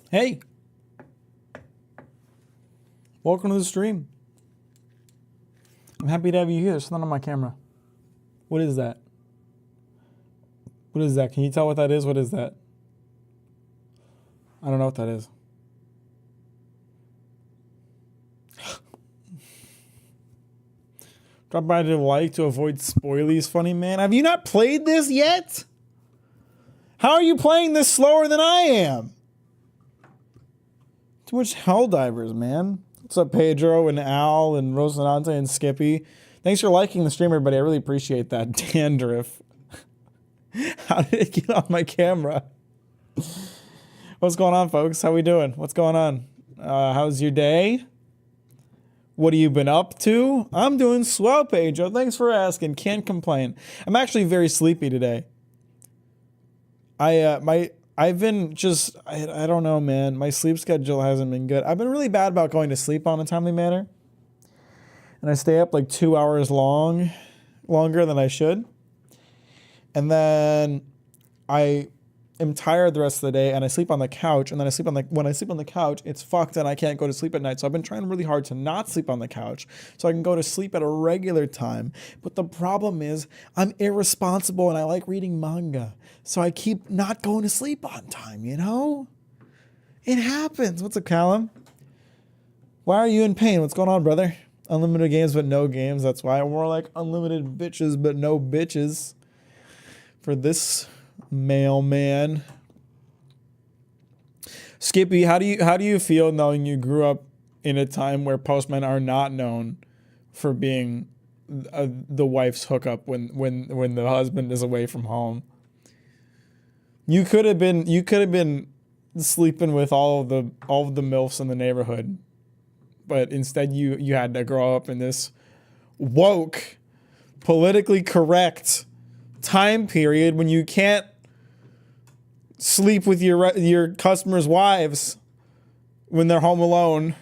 Hey, welcome to the stream. I'm happy to have you here. There's something on my camera. What is that? What is that? Can you tell what that is? What is that? I don't know what that is. Drop by to like to avoid spoilies, funny man. Have you not played this yet? How are you playing this slower than I am? Too much Helldivers, man. What's up, Pedro and Al and Rosanante and Skippy? Thanks for liking the stream, everybody. I really appreciate that. Dandruff. How did it get on my camera? What's going on, folks? How we doing? What's going on? How's your day? What have you been up to? I'm doing swell, Pedro. Thanks for asking. Can't complain. I'm actually very sleepy today. I've been just, I don't know, man. My sleep schedule hasn't been good. I've been really bad about going to sleep on a timely manner. And I stay up like 2 hours longer than I should. And then I am tired the rest of the day and I sleep on the couch. And then when I sleep on the couch, it's fucked and I can't go to sleep at night. So I've been trying really hard to not sleep on the couch so I can go to sleep at a regular time. But the problem is I'm irresponsible and I like reading manga. So I keep not going to sleep on time, you know? It happens. What's up, Callum? Why are you in pain? What's going on, brother? Unlimited games but no games. That's why. More like unlimited bitches but no bitches. For this mailman. Skippy, how do you feel knowing you grew up in a time where postmen are not known for being the wife's hookup when the husband is away from home? You could have been sleeping with all of the MILFs in the neighborhood, but instead you had to grow up in this woke, politically correct time period when you can't sleep with your customers' wives when they're home alone.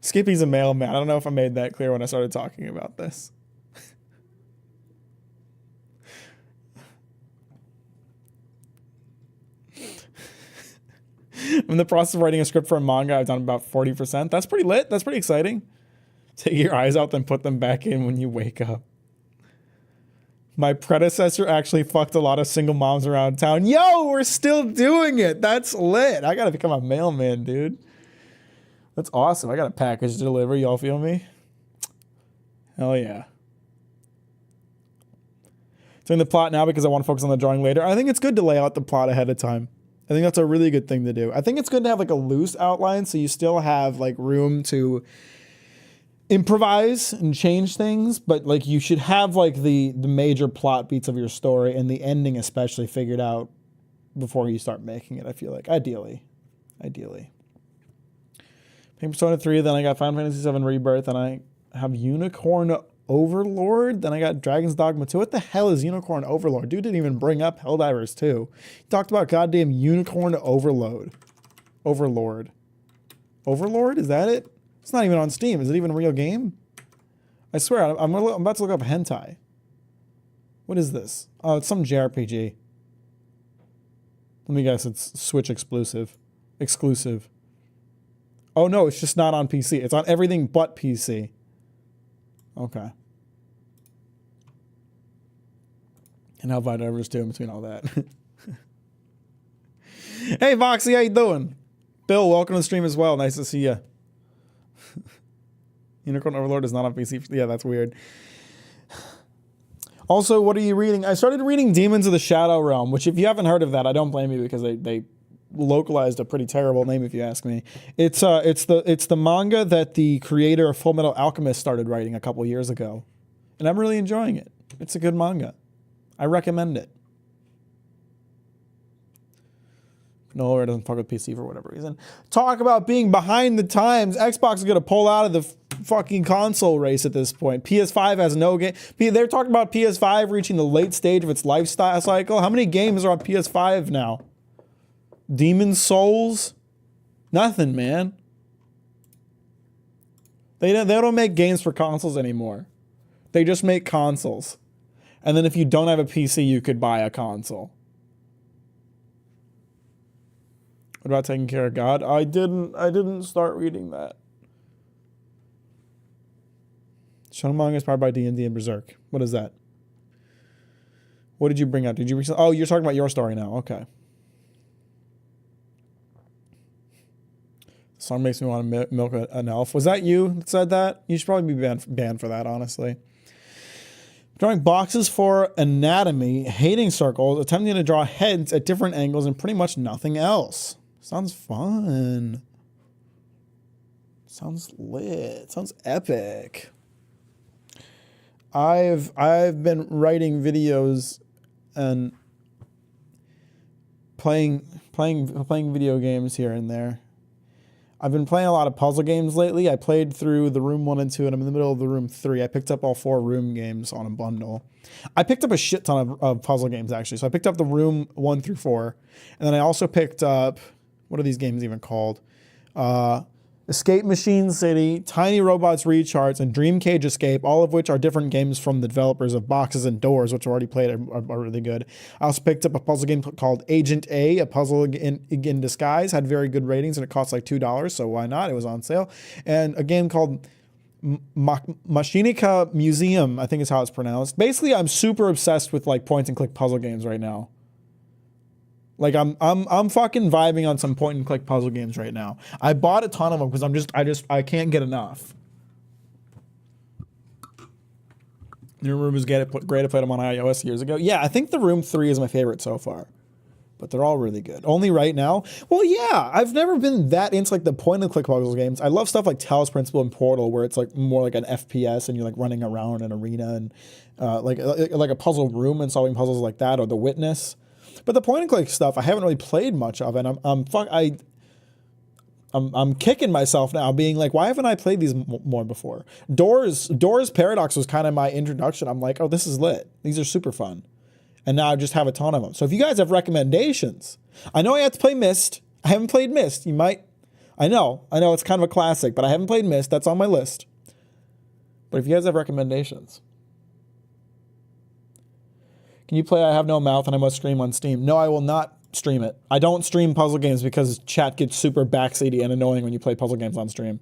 Skippy's a mailman. I don't know if I made that clear when I started talking about this. I'm in the process of writing a script for a manga. I've done about 40%. That's pretty lit. That's pretty exciting. Take your eyes out, then put them back in when you wake up. My predecessor actually fucked a lot of single moms around town. Yo, we're still doing it. That's lit. I gotta become a mailman, dude. That's awesome. I got a package to deliver. Y'all feel me? Hell yeah. Doing the plot now because I want to focus on the drawing later. I think it's good to lay out the plot ahead of time. I think that's a really good thing to do. I think it's good to have like a loose outline so you still have like room to improvise and change things, but like you should have like the major plot beats of your story and the ending especially figured out before you start making it, I feel like. Ideally. Playing Persona 3, then I got Final Fantasy 7 Rebirth, and I have Unicorn Overlord, then I got Dragon's Dogma 2. What the hell is Unicorn Overlord? Dude didn't even bring up Helldivers 2. He talked about goddamn Unicorn Overlord. Overlord, is that it? It's not even on Steam. Is it even a real game? I swear, I'm about to look up hentai. What is this? Oh, it's some JRPG. Let me guess, it's Switch exclusive. Oh no, it's just not on PC. It's on everything but PC. Okay. And how Helldivers 2 in between all that. Hey Voxy, how you doing? Bill, welcome to the stream as well. Nice to see you. Unicorn Overlord is not on PC. Yeah, that's weird. Also, what are you reading? I started reading Demons of the Shadow Realm, which if you haven't heard of that, I don't blame you because they localized a pretty terrible name if you ask me. It's the manga that the creator of Full Metal Alchemist started writing a couple years ago. And I'm really enjoying it. It's a good manga. I recommend it. No, it doesn't fuck with PC for whatever reason. Talk about being behind the times. Xbox is going to pull out of the fucking console race at this point. PS5 has no game. They're talking about PS5 reaching the late stage of its lifestyle cycle. How many games are on PS5 now? Demon's Souls? Nothing, man. They don't make games for consoles anymore. They just make consoles. And then if you don't have a PC, you could buy a console. What about Taking Care of God? I didn't start reading that. Shadow Manga is powered by D&D and Berserk. What is that? What did you bring out? Did you recently? Oh, you're talking about your story now. Okay. The song makes me want to milk an elf. Was that you that said that? You should probably be banned for that, honestly. Drawing boxes for anatomy, hating circles, attempting to draw heads at different angles, and pretty much nothing else. Sounds fun. Sounds lit. Sounds epic. I've been writing videos and playing video games here and there. I've been playing a lot of puzzle games lately. I played through the Room 1 and 2, and I'm in the middle of the Room 3. I picked up all 4 Room games on a bundle. I picked up a shit ton of puzzle games, actually. So I picked up the Room 1 through 4, and then I also picked up, what are these games even called? Escape Machine City, Tiny Robots Recharge, and Dream Cage Escape, all of which are different games from the developers of Boxes and Doors, which I already played, are really good. I also picked up a puzzle game called Agent A, a puzzle in disguise, had very good ratings, and it cost like $2, so why not? It was on sale. And a game called Machinica Museum, I think is how it's pronounced. Basically, I'm super obsessed with like point and click puzzle games right now. Like I'm fucking vibing on some point and click puzzle games right now. I bought a ton of them because I can't get enough. Your Room is great. I played them on iOS years ago. Yeah, I think the Room 3 is my favorite so far, but they're all really good. Only right now. Well, yeah, I've never been that into like the point and click puzzle games. I love stuff like Talos Principle and Portal, where it's like more like an FPS and you're like running around an arena and like a puzzle room and solving puzzles like that, or The Witness. But the point and click stuff, I haven't really played much of, and I'm kicking myself now, being like, why haven't I played these more before? Doors Paradox was kind of my introduction. I'm like, oh, this is lit. These are super fun, and now I just have a ton of them. So if you guys have recommendations, I know I have to play Myst. I haven't played Myst. You might, I know it's kind of a classic, but I haven't played Myst. That's on my list. But if you guys have recommendations. Can you play I Have No Mouth and I Must Stream on Steam? No, I will not stream it. I don't stream puzzle games because chat gets super backseaty and annoying when you play puzzle games on stream.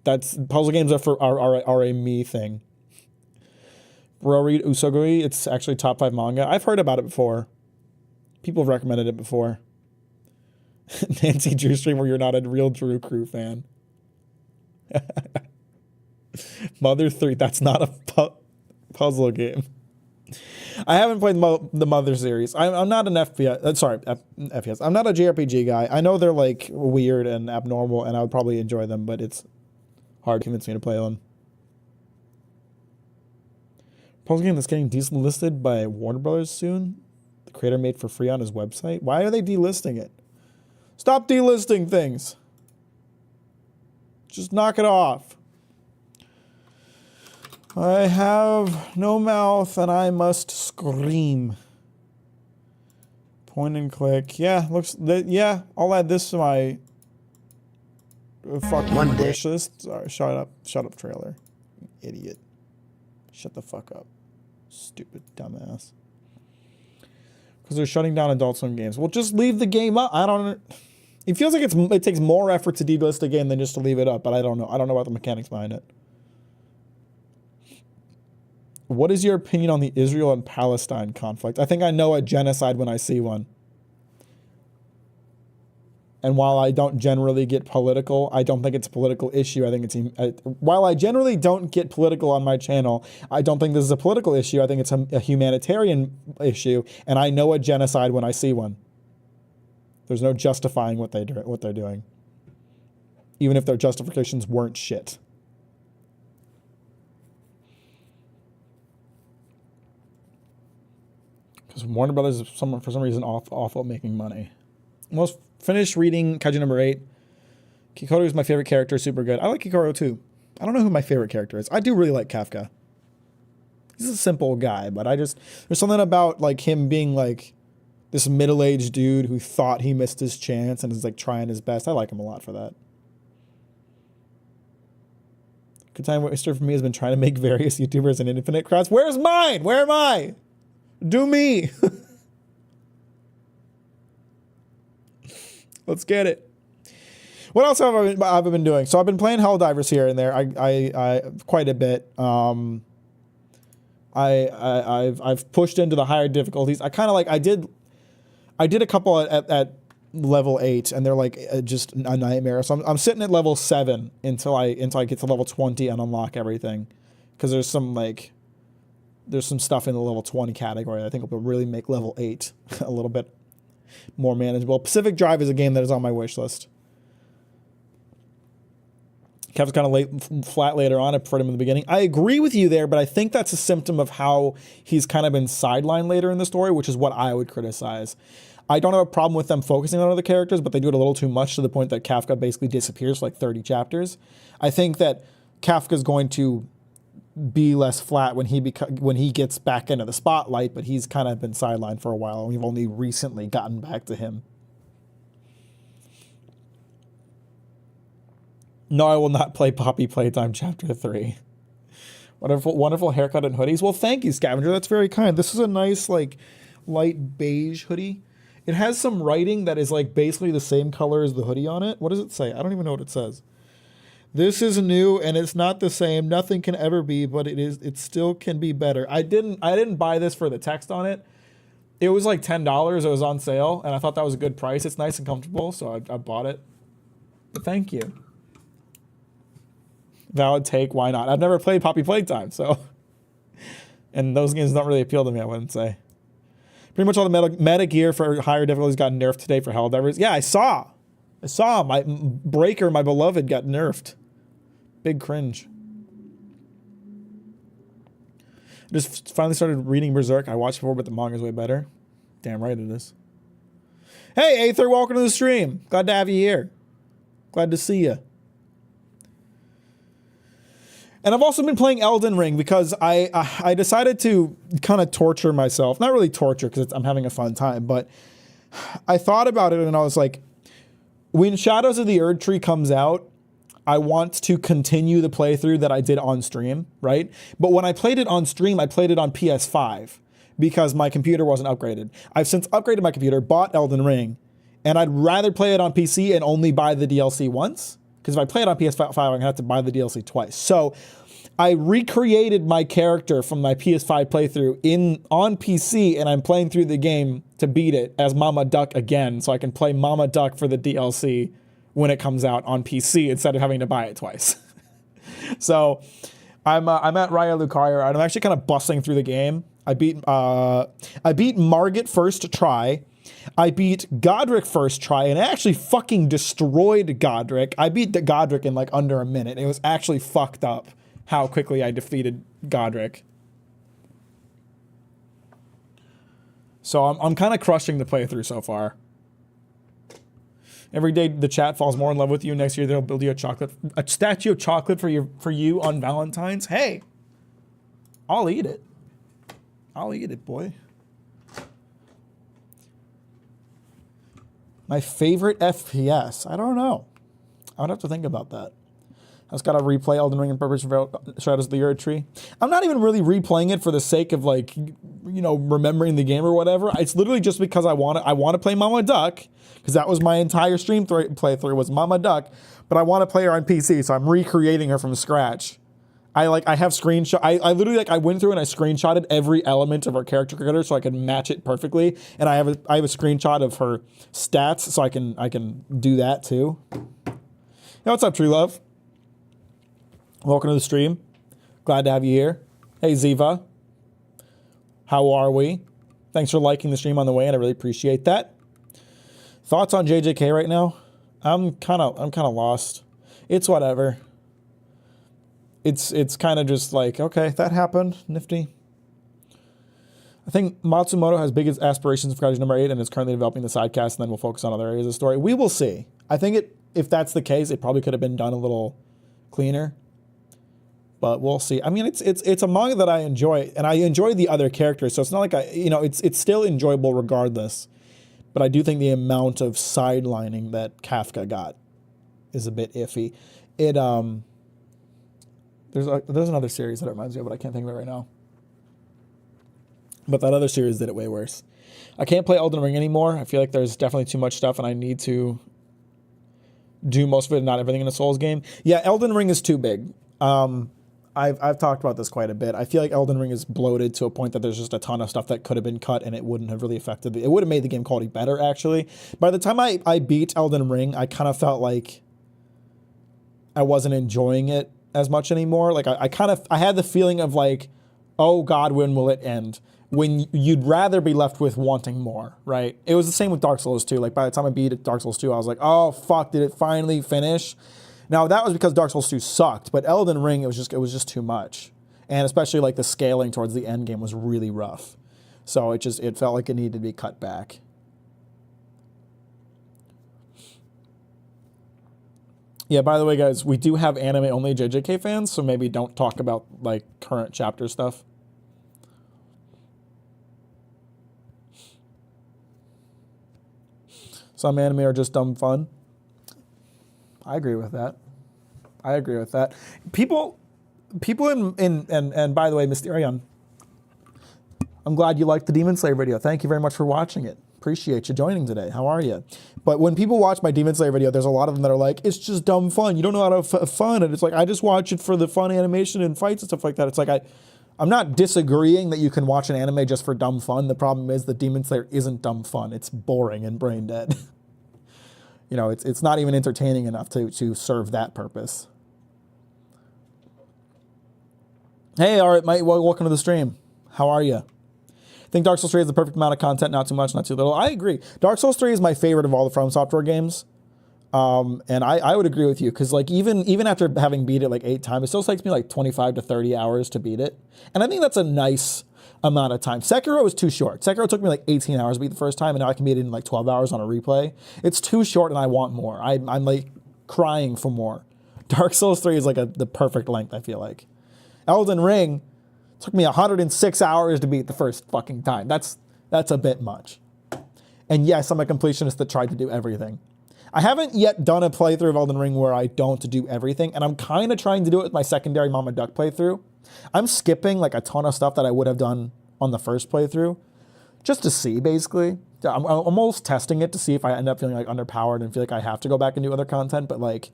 Puzzle games are a me thing. Bro, read Usoguri. It's actually top 5 manga. I've heard about it before. People have recommended it before. Nancy Drew stream where you're not a real Drew Crew fan. Mother 3. That's not a puzzle game. I haven't played the Mother series. I'm not an FPS. FPS. I'm not a JRPG guy. I know they're like weird and abnormal, and I would probably enjoy them, but it's hard to convince me to play them. Puzzle game that's getting delisted by Warner Brothers soon. The creator made for free on his website. Why are they delisting it? Stop delisting things. Just knock it off. I have no mouth and I must scream. Point and click. Yeah, yeah, I'll add this to my fucking wish list. Sorry, shut up, trailer. Idiot. Shut the fuck up. Stupid dumbass. Because they're shutting down Adult Swim games. Well, just leave the game up. I don't. It feels like it takes more effort to delist a game than just to leave it up, but I don't know. I don't know about the mechanics behind it. What is your opinion on the Israel and Palestine conflict? I think I know a genocide when I see one. And while I don't generally get political, I don't think it's a political issue. I think it's while I generally don't get political on my channel, I don't think this is a political issue. I think it's a humanitarian issue, and I know a genocide when I see one. There's no justifying what they're doing, even if their justifications weren't shit. Because Warner Brothers is for some reason awful at making money. Almost finished reading Kaiju number 8. Kikoru is my favorite character, super good. I like Kikoru too. I don't know who my favorite character is. I do really like Kafka. He's a simple guy, but there's something about like him being like this middle-aged dude who thought he missed his chance and is like trying his best. I like him a lot for that. Good time waster for me has been trying to make various YouTubers and infinite crowds. Where's mine? Where am I? Do me. Let's get it. What else have I been doing? So I've been playing Helldivers here and there. I quite a bit. I've pushed into the higher difficulties. I kind of like I did a couple at level 8, and they're like just a nightmare. So I'm sitting at level 7 until I get to level 20 and unlock everything, because there's some stuff in the level 20 category that I think will really make level 8 a little bit more manageable. Pacific Drive is a game that is on my wish list. Kev's kind of flat later on. I preferred him in the beginning. I agree with you there, but I think that's a symptom of how he's kind of been sidelined later in the story, which is what I would criticize. I don't have a problem with them focusing on other characters, but they do it a little too much to the point that Kafka basically disappears for like 30 chapters. I think that Kafka's going to be less flat when he gets back into the spotlight, but he's kind of been sidelined for a while, and we've only recently gotten back to him. No, I will not play Poppy Playtime Chapter 3. Wonderful haircut and hoodies. Well, thank you, Scavenger. That's very kind. This is a nice, like, light beige hoodie. It has some writing that is, like, basically the same color as the hoodie on it. What does it say? I don't even know what it says. This is new, and it's not the same. Nothing can ever be, but it still can be better. I didn't buy this for the text on it. It was like $10. It was on sale, and I thought that was a good price. It's nice and comfortable, so I bought it. But thank you. Valid take, why not? I've never played Poppy Playtime, so. And those games don't really appeal to me, I wouldn't say. Pretty much all the meta gear for higher difficulties got nerfed today for Helldivers. Yeah, I saw. My Breaker, my beloved, got nerfed. Big cringe. I just finally started reading Berserk. I watched before, but the manga's way better. Damn right it is. Hey, Aether, welcome to the stream. Glad to have you here. Glad to see you. And I've also been playing Elden Ring because I decided to kind of torture myself. Not really torture because I'm having a fun time, but I thought about it and I was like, when Shadows of the Erdtree comes out, I want to continue the playthrough that I did on stream, right? But when I played it on stream, I played it on PS5 because my computer wasn't upgraded. I've since upgraded my computer, bought Elden Ring, and I'd rather play it on PC and only buy the DLC once. Because if I play it on PS5, I'm going to have to buy the DLC twice. So I recreated my character from my PS5 playthrough on PC, and I'm playing through the game to beat it as Mama Duck again, so I can play Mama Duck for the DLC when it comes out on PC instead of having to buy it twice. So I'm at Raya Lucario, and I'm actually kind of busting through the game. I beat Margit first try. I beat Godric first try, and I actually fucking destroyed Godric. I beat Godric in like under a minute. It was actually fucked up how quickly I defeated Godric. So I'm kind of crushing the playthrough so far. Every day the chat falls more in love with you. Next year they'll build you a statue of chocolate for you on Valentine's. Hey, I'll eat it. I'll eat it, boy. My favorite FPS? I don't know. I would have to think about that. I just got to replay Elden Ring in preparation for Shadows of the Erdtree. I'm not even really replaying it for the sake of like, remembering the game or whatever. It's literally just because I want to play Mama Duck, because that was my entire stream playthrough was Mama Duck, but I want to play her on PC, so I'm recreating her from scratch. I have screenshot. I literally I went through and I screenshotted every element of her character creator so I could match it perfectly. And I have a screenshot of her stats so I can do that too. Hey, what's up, True Love? Welcome to the stream. Glad to have you here. Hey, Ziva. How are we? Thanks for liking the stream on the way, and I really appreciate that. Thoughts on JJK right now? I'm kind of lost. It's whatever. It's kind of just like, okay, that happened. Nifty. I think Matsumoto has big aspirations for Project number 8 and is currently developing the sidecast, and then we'll focus on other areas of the story. We will see. I think if that's the case, it probably could have been done a little cleaner. But we'll see. I mean, it's a manga that I enjoy, and I enjoy the other characters, so it's not like it's still enjoyable regardless. But I do think the amount of sidelining that Kafka got is a bit iffy. There's another series that it reminds me of, but I can't think of it right now. But that other series did it way worse. I can't play Elden Ring anymore. I feel like there's definitely too much stuff, and I need to do most of it, not everything in a Souls game. Yeah, Elden Ring is too big. I've talked about this quite a bit. I feel like Elden Ring is bloated to a point that there's just a ton of stuff that could have been cut and it wouldn't have really affected it. It would have made the game quality better, actually. By the time I beat Elden Ring, I kind of felt like I wasn't enjoying it as much anymore. Like I had the feeling of like, oh God, when will it end? When you'd rather be left with wanting more, right? It was the same with Dark Souls 2. Like by the time I beat Dark Souls 2, I was like, oh fuck, did it finally finish? Now that was because Dark Souls 2 sucked, but Elden Ring, it was just too much. And especially like the scaling towards the end game was really rough. So it felt like it needed to be cut back. Yeah, by the way, guys, we do have anime-only JJK fans, so maybe don't talk about like current chapter stuff. Some anime are just dumb fun. I agree with that. People and by the way, Mysterion, I'm glad you liked the Demon Slayer video. Thank you very much for watching it. Appreciate you joining today. How are you? But when people watch my Demon Slayer video, there's a lot of them that are like, it's just dumb fun. You don't know how to have fun. And it's like, I just watch it for the fun animation and fights and stuff like that. It's like, I'm not disagreeing that you can watch an anime just for dumb fun. The problem is that Demon Slayer isn't dumb fun. It's boring and brain dead. You know, it's not even entertaining enough to serve that purpose. Hey, all right, Mike, welcome to the stream. How are you? I think Dark Souls 3 is the perfect amount of content, not too much, not too little. I agree. Dark Souls 3 is my favorite of all the From Software games. And I would agree with you, because like even after having beat it like 8 times, it still takes me like 25 to 30 hours to beat it. And I think that's a nice amount of time. Sekiro was too short. Sekiro took me like 18 hours to beat the first time, and now I can beat it in like 12 hours on a replay. It's too short and I want more. I'm like crying for more. Dark Souls 3 is like the perfect length, I feel like. Elden Ring took me 106 hours to beat the first fucking time. That's a bit much. And yes, I'm a completionist that tried to do everything. I haven't yet done a playthrough of Elden Ring where I don't do everything, and I'm kind of trying to do it with my secondary Mama Duck playthrough. I'm skipping like a ton of stuff that I would have done on the first playthrough, just to see, basically. I'm almost testing it to see if I end up feeling like underpowered and feel like I have to go back and do other content, but like,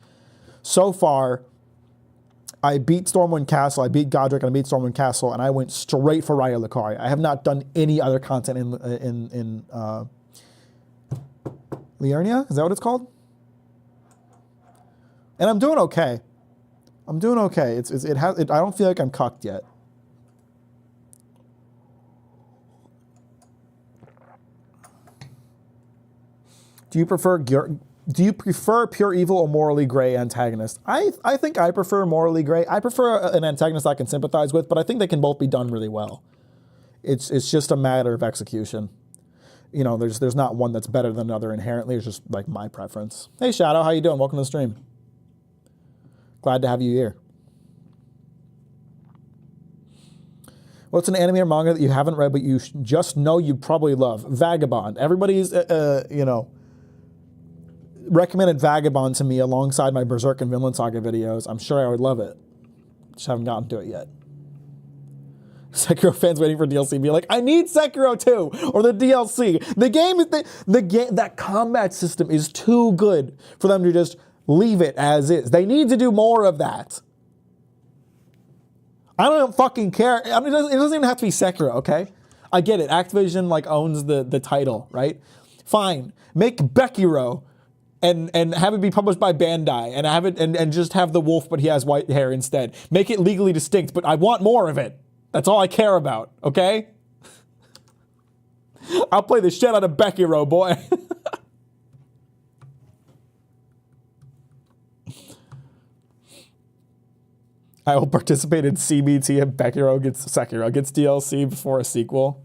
so far, I beat Stormwind Castle, I beat Godric, and I beat Stormwind Castle, and I went straight for Raya Lucaria. I have not done any other content in Liurnia? Is that what it's called? And I'm doing okay. I don't feel like I'm cucked yet. Do you prefer pure evil or morally gray antagonist? I think I prefer morally gray. I prefer an antagonist I can sympathize with, but I think they can both be done really well. It's just a matter of execution. You know, there's not one that's better than another inherently. It's just like my preference. Hey Shadow, how you doing? Welcome to the stream. Glad to have you here. What's an anime or manga that you haven't read but you just know you probably love? Vagabond. Everybody's, recommended Vagabond to me alongside my Berserk and Vinland Saga videos. I'm sure I would love it. Just haven't gotten to it yet. Sekiro fans waiting for DLC be like, I need Sekiro 2 or the DLC. The game is that combat system is too good for them to just leave it as is. They need to do more of that. I don't fucking care. I mean, it doesn't even have to be Sekiro, okay? I get it. Activision like owns the title, right? Fine. Make Bekiro and have it be published by Bandai and have it and just have the wolf, but he has white hair instead. Make it legally distinct, but I want more of it. That's all I care about, okay? I'll play the shit out of Bekiro, boy. I will participate in CBT if Sekiro gets DLC before a sequel.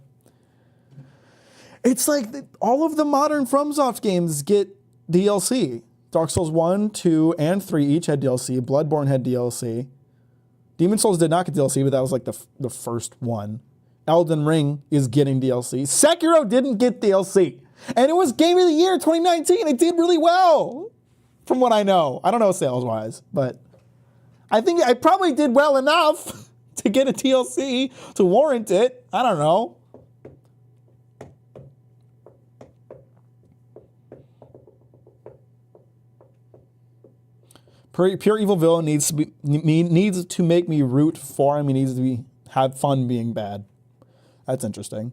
It's like all of the modern FromSoft games get DLC. Dark Souls 1, 2, and 3 each had DLC. Bloodborne had DLC. Demon Souls did not get DLC, but that was like the first one. Elden Ring is getting DLC. Sekiro didn't get DLC. And it was Game of the Year 2019. It did really well, from what I know. I don't know sales-wise, but I think I probably did well enough to get a DLC to warrant it. I don't know. pure evil villain needs to make me root for him. He needs to have fun being bad. That's interesting.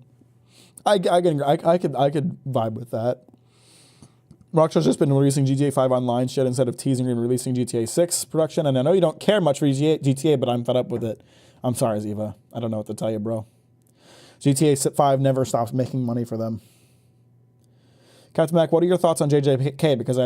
I could vibe with that. Rockstar's just been releasing GTA 5 online shit instead of teasing and releasing GTA 6 production. And I know you don't care much for GTA, but I'm fed up with it. I'm sorry, Ziva. I don't know what to tell you, bro. GTA 5 never stops making money for them. Captain Mack, what are your thoughts on JJK? Because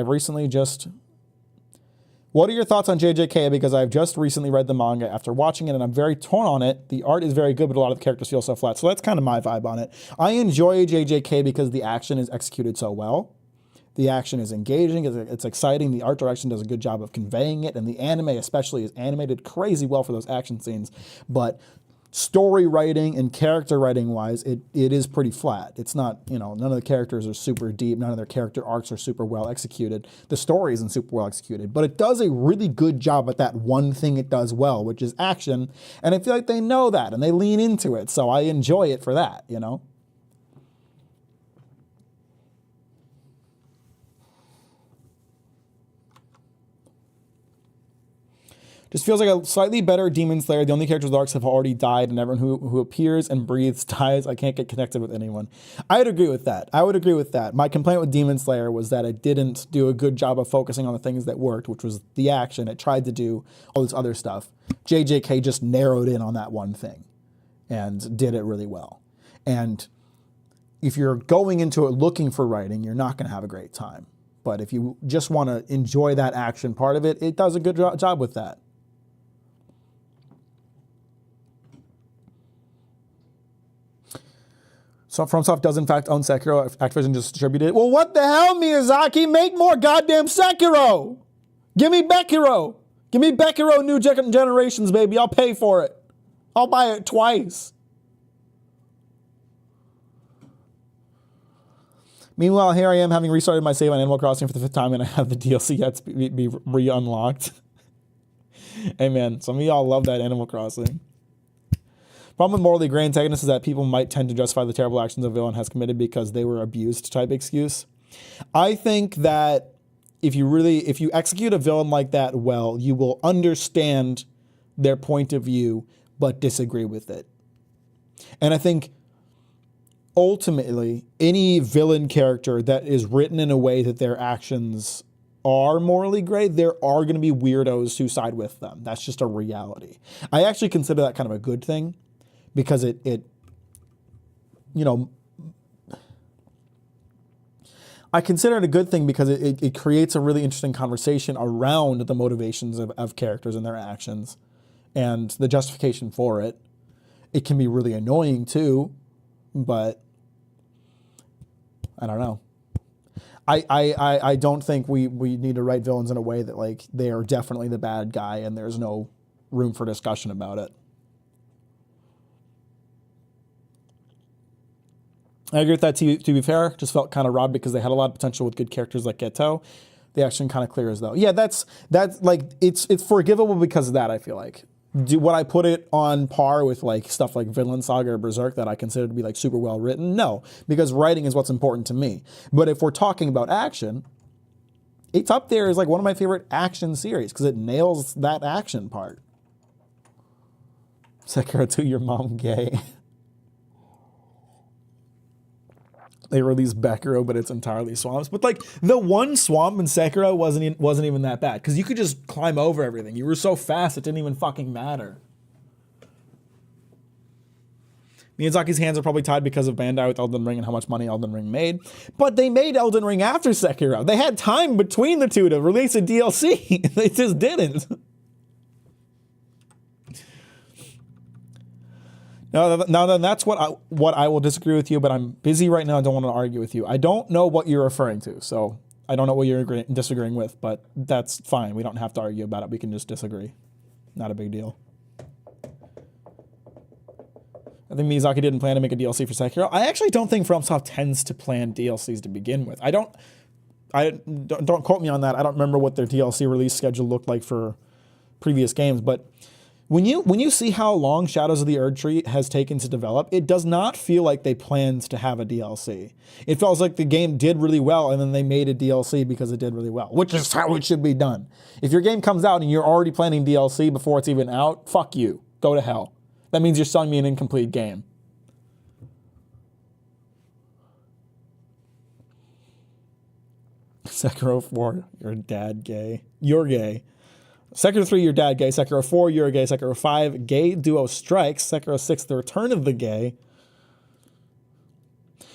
I've just recently read the manga after watching it, and I'm very torn on it. The art is very good, but a lot of the characters feel so flat. So that's kind of my vibe on it. I enjoy JJK because the action is executed so well. The action is engaging, it's exciting, the art direction does a good job of conveying it, and the anime especially is animated crazy well for those action scenes. But story writing and character writing wise, it is pretty flat. It's not, none of the characters are super deep, none of their character arcs are super well executed. The story isn't super well executed, but it does a really good job at that one thing it does well, which is action, and I feel like they know that, and they lean into it, so I enjoy it for that, Just feels like a slightly better Demon Slayer. The only characters with arcs have already died, and everyone who appears and breathes dies. I can't get connected with anyone. I would agree with that. My complaint with Demon Slayer was that it didn't do a good job of focusing on the things that worked, which was the action. It tried to do all this other stuff. JJK just narrowed in on that one thing and did it really well. And if you're going into it looking for writing, you're not going to have a great time. But if you just want to enjoy that action part of it, it does a good job with that. So FromSoft does in fact own Sekiro. Activision just distributed it. Well, what the hell, Miyazaki? Make more goddamn Sekiro! Give me Bekiro! Give me Bekiro New Generations, baby. I'll pay for it. I'll buy it twice. Meanwhile, here I am having restarted my save on Animal Crossing for the 5th time, and I have the DLC yet to be re-unlocked. Hey man, some of y'all love that Animal Crossing. Problem with morally gray antagonists is that people might tend to justify the terrible actions a villain has committed because they were abused type excuse. I think that if you execute a villain like that well, you will understand their point of view but disagree with it. And I think ultimately any villain character that is written in a way that their actions are morally gray, there are going to be weirdos who side with them. That's just a reality. I actually consider that kind of a good thing. Because I consider it a good thing because it creates a really interesting conversation around the motivations of characters and their actions and the justification for it. It can be really annoying too, but I don't know. I don't think we need to write villains in a way that like they are definitely the bad guy and there's no room for discussion about it. I agree with that, to be fair. Just felt kind of robbed because they had a lot of potential with good characters like Geto. The action kind of clears though. Yeah, that's like it's forgivable because of that, I feel like. Would I put it on par with like stuff like Vinland Saga or Berserk that I consider to be like super well written? No, because writing is what's important to me. But if we're talking about action, it's up there as like one of my favorite action series because it nails that action part. Sekiro 2, your mom gay. They released Bekiro, but it's entirely swamps. But like the one swamp in Sekiro wasn't even that bad because you could just climb over everything. You were so fast it didn't even fucking matter. Miyazaki's hands are probably tied because of Bandai with Elden Ring and how much money Elden Ring made. But they made Elden Ring after Sekiro. They had time between the two to release a DLC. They just didn't. Now then, that's what I will disagree with you, but I'm busy right now. I don't want to argue with you. I don't know what you're referring to, so I don't know what you're disagreeing with, but that's fine. We don't have to argue about it. We can just disagree. Not a big deal. I think Miyazaki didn't plan to make a DLC for Sekiro. I actually don't think FromSoft tends to plan DLCs to begin with. Don't quote me on that. I don't remember what their DLC release schedule looked like for previous games, but When you see how long Shadows of the Erdtree has taken to develop, it does not feel like they planned to have a DLC. It feels like the game did really well and then they made a DLC because it did really well, which is how it should be done. If your game comes out and you're already planning DLC before it's even out, fuck you. Go to hell. That means you're selling me an incomplete game. Sekiro 4, your dad gay. You're gay. Sekiro 3, your dad gay. Sekiro 4, you're gay. Sekiro 5, gay duo strikes. Sekiro 6, the return of the gay.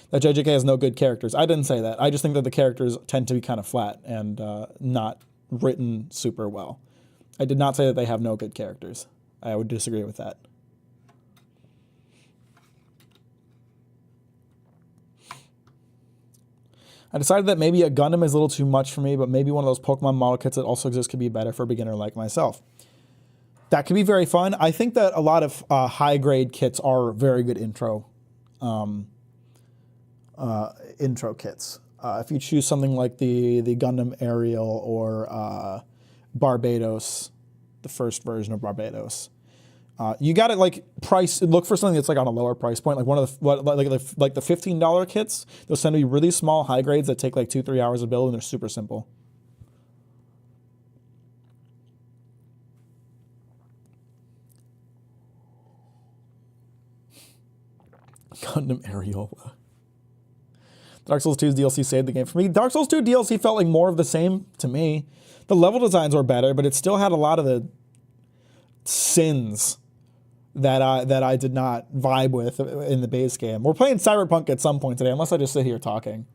That JJK has no good characters. I didn't say that. I just think that the characters tend to be kind of flat and not written super well. I did not say that they have no good characters. I would disagree with that. I decided that maybe a Gundam is a little too much for me, but maybe one of those Pokemon model kits that also exist could be better for a beginner like myself. That could be very fun. I think that a lot of high-grade kits are very good intro kits. If you choose something like the Gundam Ariel or Barbados, the first version of Barbados, you got to look for something that's like on a lower price point, like one of the like the $15 kits. Those tend to be really small high grades that take like 2-3 hours to build, and they're super simple. Gundam Areola. Dark Souls 2's DLC saved the game for me. Dark Souls 2 DLC felt like more of the same to me. The level designs were better, but it still had a lot of the sins that I did not vibe with in the base game. We're playing Cyberpunk at some point today, unless I just sit here talking.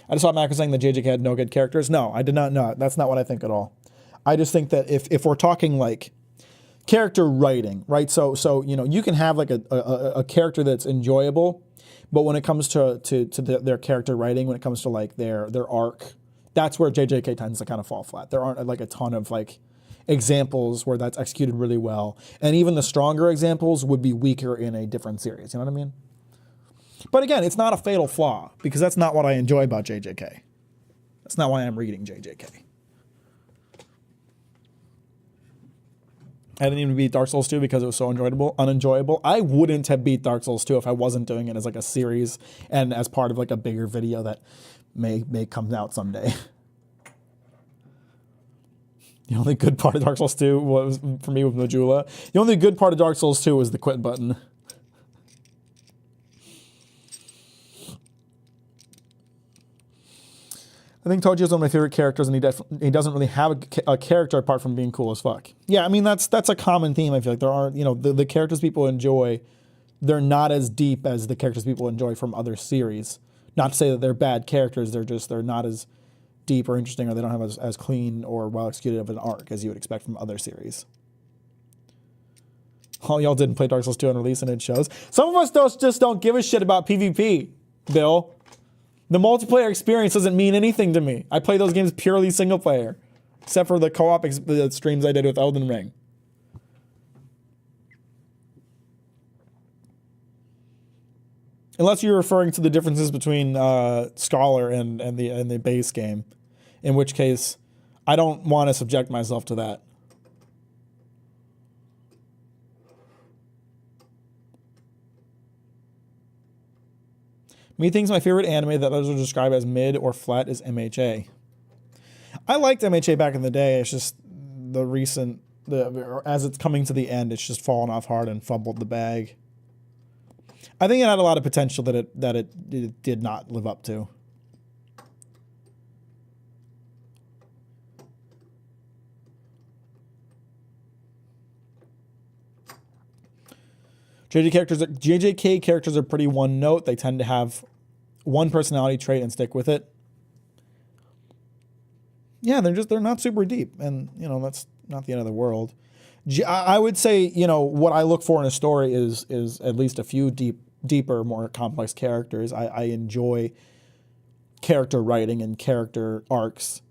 I just saw Mack was saying that JJK had no good characters. No, I did not know. That's not what I think at all. I just think that if we're talking like character writing, right? So you can have like a character that's enjoyable, but when it comes to their character writing, when it comes to like their arc, that's where JJK tends to kind of fall flat. There aren't like a ton of like examples where that's executed really well. And even the stronger examples would be weaker in a different series. You know what I mean? But again, it's not a fatal flaw because that's not what I enjoy about JJK. That's not why I'm reading JJK. I didn't even beat Dark Souls 2 because it was so unenjoyable. I wouldn't have beat Dark Souls 2 if I wasn't doing it as like a series and as part of like a bigger video that may come out someday. The only good part of Dark Souls 2 was, for me, with Majula. The only good part of Dark Souls 2 was the quit button. I think Toji's one of my favorite characters, and he doesn't really have a character apart from being cool as fuck. Yeah, I mean, that's a common theme. I feel like there aren't, the characters people enjoy, they're not as deep as the characters people enjoy from other series. Not to say that they're bad characters, they're not as deep or interesting, or they don't have as clean or well executed of an arc as you would expect from other series. Oh, y'all didn't play Dark Souls 2 on release and it shows. Some of us just don't give a shit about PvP, Bill. The multiplayer experience doesn't mean anything to me. I play those games purely single player, except for the co-op streams I did with Elden Ring. Unless you're referring to the differences between Scholar and the base game, in which case I don't want to subject myself to that. Me thinks my favorite anime that others would describe as mid or flat is MHA. I liked MHA back in the day. It's just as it's coming to the end, it's just fallen off hard and fumbled the bag. I think it had a lot of potential that it did not live up to. JJK characters are pretty one note. They tend to have one personality trait and stick with it. Yeah, they're not super deep, and that's not the end of the world. I would say what I look for in a story is at least a few deeper, more complex characters. I enjoy character writing and character arcs,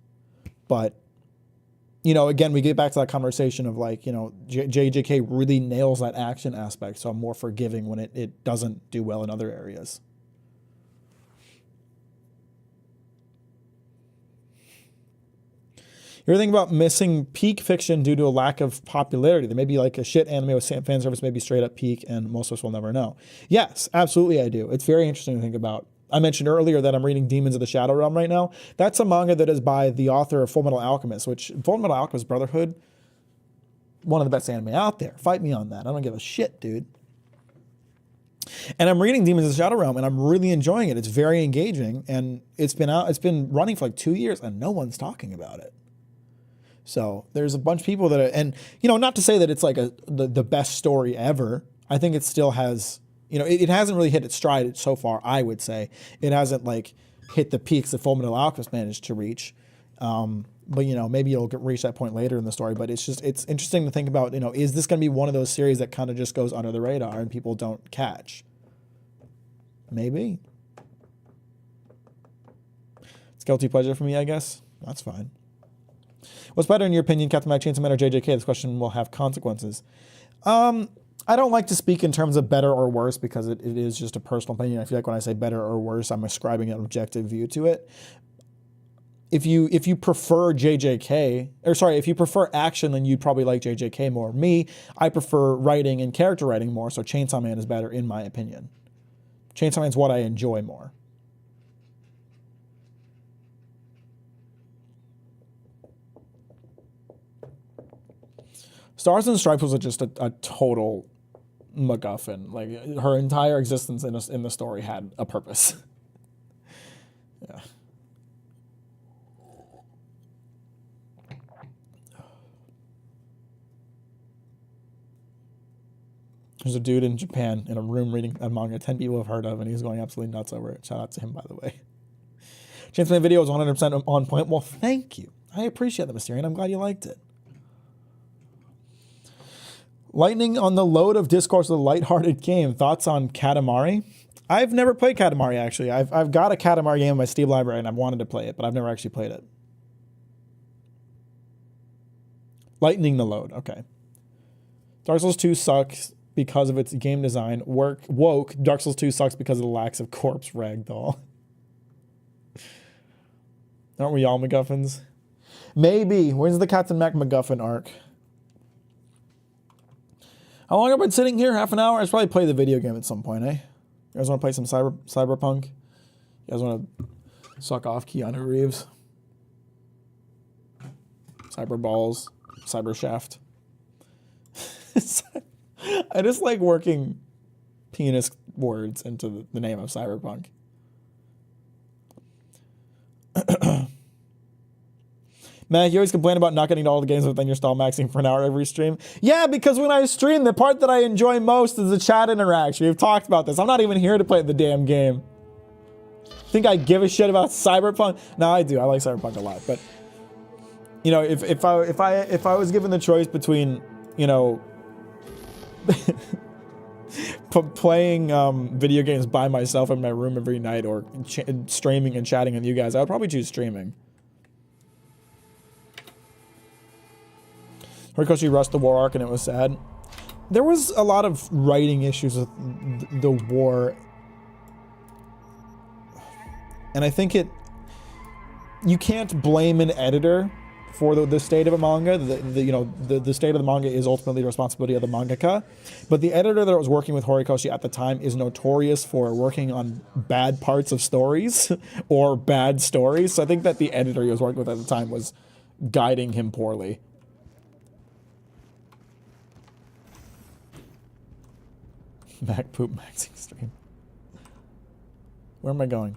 but again, we get back to that conversation of like, JJK really nails that action aspect, so I'm more forgiving when it doesn't do well in other areas. You're thinking about missing peak fiction due to a lack of popularity. There may be like a shit anime with fan service, maybe straight up peak, and most of us will never know. Yes, absolutely I do. It's very interesting to think about. I mentioned earlier that I'm reading Demons of the Shadow Realm right now. That's a manga that is by the author of Fullmetal Alchemist, which Fullmetal Alchemist Brotherhood, one of the best anime out there. Fight me on that. I don't give a shit, dude. And I'm reading Demons of the Shadow Realm, and I'm really enjoying it. It's very engaging, and it's been running for like 2 years, and no one's talking about it. So there's a bunch of people that are, and you know, not to say that it's like the best story ever. I think it still has, you know, it hasn't really hit its stride so far. I would say it hasn't like hit the peaks that Fullmetal Alchemist managed to reach. But you know, maybe it'll reach that point later in the story. But it's interesting to think about. You know, is this going to be one of those series that kind of just goes under the radar and people don't catch? Maybe. It's guilty pleasure for me, I guess. That's fine. What's better in your opinion, Captain Mack, Chainsaw Man, or JJK? This question will have consequences. I don't like to speak in terms of better or worse because it is just a personal opinion. I feel like when I say better or worse, I'm ascribing an objective view to it. If you prefer JJK, or sorry, if you prefer action, then you'd probably like JJK more. Me, I prefer writing and character writing more, so Chainsaw Man is better in my opinion. Chainsaw Man is what I enjoy more. Stars and Stripes was just a total MacGuffin. Like her entire existence in the story had a purpose. Yeah. There's a dude in Japan in a room reading a manga 10 people have heard of, and he's going absolutely nuts over it. Shout out to him, by the way. Chainsaw Man video is 100% on point. Well, thank you. I appreciate that, Mysterian. I'm glad you liked it. Lightning on the load of discourse of the lighthearted game. Thoughts on Katamari? I've never played Katamari, actually. I've got a Katamari game in my Steam library, and I've wanted to play it, but I've never actually played it. Lightning the load. Okay. Dark Souls 2 sucks because of its game design. Woke. Dark Souls 2 sucks because of the lack of corpse ragdoll. Aren't we all MacGuffins? Maybe. When's the Captain Mack MacGuffin arc? How long have I been sitting here? Half an hour? I should probably play the video game at some point, eh? You guys want to play some cyberpunk? You guys want to suck off Keanu Reeves? Cyber balls. Cyber shaft. I just like working penis words into the name of cyberpunk. Matt, you always complain about not getting to all the games, but then you're stall maxing for an hour every stream. Yeah, because when I stream, the part that I enjoy most is the chat interaction. We've talked about this. I'm not even here to play the damn game. Think I give a shit about Cyberpunk? No, I do. I like Cyberpunk a lot. But you know, if I was given the choice between, you know, playing video games by myself in my room every night or streaming and chatting with you guys, I would probably choose streaming. Horikoshi rushed the war arc and it was sad. There was a lot of writing issues with the war. And I think you can't blame an editor for the state of a manga. The state of the manga is ultimately the responsibility of the mangaka. But the editor that was working with Horikoshi at the time is notorious for working on bad parts of stories or bad stories. So I think that the editor he was working with at the time was guiding him poorly. Mac poop maxing stream. Where am I going?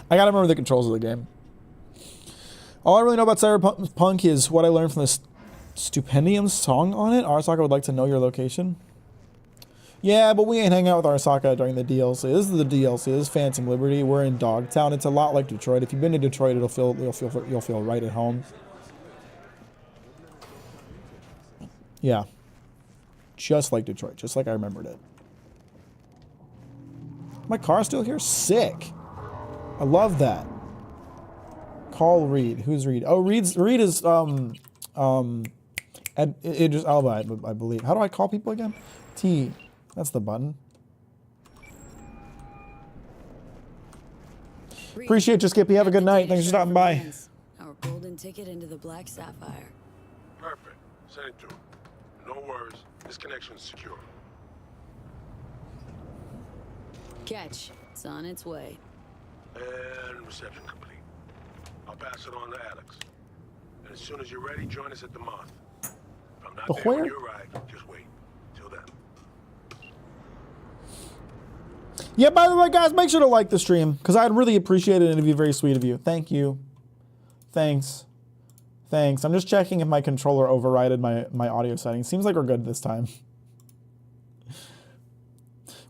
I gotta remember the controls of the game. All I really know about Cyberpunk is what I learned from the Stupendium song on it. Arasaka would like to know your location. Yeah, but we ain't hanging out with Arasaka during the DLC. This is the DLC. This is Phantom Liberty. We're in Dogtown. It's a lot like Detroit. If you've been to Detroit, you'll feel right at home. Yeah. Just like Detroit. Just like I remembered it. My car's still here? Sick. I love that. Call Reed. Who's Reed? Oh, Reed is Idris Elba, I believe. How do I call people again? T. That's the button. Appreciate you, Skippy. Have a good night. Thanks for stopping by. ticket into the Black Sapphire. Perfect. Send it to him. No worries. This connection's secure. Catch. It's on its way. And reception complete. I'll pass it on to Alex. And as soon as you're ready, join us at the Moth. If I'm not there when you arrive, just wait. Till then. Yeah, by the way, guys, make sure to like the stream, because I'd really appreciate it, and it'd be very sweet of you. Thank you. Thanks. Thanks. I'm just checking if my controller overrided my audio settings. Seems like we're good this time.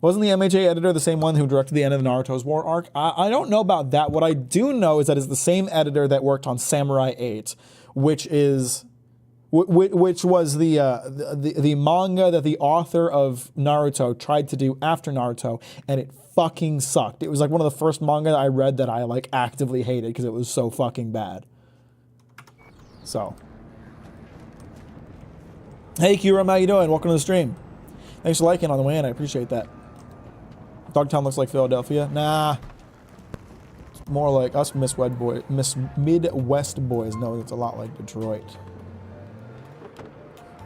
Wasn't the MHA editor the same one who directed the end of the Naruto's War arc? I don't know about that. What I do know is that it's the same editor that worked on Samurai 8, which was the manga that the author of Naruto tried to do after Naruto, and it fucking sucked. It was like one of the first manga I read that I like actively hated because it was so fucking bad. So, hey Kiram, how you doing? Welcome to the stream. Thanks for liking on the way in. I appreciate that. Dogtown looks like Philadelphia. Nah. It's more like us Midwest boys know it's a lot like Detroit.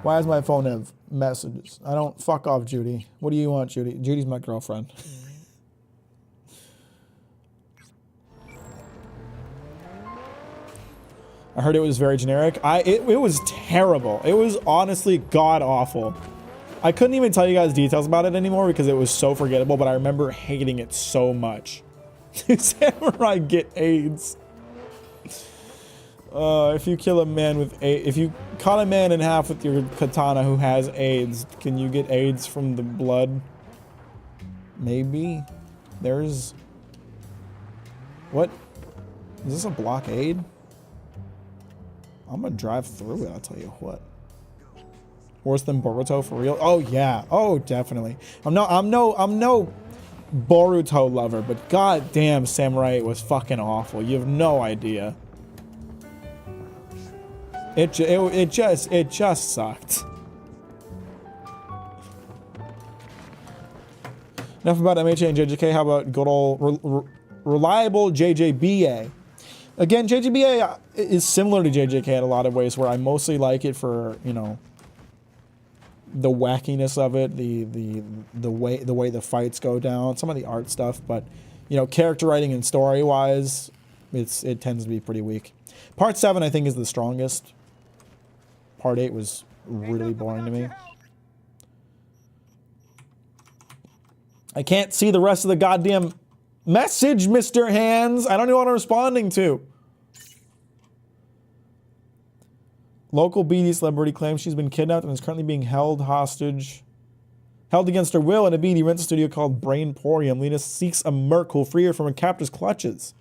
Why does my phone have messages? I don't... Fuck off, Judy. What do you want, Judy? Judy's my girlfriend. I heard it was very generic. It was terrible. It was honestly god-awful. I couldn't even tell you guys details about it anymore because it was so forgettable, but I remember hating it so much. Samurai get AIDS. If you kill a man with AIDS, if you cut a man in half with your katana who has AIDS, can you get AIDS from the blood? Maybe. There's... What? Is this a blockade? I'm gonna drive through it, I'll tell you what. Worse than Boruto for real? Oh yeah. Oh, definitely. I'm no Boruto lover, but goddamn, Samurai 8 was fucking awful. You have no idea. It just sucked. Enough about MHA and JJK. How about good old reliable JJBA? Again, JJBA is similar to JJK in a lot of ways, where I mostly like it for, you know, the wackiness of it, the way the fights go down, some of the art stuff, but you know, character writing and story wise, it tends to be pretty weak. Part 7 I think is the strongest. Part 8 was really boring to me. I can't see the rest of the goddamn message, Mr. Hands. I don't know what I'm responding to. Local BD celebrity claims she's been kidnapped and is currently being held hostage. Held against her will in a BD rental studio called Brainporium. Lena seeks a merc who'll free her from her captor's clutches.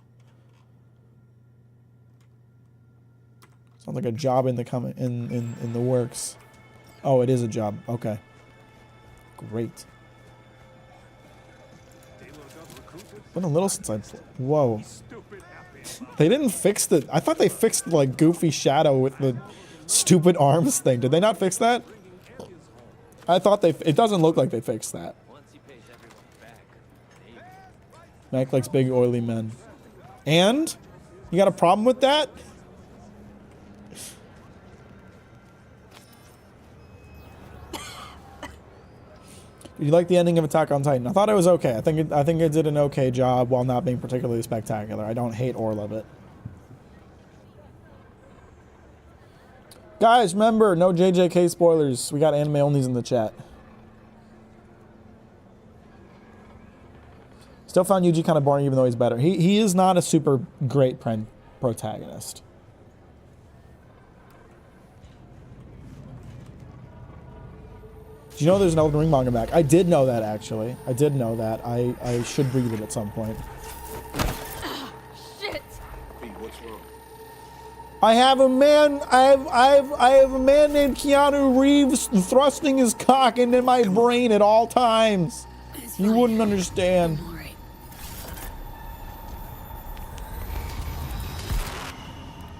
Sounds like a job in the works. Oh, it is a job. Okay. Great. Been a little since I... Whoa. They didn't fix the... I thought they fixed like Goofy Shadow with the stupid arms thing. Did they not fix that? I thought they... It doesn't look like they fixed that. Mack likes big oily men. And? You got a problem with that? Did you like the ending of Attack on Titan? I thought it was okay. I think it did an okay job while not being particularly spectacular. I don't hate or love it. Guys, remember, no JJK spoilers. We got anime onlys in the chat. Still found Yuji kind of boring even though he's better. He is not a super great protagonist. Do you know there's an Elden Ring manga back? I did know that, actually. I did know that. I should read it at some point. Shit! Hey, what's wrong? I have a man named Keanu Reeves thrusting his cock into my brain at all times. You wouldn't understand.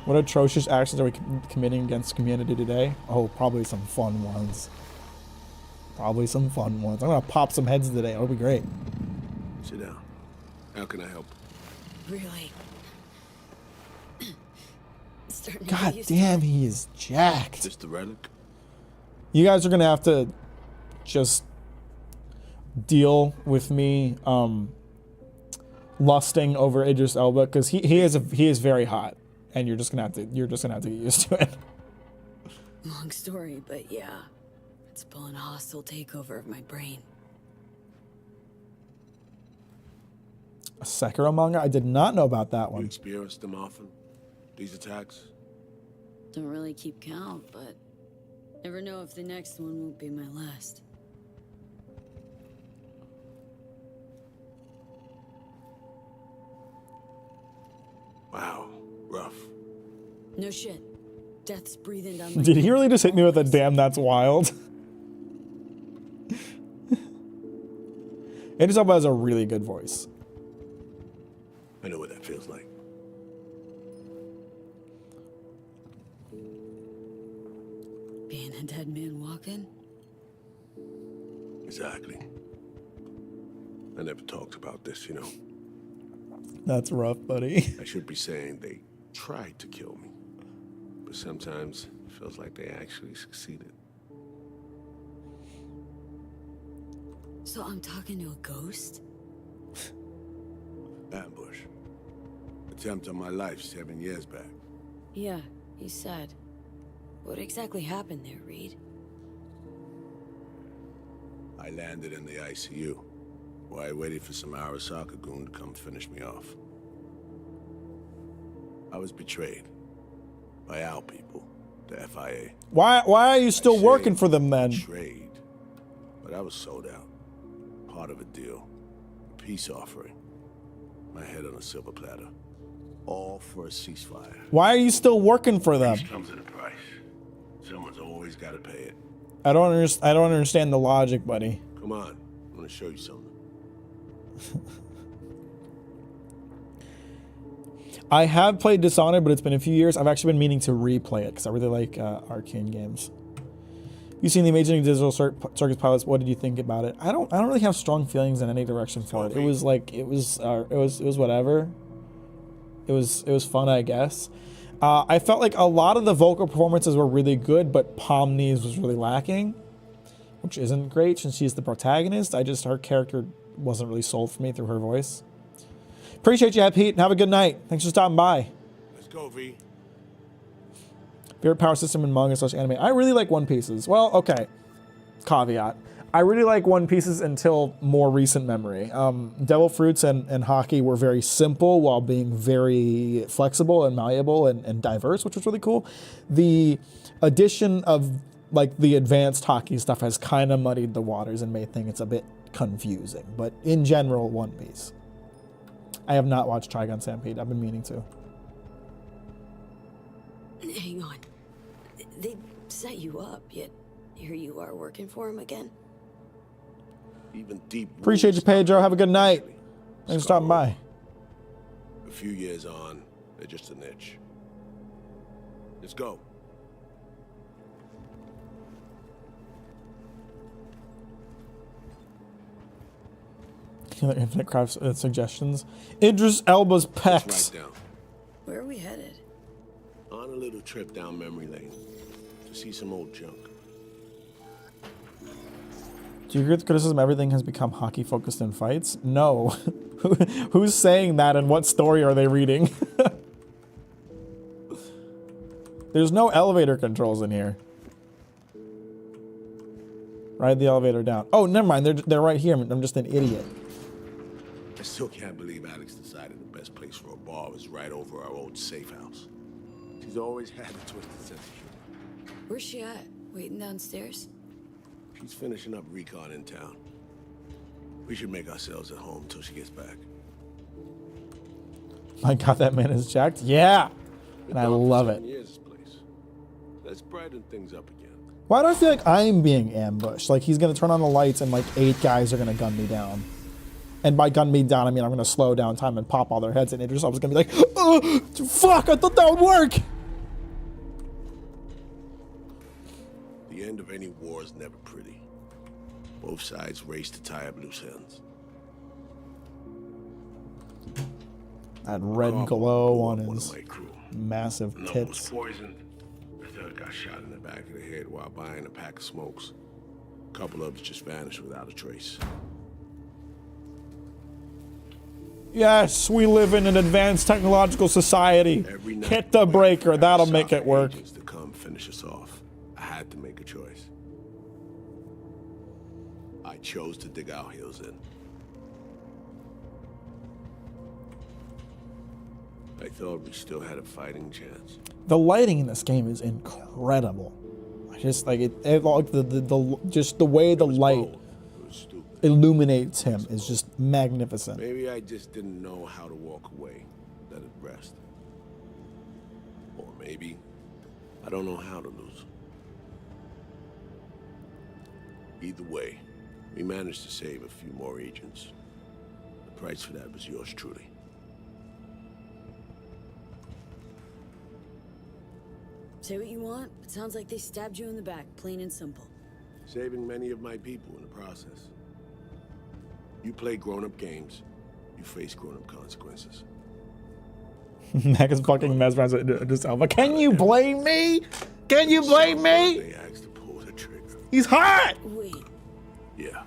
What atrocious actions are we committing against humanity today? Oh, probably some fun ones. Probably some fun ones. I'm gonna pop some heads today. It'll be great. Sit down. How can I help? Really? Starting to God get used to damn, it. he is jacked. Just the relic? You guys are gonna have to just deal with me lusting over Idris Elba because he is very hot, and you're just gonna have to get used to it. Long story, but yeah, it's pulling a hostile takeover of my brain. A Sekiro manga? I did not know about that You one. experience them often? These attacks? Don't really keep count, but never know if the next one won't be my last. Wow, rough. No shit. Death's breathing down my Did he neck. really just hit me with a damn that's wild? Idris Elba has a really good voice. I know what that feels like. Being a dead man walking? Exactly. I never talked about this, you know. That's rough, buddy. I should be saying they tried to kill me. But sometimes it feels like they actually succeeded. So I'm talking to a ghost? Ambush. Attempt on my life 7 years back. Yeah, you said. What exactly happened there, Reed? I landed in the ICU, while I waited for some Arasaka goon to come finish me off. I was betrayed by our people, the FIA. Why are you still working for them then? Betrayed, but I was sold out. Part of a deal, a peace offering. My head on a silver platter, all for a ceasefire. Why are you still working for them? Peace comes at a price. Someone's always got to pay it. I don't understand the logic, buddy. Come on, I want to show you something. I have played Dishonored, but it's been a few years. I've actually been meaning to replay it because I really like arcane games. You've seen the Amazing Digital Circus Pilots. What did you think about it? I don't really have strong feelings in any direction for it. It was like it was whatever. It was fun, I guess. I felt like a lot of the vocal performances were really good, but Pomni's was really lacking, which isn't great since she's the protagonist. Her character wasn't really sold for me through her voice. Appreciate you, Pete, and have a good night. Thanks for stopping by. Let's go, V. Favorite power system in manga / anime. I really like One Piece's. Well, okay. Caveat. I really like One Piece's until more recent memory. Devil Fruits and Hockey were very simple while being very flexible and malleable and diverse, which was really cool. The addition of like the advanced hockey stuff has kind of muddied the waters and made things a bit confusing. But in general, One Piece. I have not watched Trigun Stampede. I've been meaning to. Hang on. They set you up, yet here you are working for him again? Even deep. Appreciate you, Pedro. Have a good night. Thanks for stopping by. A few years on, they're just a niche. Let's go. Infinite Craft suggestions. Idris Elba's pecs. Right down. Where are we headed? On a little trip down memory lane to see some old junk. Do you agree with the criticism everything has become hockey focused in fights? No. Who's saying that and what story are they reading? There's no elevator controls in here. Ride the elevator down. Oh, never mind. They're right here. I'm just an idiot. I still can't believe Alex decided the best place for a bar was right over our old safe house. She's always had a twisted sense of humor. Where's she at? Waiting downstairs? She's finishing up recon in town. We should make ourselves at home until she gets back. My God, that man is jacked. Yeah. And I love it. Years, this place. Let's brighten things up again. Why do I feel like I'm being ambushed? Like he's going to turn on the lights and like 8 guys are going to gun me down. And by gun me down, I mean I'm going to slow down time and pop all their heads, and Idris Elba's going to be like, oh, fuck, I thought that would work. The end of any war is never pretty. Both sides race to tie up loose ends. That red glow on One his of my crew. massive Another was tits. poisoned. The third got shot in the back of the head while buying a pack of smokes. A couple others just vanished without a trace. Yes, we live in an advanced technological society. Every night, Hit the breaker, that'll make it work. agents to come finish us off. I had to make a choice. I chose to dig our heels in. I thought we still had a fighting chance. The lighting in this game is incredible. I just like it like just the way the light Bold. It was stupid. illuminates him is just magnificent. Maybe I just didn't know how to walk away, let it rest. Or maybe I don't know how to lose. Either way, we managed to save a few more agents. The price for that was yours truly. Say what you want. It sounds like they stabbed you in the back, plain and simple. Saving many of my people in the process. You play grown-up games, you face grown-up consequences. Mack is fucking mesmerized with Idris Elba. Can you blame me? Can you blame me? They asked to pull the trigger. He's hot. Wait, Yeah.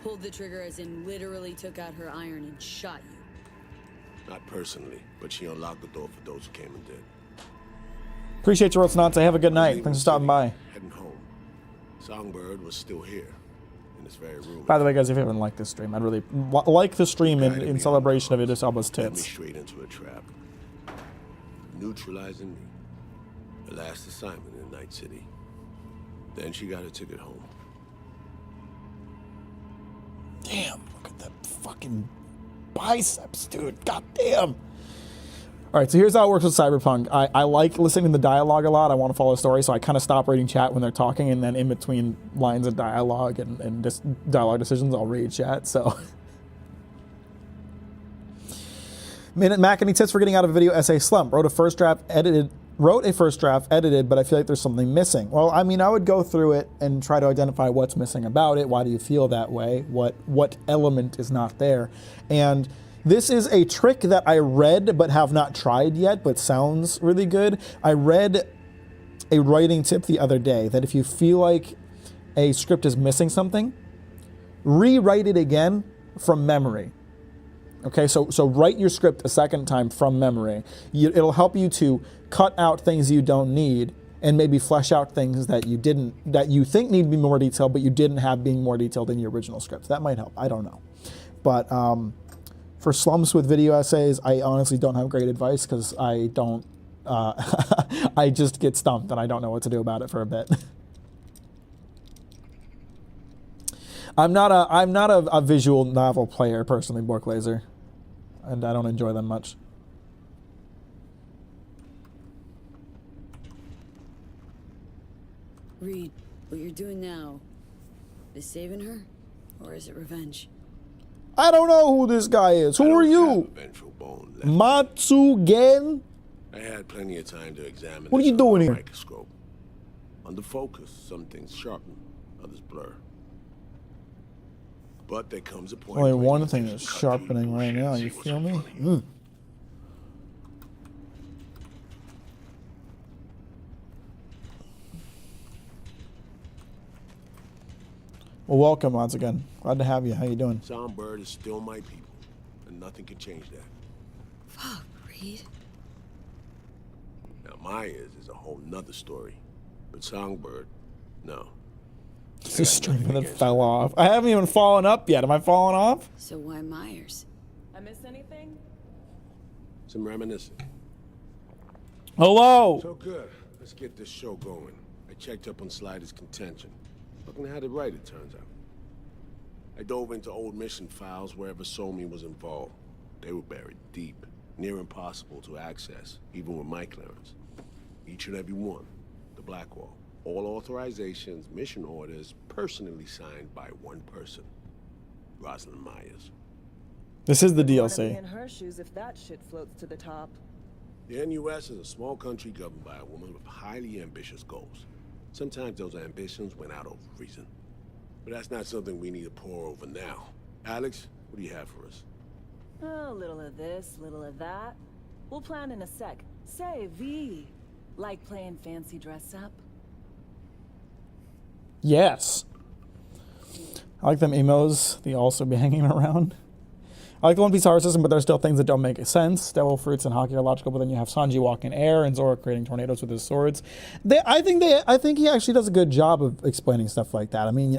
pulled the trigger as in literally took out her iron and shot you. Not personally, but she unlocked the door for those who came and did. Appreciate you, Rotsnance. Have a good night. Leaving Thanks for the stopping city, by. Heading home. Songbird was still here, in this very room. By the way, guys, if you haven't liked this stream, I'd really like the stream in celebration of Idris Elba's Led me tits. straight into a trap. Neutralizing me. The last assignment in Night City. Then she got a ticket home. Damn, look at that fucking biceps, dude. God damn. All right, so here's how it works with Cyberpunk. I like listening to the dialogue a lot. I want to follow the story, so I kind of stop reading chat when they're talking, and then in between lines of dialogue and just dialogue decisions, I'll read chat, so. Mack, any tips for getting out of a video essay slump? Wrote a first draft, edited, but I feel like there's something missing. Well, I mean, I would go through it and try to identify what's missing about it. Why do you feel that way? What element is not there? And this is a trick that I read but have not tried yet, but sounds really good. I read a writing tip the other day that if you feel like a script is missing something, rewrite it again from memory. Okay, so write your script a second time from memory. It'll help you to cut out things you don't need and maybe flesh out things that you think need to be more detailed, but you didn't have being more detailed in your original script. That might help. I don't know. But for slumps with video essays, I honestly don't have great advice because I don't. I just get stumped and I don't know what to do about it for a bit. I'm not a visual novel player personally, Bork Laser, and I don't enjoy them much. Reed, what you're doing now is saving her, or is it revenge? I don't know who this guy is. Who are you? Matsugen? I had plenty of time to examine. What are you this doing under here? a microscope. Under focus, some things sharpen, others blur. But there comes a point. Only where one you thing just is cut through the sharpening right bullshit and now. see You what's feel in me? front of you. Well, welcome once again. Glad to have you. How you doing? Songbird is still my people, and nothing can change that. Fuck, Reed. Now Myers is a whole nother story, but Songbird, no. It's a stream that fell off. I haven't even fallen up yet. Am I falling off? So why Myers? I miss anything? Some reminiscing. Hello. So good. Let's get this show going. I checked up on Slider's contention. Fucking had it right, it turns out. I dove into old mission files wherever Somi was involved. They were buried deep, near impossible to access, even with my clearance. Each and every one, the Blackwall. All authorizations, mission orders, personally signed by one person, Rosalind Myers. This is the Wanna be DLC. in her shoes if that shit floats to the top. The NUS is a small country governed by a woman with highly ambitious goals. Sometimes those ambitions went out of reason. But that's not something we need to pour over now. Alex, what do you have for us? A little of this, little of that. We'll plan in a sec. Say, V, like playing fancy dress up? Yes. I like them emos, the also be hanging around. I like the One Piece power system, but there's still things that don't make sense. Devil fruits and hockey are logical, but then you have Sanji walking air and Zoro creating tornadoes with his swords. I think he actually does a good job of explaining stuff like that. I mean,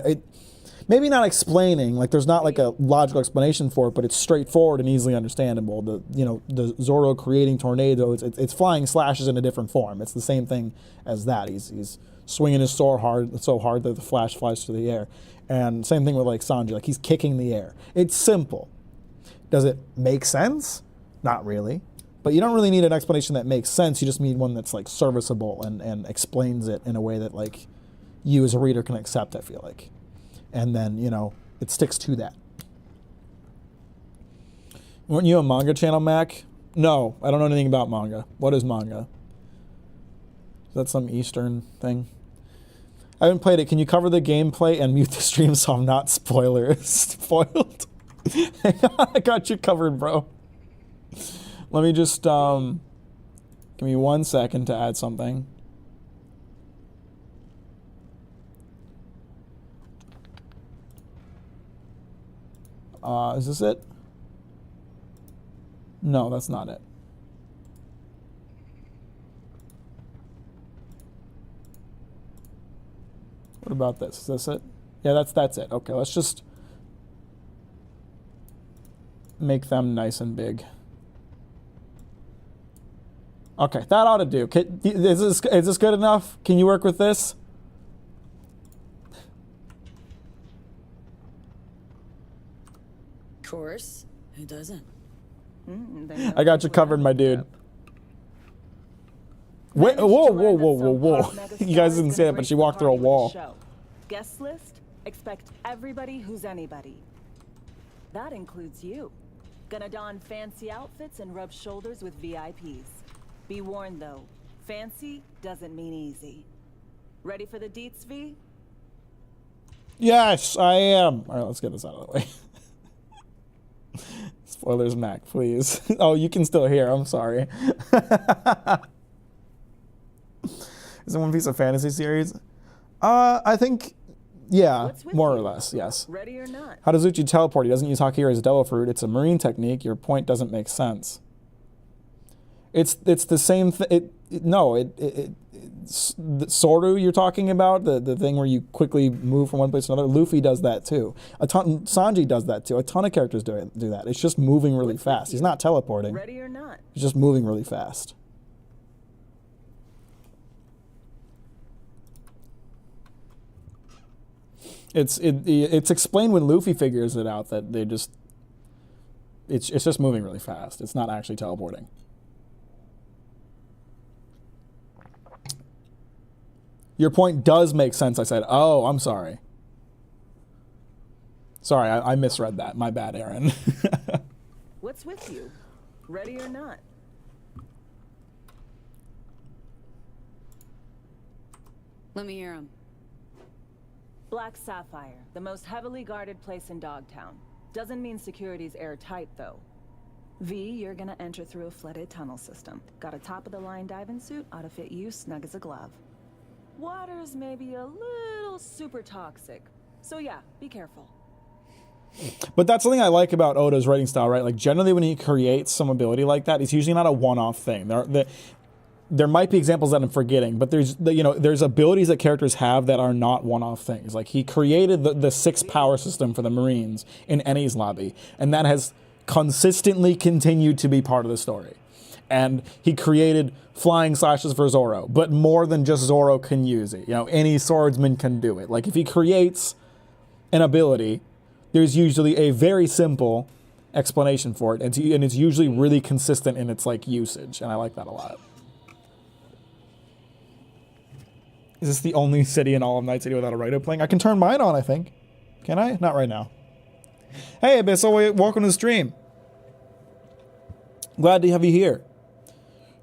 maybe not explaining, like there's not like a logical explanation for it, but it's straightforward and easily understandable. The Zoro creating tornadoes, it's flying slashes in a different form. It's the same thing as that. He's swinging his sword so hard that the flash flies through the air. And same thing with like Sanji, like he's kicking the air. It's simple. Does it make sense? Not really. But you don't really need an explanation that makes sense. You just need one that's like serviceable and explains it in a way that like you as a reader can accept, I feel like. And then, it sticks to that. Weren't you a manga channel, Mac? No, I don't know anything about manga. What is manga? Is that some Eastern thing? I haven't played it. Can you cover the gameplay and mute the stream so I'm not spoiled? Hang on, I got you covered, bro. Let me just, give me 1 second to add something. Is this it? No, that's not it. What about this? Is this it? Yeah, that's it. Okay, let's just make them nice and big. Okay, that ought to do. Is this good enough? Can you work with this? Of course. Who doesn't? I got you covered, my dude. Wait, whoa. You guys didn't say that, but she walked through a wall. Guest list? Expect everybody who's anybody. That includes you. Gonna don fancy outfits and rub shoulders with VIPs. Be warned though, fancy doesn't mean easy. Ready for the deets, V? Yes, I am. All right, let's get this out of the way. Spoilers, Mac, please. Oh, you can still hear. I'm sorry. Is it One Piece a fantasy series? I think, yeah, more or less, yes. Ready or not? How does Uchi teleport? He doesn't use Haki or his devil fruit. It's a marine technique. Your point doesn't make sense. It's the same thing. Soru you're talking about, the thing where you quickly move from one place to another. Luffy does that too. Sanji does that too. A ton of characters do that. It's just moving really fast. He's not teleporting. Ready or not? He's just moving really fast. It's explained when Luffy figures it out that it's just moving really fast. It's not actually teleporting. Your point does make sense, I said. Oh, I'm sorry. Sorry, I misread that. My bad, Aaron. What's with you? Ready or not? Let me hear him. Black Sapphire, the most heavily guarded place in Dogtown. Doesn't mean security's airtight, though. V, you're gonna enter through a flooded tunnel system. Got a top-of-the-line diving suit, ought to fit you snug as a glove. Water's maybe a little super toxic. So yeah, be careful. But that's something I like about Oda's writing style, right? Like generally when he creates some ability like that, it's usually not a one-off thing. There might be examples that I'm forgetting, but there's abilities that characters have that are not one-off things. Like he created the 6 power system for the Marines in Enies Lobby, and that has consistently continued to be part of the story. And he created flying slashes for Zoro, but more than just Zoro can use it. Any swordsman can do it. Like if he creates an ability, there's usually a very simple explanation for it, and it's usually really consistent in its like usage, and I like that a lot. Is this the only city in all of Night City without a radio playing? I can turn mine on, I think. Can I? Not right now. Hey, Abyssal, welcome to the stream. Glad to have you here.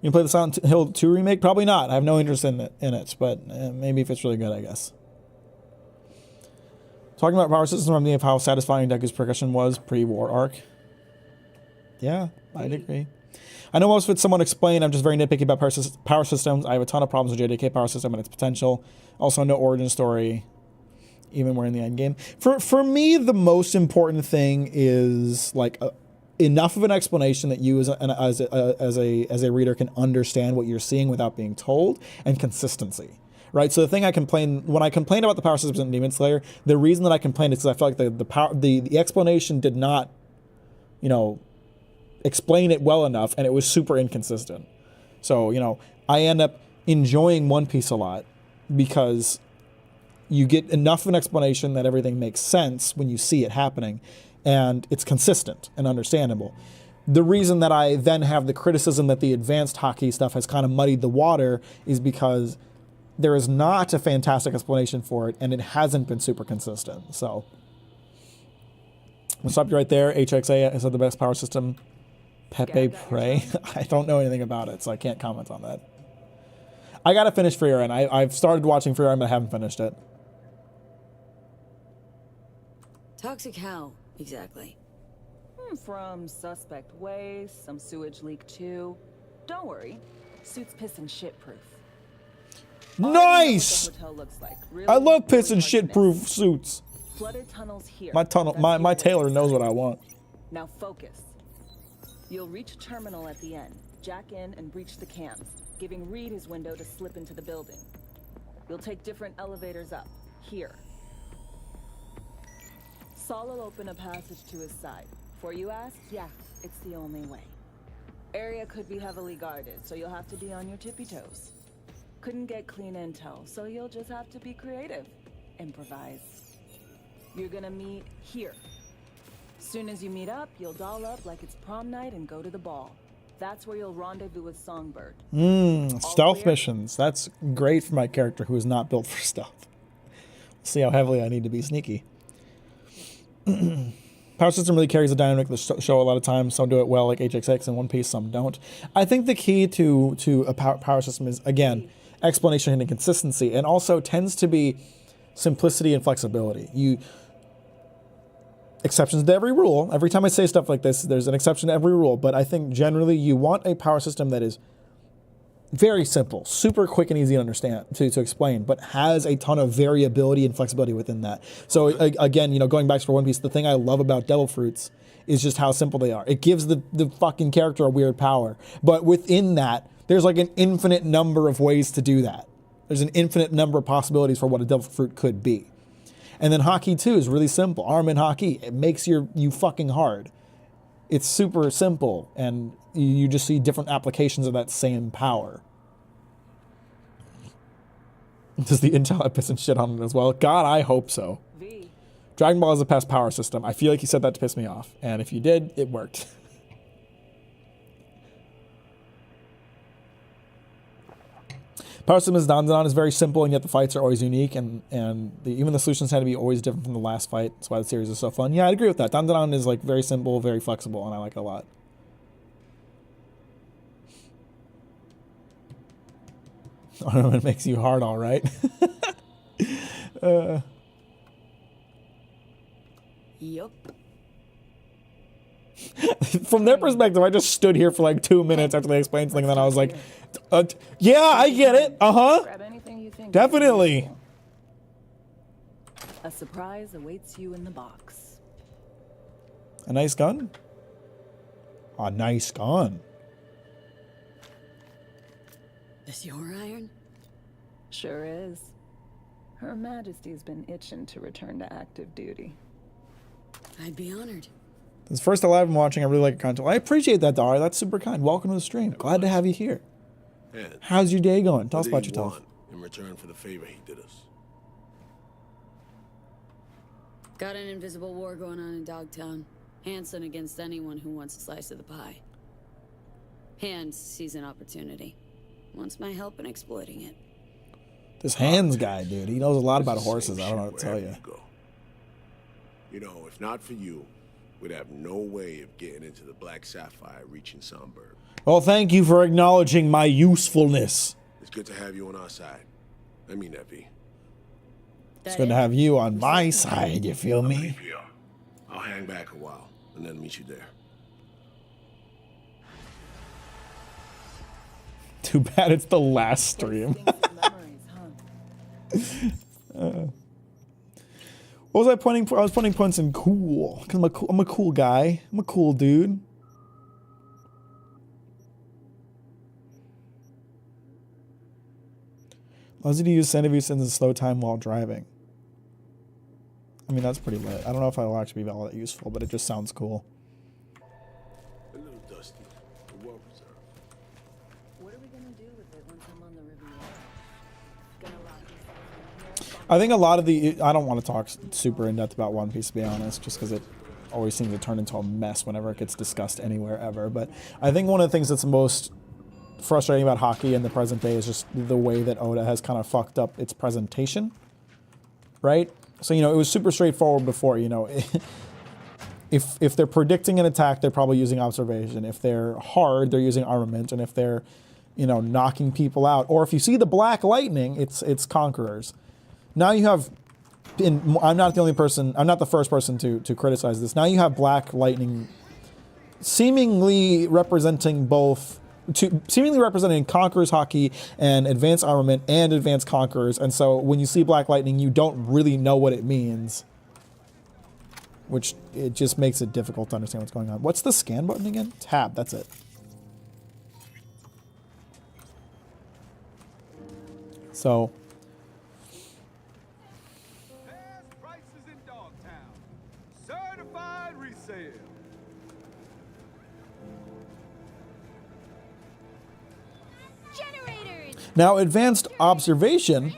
You can play the Silent Hill 2 remake? Probably not. I have no interest in it, but maybe if it's really good, I guess. Talking about power systems reminded me of how satisfying Deku's progression was pre-war arc. Yeah, I'd agree. I know most of it's somewhat explained. I'm just very nitpicky about power systems. I have a ton of problems with JDK power system and its potential. Also, no origin story, even we're in the end game. For me, the most important thing is like enough of an explanation that you as a reader can understand what you're seeing without being told, and consistency. Right, so the thing when I complained about the power systems in Demon Slayer, the reason that I complained is because I felt like the explanation did not, explain it well enough, and it was super inconsistent. So, I end up enjoying One Piece a lot because you get enough of an explanation that everything makes sense when you see it happening, and it's consistent and understandable. The reason that I then have the criticism that the advanced hockey stuff has kind of muddied the water is because there is not a fantastic explanation for it, and it hasn't been super consistent. So, I'll stop you right there. HXA is the best power system. Pepe Prey. I don't know anything about it, so I can't comment on that. I gotta finish Free Iron. I've started watching Free Iron, but I haven't finished it. Toxic how, exactly? From suspect waste, some sewage leak too. Don't worry, suit's piss and shit proof. Nice! Like. Really, I love piss and shit proof suits. Flooded tunnels here. My tailor knows what I want. Now focus. You'll reach a terminal at the end, jack in and breach the cams, giving Reed his window to slip into the building. You'll take different elevators up, here. Saul will open a passage to his side. Before you ask, yeah, it's the only way. Area could be heavily guarded, so you'll have to be on your tippy toes. Couldn't get clean intel, so you'll just have to be creative. Improvise. You're gonna meet here. Soon as you meet up, you'll doll up like it's prom night and go to the ball. That's where you'll rendezvous with Songbird. Stealth missions. That's great for my character who is not built for stealth. See how heavily I need to be sneaky. Power system really carries the dynamic of the show a lot of times. Some do it well, like HXX and One Piece, some don't. I think the key to a power system is, again, explanation and consistency, and also tends to be simplicity and flexibility. Exceptions to every rule. Every time I say stuff like this, there's an exception to every rule, but I think generally you want a power system that is very simple, super quick and easy to understand, to explain, but has a ton of variability and flexibility within that. So again, going back to One Piece, the thing I love about Devil Fruits is just how simple they are. It gives the fucking character a weird power, but within that, there's like an infinite number of ways to do that. There's an infinite number of possibilities for what a Devil Fruit could be. And then hockey too is really simple. Arm in hockey, it makes you fucking hard. It's super simple, and you just see different applications of that same power. Does the intel have piss and shit on it as well? God, I hope so. Dragon Ball is the best power system. I feel like you said that to piss me off, and if you did, it worked. Power system is Dandadan is very simple, and yet the fights are always unique, and even the solutions tend to be always different from the last fight. That's why the series is so fun. Yeah, I'd agree with that. Dandadan is like very simple, very flexible, and I like it a lot. Ornament makes you hard, all right. Yup. From their perspective, I just stood here for like 2 minutes after they explained something, and then I was like, yeah, I get it. Grab anything you think. Definitely. A surprise awaits you in the box. A nice gun? A nice gun. This your iron? Sure is. Her Majesty's been itching to return to active duty. I'd be honored. This is the first live I'm watching. I really like your content. I appreciate that, Dara. That's super kind. Welcome to the stream. Glad to have you here. And How's your day going? Tell us about what yourself. did he want in return for the favor he did us? Got an invisible war going on in Dogtown. Hanson against anyone who wants a slice of the pie. Hand sees an opportunity. Wants my help in exploiting it. This Hands guy, dude. He knows a lot about horses. I don't know what to tell you. If not for you, we'd have no way of getting into the Black Sapphire reaching Songbird. Well, thank you for acknowledging my usefulness. It's good to have you on our side. I mean that, V. It's good to have you on my side, you feel me? Leave here. I'll hang back a while and then meet you there. Too bad it's the last stream. What was I pointing for? I was pointing points in cool. Cause I'm a cool guy. I'm a cool dude. Allows you to use centrifuge since it's slow time while driving. I mean, that's pretty lit. I don't know if it'll actually be all that useful, but it just sounds cool. A little dusty, but well preserved. What are we gonna do with it once I'm on the Riviera? Gonna lock this in here? I think a lot of the... I don't want to talk super in-depth about One Piece, to be honest, just because it always seems to turn into a mess whenever it gets discussed anywhere ever. But I think one of the things that's most frustrating about hockey in the present day is just the way that Oda has kind of fucked up its presentation, right? So, you know, it was super straightforward before, you know. If they're predicting an attack, they're probably using observation. If they're hard, they're using armament. And if they're, you know, knocking people out, or if you see the black lightning, it's conquerors. Now you have, I'm not the only person, I'm not the first person to criticize this. Now you have black lightning seemingly representing both, seemingly representing Conquerors hockey and advanced armament and advanced conquerors. And so when you see black lightning, you don't really know what it means, which it just makes it difficult to understand what's going on. What's the scan button again? Tab, that's it. So Best prices in Dogtown. Certified resale. now advanced observation,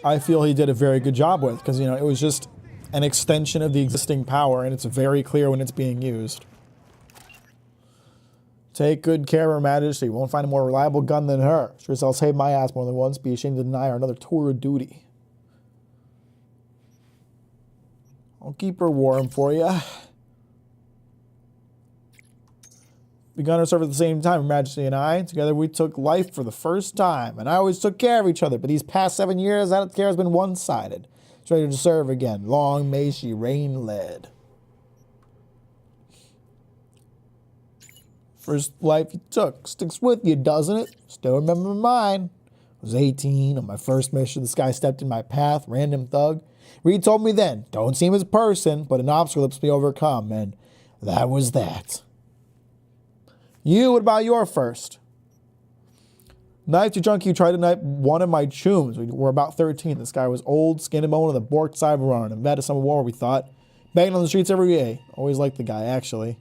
I feel he did a very good job with, because, you know, it was just an extension of the existing power, and it's very clear when it's being used. Take good care of Her Majesty. Won't find a more reliable gun than her. Sure as I'll save my ass more than once. Be ashamed to deny her another tour of duty. I'll keep her warm for you. Begun our service at the same time, Her Majesty and I. Together we took life for the first time, and I always took care of each other. But these past 7 years, that care has been one-sided. She's ready to serve again. Long may she reign led. First life you took sticks with you, doesn't it? Still remember mine. I was 18 on my first mission. This guy stepped in my path, random thug. Reed told me then, don't see him as a person, but an obstacle that must be overcome, and that was that. You, what about your first? Knife to junkie tried to knife one of my chooms. We were about 13. This guy was old, skin and bone, with a borked cyber and met at some war, we thought. Banging on the streets every day. Always liked the guy, actually.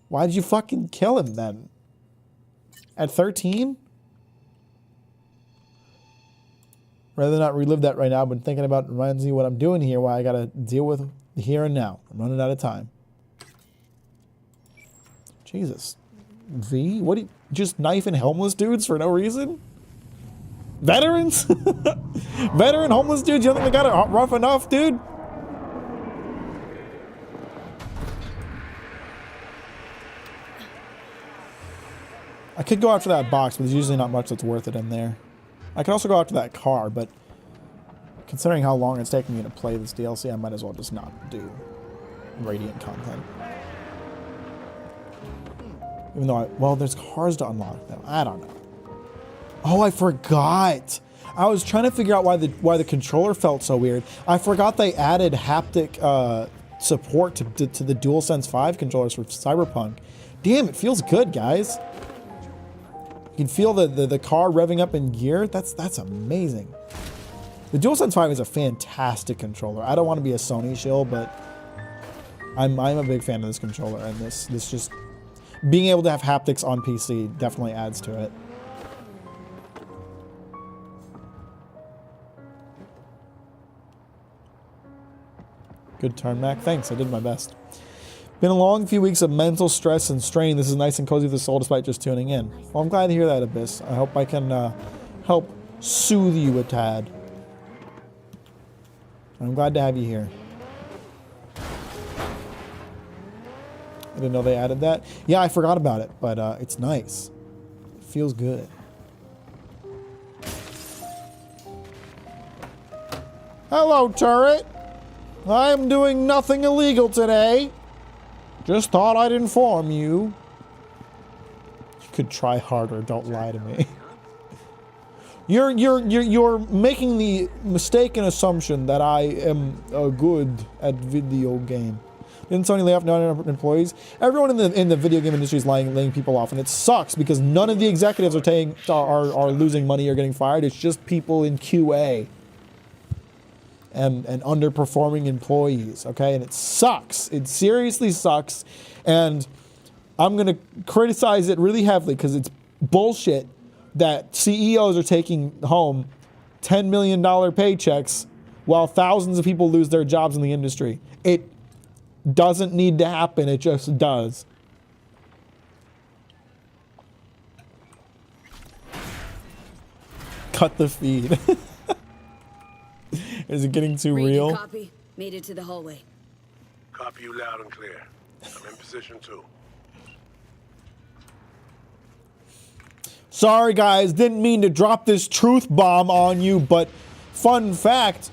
Why did you fucking kill him then? At 13? Rather than not relive that right now, I've been thinking about it. Reminds me what I'm doing here, why I gotta deal with the here and now. I'm running out of time. Jesus. V? What do you just knifing homeless dudes for no reason? Veterans? Veteran homeless dudes? You don't think they got it rough enough, dude? I could go after that box, but there's usually not much that's worth it in there. I could also go after that car, but considering how long it's taking me to play this DLC, I might as well just not do Radiant content. Even though well, there's cars to unlock them. I don't know. Oh, I forgot. I was trying to figure out why the controller felt so weird. I forgot they added haptic support to the DualSense 5 controllers for Cyberpunk. Damn, it feels good, guys. You can feel the car revving up in gear. That's amazing. The DualSense 5 is a fantastic controller. I don't want to be a Sony shill, but I'm a big fan of this controller, and this just being able to have haptics on PC definitely adds to it. Good turn, Mac. Thanks, I did my best. Been a long few weeks of mental stress and strain. This is nice and cozy for the soul despite just tuning in. Well, I'm glad to hear that, Abyss. I hope I can help soothe you a tad. I'm glad to have you here. I didn't know they added that. Yeah, I forgot about it, but it's nice. It feels good. Hello, turret. I'm doing nothing illegal today. Just thought I'd inform you. You could try harder, don't lie to me. You're making the mistaken assumption that I am good at video game. Didn't Sony lay off 900 employees? Everyone in the video game industry is laying people off, and it sucks because none of the executives are losing money or getting fired. It's just people in QA and underperforming employees. Okay, and it sucks. It seriously sucks, and I'm gonna criticize it really heavily because it's bullshit that CEOs are taking home $10 million paychecks while thousands of people lose their jobs in the industry. It doesn't need to happen, it just does. Cut the feed. Is it getting too real? Copy. Made it to the hallway. Copy you loud and clear. I'm in position 2. Sorry guys, didn't mean to drop this truth bomb on you, but fun fact,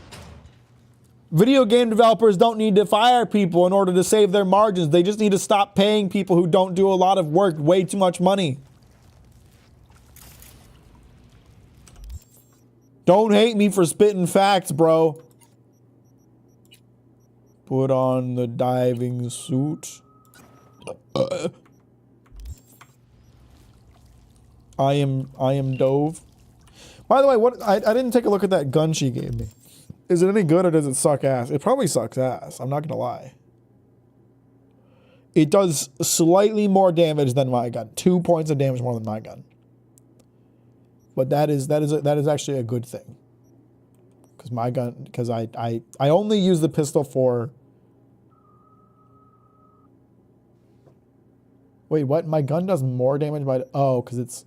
video game developers don't need to fire people in order to save their margins. They just need to stop paying people who don't do a lot of work way too much money. Don't hate me for spitting facts, bro. Put on the diving suit. I am Dove. By the way, what I didn't take a look at that gun she gave me. Is it any good or does it suck ass? It probably sucks ass. I'm not gonna lie. It does slightly more damage than my gun. 2 points of damage more than my gun. But that is actually a good thing. Because my gun, because I only use the pistol for. Wait, what? My gun does more damage by, oh, because it's,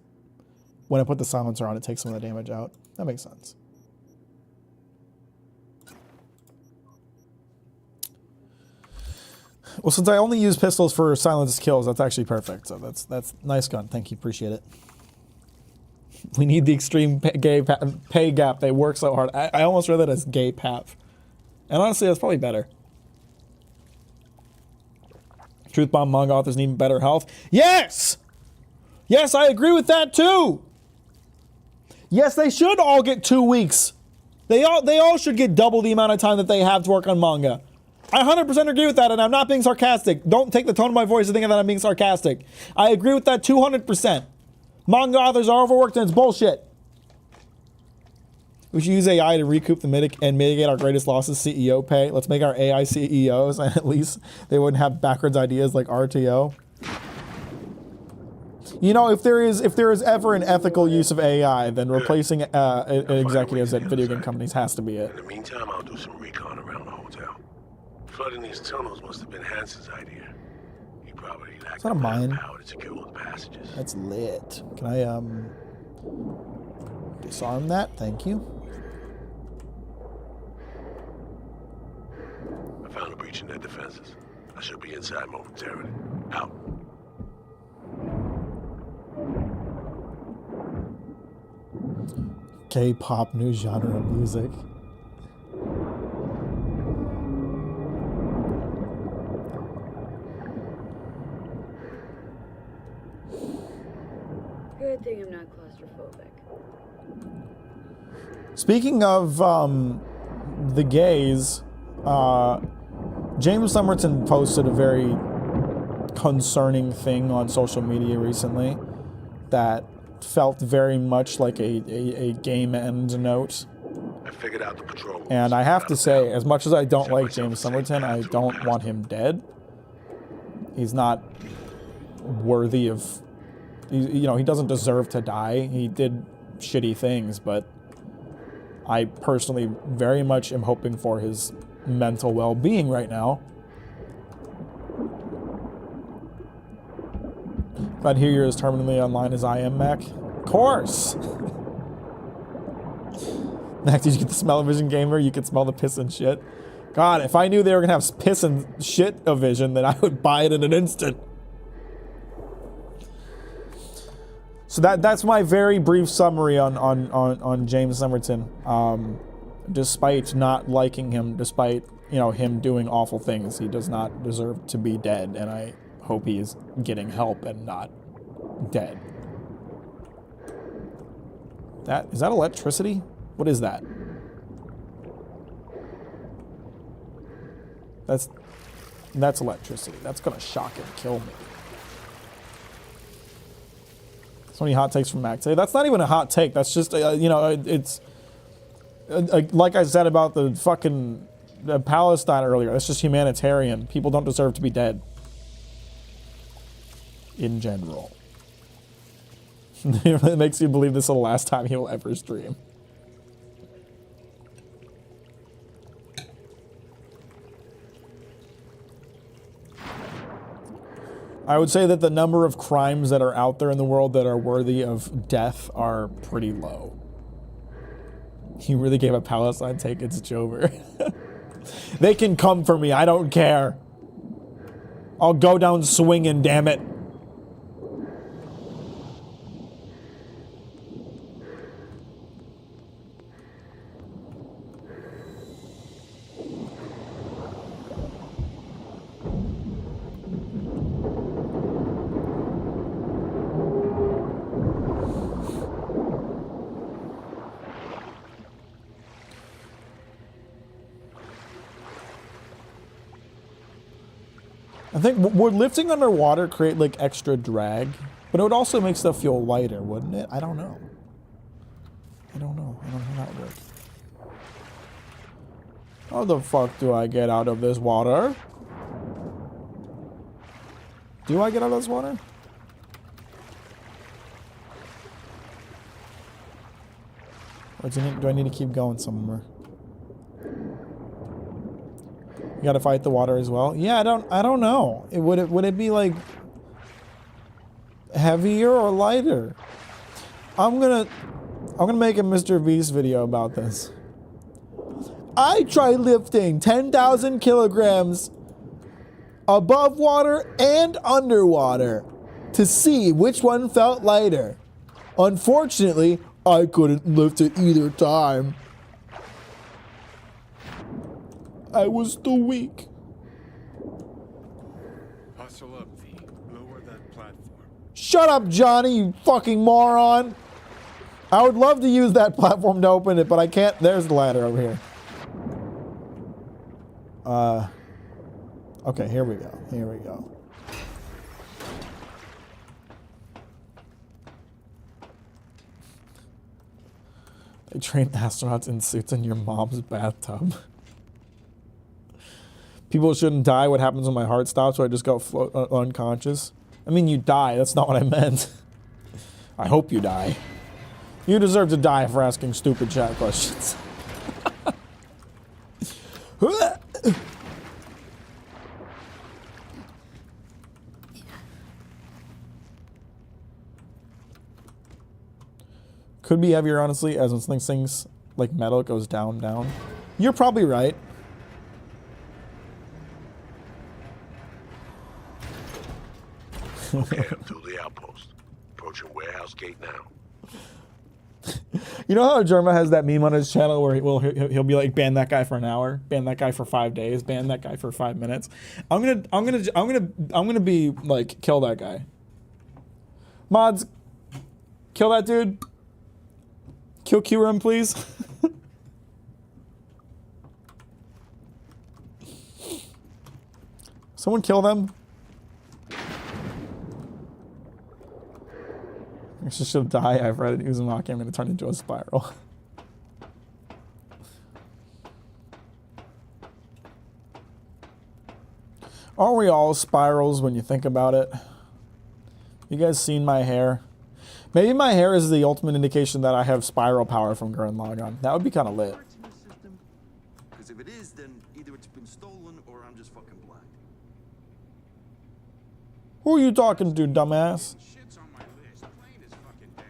when I put the silencer on, it takes some of the damage out. That makes sense. Well, since I only use pistols for silenced kills, that's actually perfect. So that's nice gun. Thank you, appreciate it. We need the extreme pay gap. They work so hard. I almost read that as gay pap. And honestly, that's probably better. Truth bomb manga authors need better health. Yes! Yes, I agree with that too. Yes, they should all get 2 weeks. They all should get double the amount of time that they have to work on manga. I 100% agree with that, and I'm not being sarcastic. Don't take the tone of my voice to think that I'm being sarcastic. I agree with that 200%. Manga authors are overworked and it's bullshit. We should use AI to recoup and mitigate our greatest losses, CEO pay. Let's make our AI CEOs, and at least they wouldn't have backwards ideas like RTO. You know, if there is ever an ethical use of AI, then replacing executives at video game companies has to be it. In the meantime, I'll do some recon around the hotel. Flooding these tunnels must have been Hansen's idea. He probably lacked that a mine? power to secure all the passages. That's lit. Can I disarm that? Thank you. I found a breach in their defenses. I should be inside momentarily. Out. K-pop, new genre of music. Good thing I'm not claustrophobic. Speaking of the gays, James Somerton posted a very concerning thing on social media recently that felt very much like a game end note. I figured out the patrol. And I have to say, as much as I don't like James Somerton, I don't want him dead. He's not worthy of, you know, he doesn't deserve to die. He did shitty things, but I personally very much am hoping for his mental well-being right now. Glad to hear you're as terminally online as I am, Mac. Of course! Mac, did you get the smell-o-vision gamer? You could smell the piss and shit. God, if I knew they were gonna have piss and shit-o-vision, then I would buy it in an instant. So that's my very brief summary on James Somerton. despite not liking him, despite, you know, him doing awful things, he does not deserve to be dead, and I hope he is getting help and not dead. Is that electricity? What is that? That's electricity. That's gonna shock and kill me. So many hot takes from Mack today. That's not even a hot take. That's just, you know, it's like I said about the fucking Palestine earlier. That's just humanitarian. People don't deserve to be dead. In general. It makes you believe this is the last time he will ever stream. I would say that the number of crimes that are out there in the world that are worthy of death are pretty low. He really gave a Palestine take. It's Jover. They can come for me. I don't care. I'll go down swinging, damn it. I think, would lifting underwater create, like, extra drag? But it would also make stuff feel lighter, wouldn't it? I don't know. I don't know how that would work. How the fuck do I get out of this water? Do I get out of this water? Or do I need to keep going somewhere? You gotta fight the water as well. Yeah, I don't know. Would it be like heavier or lighter? I'm gonna make a Mr. Beast video about this. I tried lifting 10,000 kilograms above water and underwater to see which one felt lighter. Unfortunately, I couldn't lift it either time. I was too weak. Hustle up, V. Lower that platform. Shut up, Johnny, you fucking moron. I would love to use that platform to open it, but I can't. There's the ladder over here. Okay, here we go. Here we go. They train astronauts in suits in your mom's bathtub. People shouldn't die. What happens when my heart stops? So I just go unconscious. I mean, you die. That's not what I meant. I hope you die. You deserve to die for asking stupid chat questions. Could be heavier, honestly, as when things like metal goes down, down. You're probably right. Okay, up to the outpost. Approaching warehouse gate now. You know how Jerma has that meme on his channel where he'll be like, ban that guy for an hour, ban that guy for 5 days, ban that guy for 5 minutes. I'm gonna be like, kill that guy. Mods, kill that dude. Kill Kirim, please. Someone kill them. I should die. I've read it. Uzumaki. I'm going to turn into a spiral. Aren't we all spirals when you think about it? You guys seen my hair? Maybe my hair is the ultimate indication that I have spiral power from Gurren Lagann. That would be kind of lit. Because if it is, then either it's been stolen or I'm just fucking blind. Who are you talking to, dumbass? Shit's on my list. Plain as fucking day.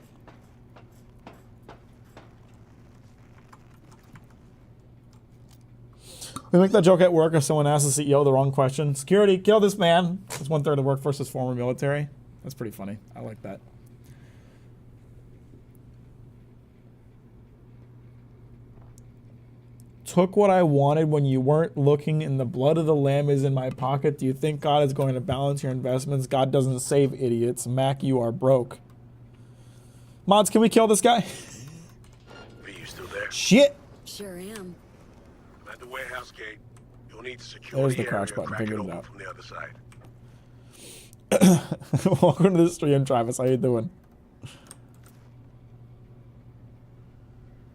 We make that joke at work if someone asks the CEO the wrong question. Security, kill this man. That's 1/3 of the workforce is former military. That's pretty funny. I like that. took what I wanted when you weren't looking, and the blood of the lamb is in my pocket. Do you think God is going to balance your investments? God doesn't save idiots. Mac, you are broke. Mods, can we kill this guy? Are you still there? Shit! Sure am. I'm at the warehouse gate. You'll need to secure There's the the crouch area, button. crack Figured it it open out. from the other side. Welcome to the stream, Travis. How you doing?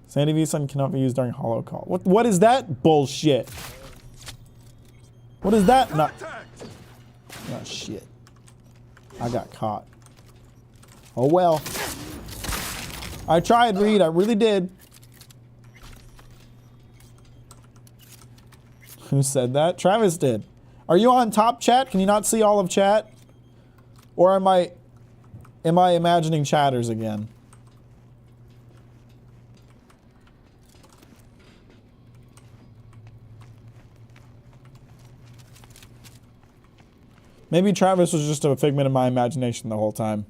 Sandy V Sun cannot be used during holo call. What is that bullshit? What is that? No. Oh shit. I got caught. Oh well. I tried, Reed. I really did. Who said that? Travis did. Are you on top chat? Can you not see all of chat? Or am I imagining chatters again? Maybe Travis was just a figment of my imagination the whole time.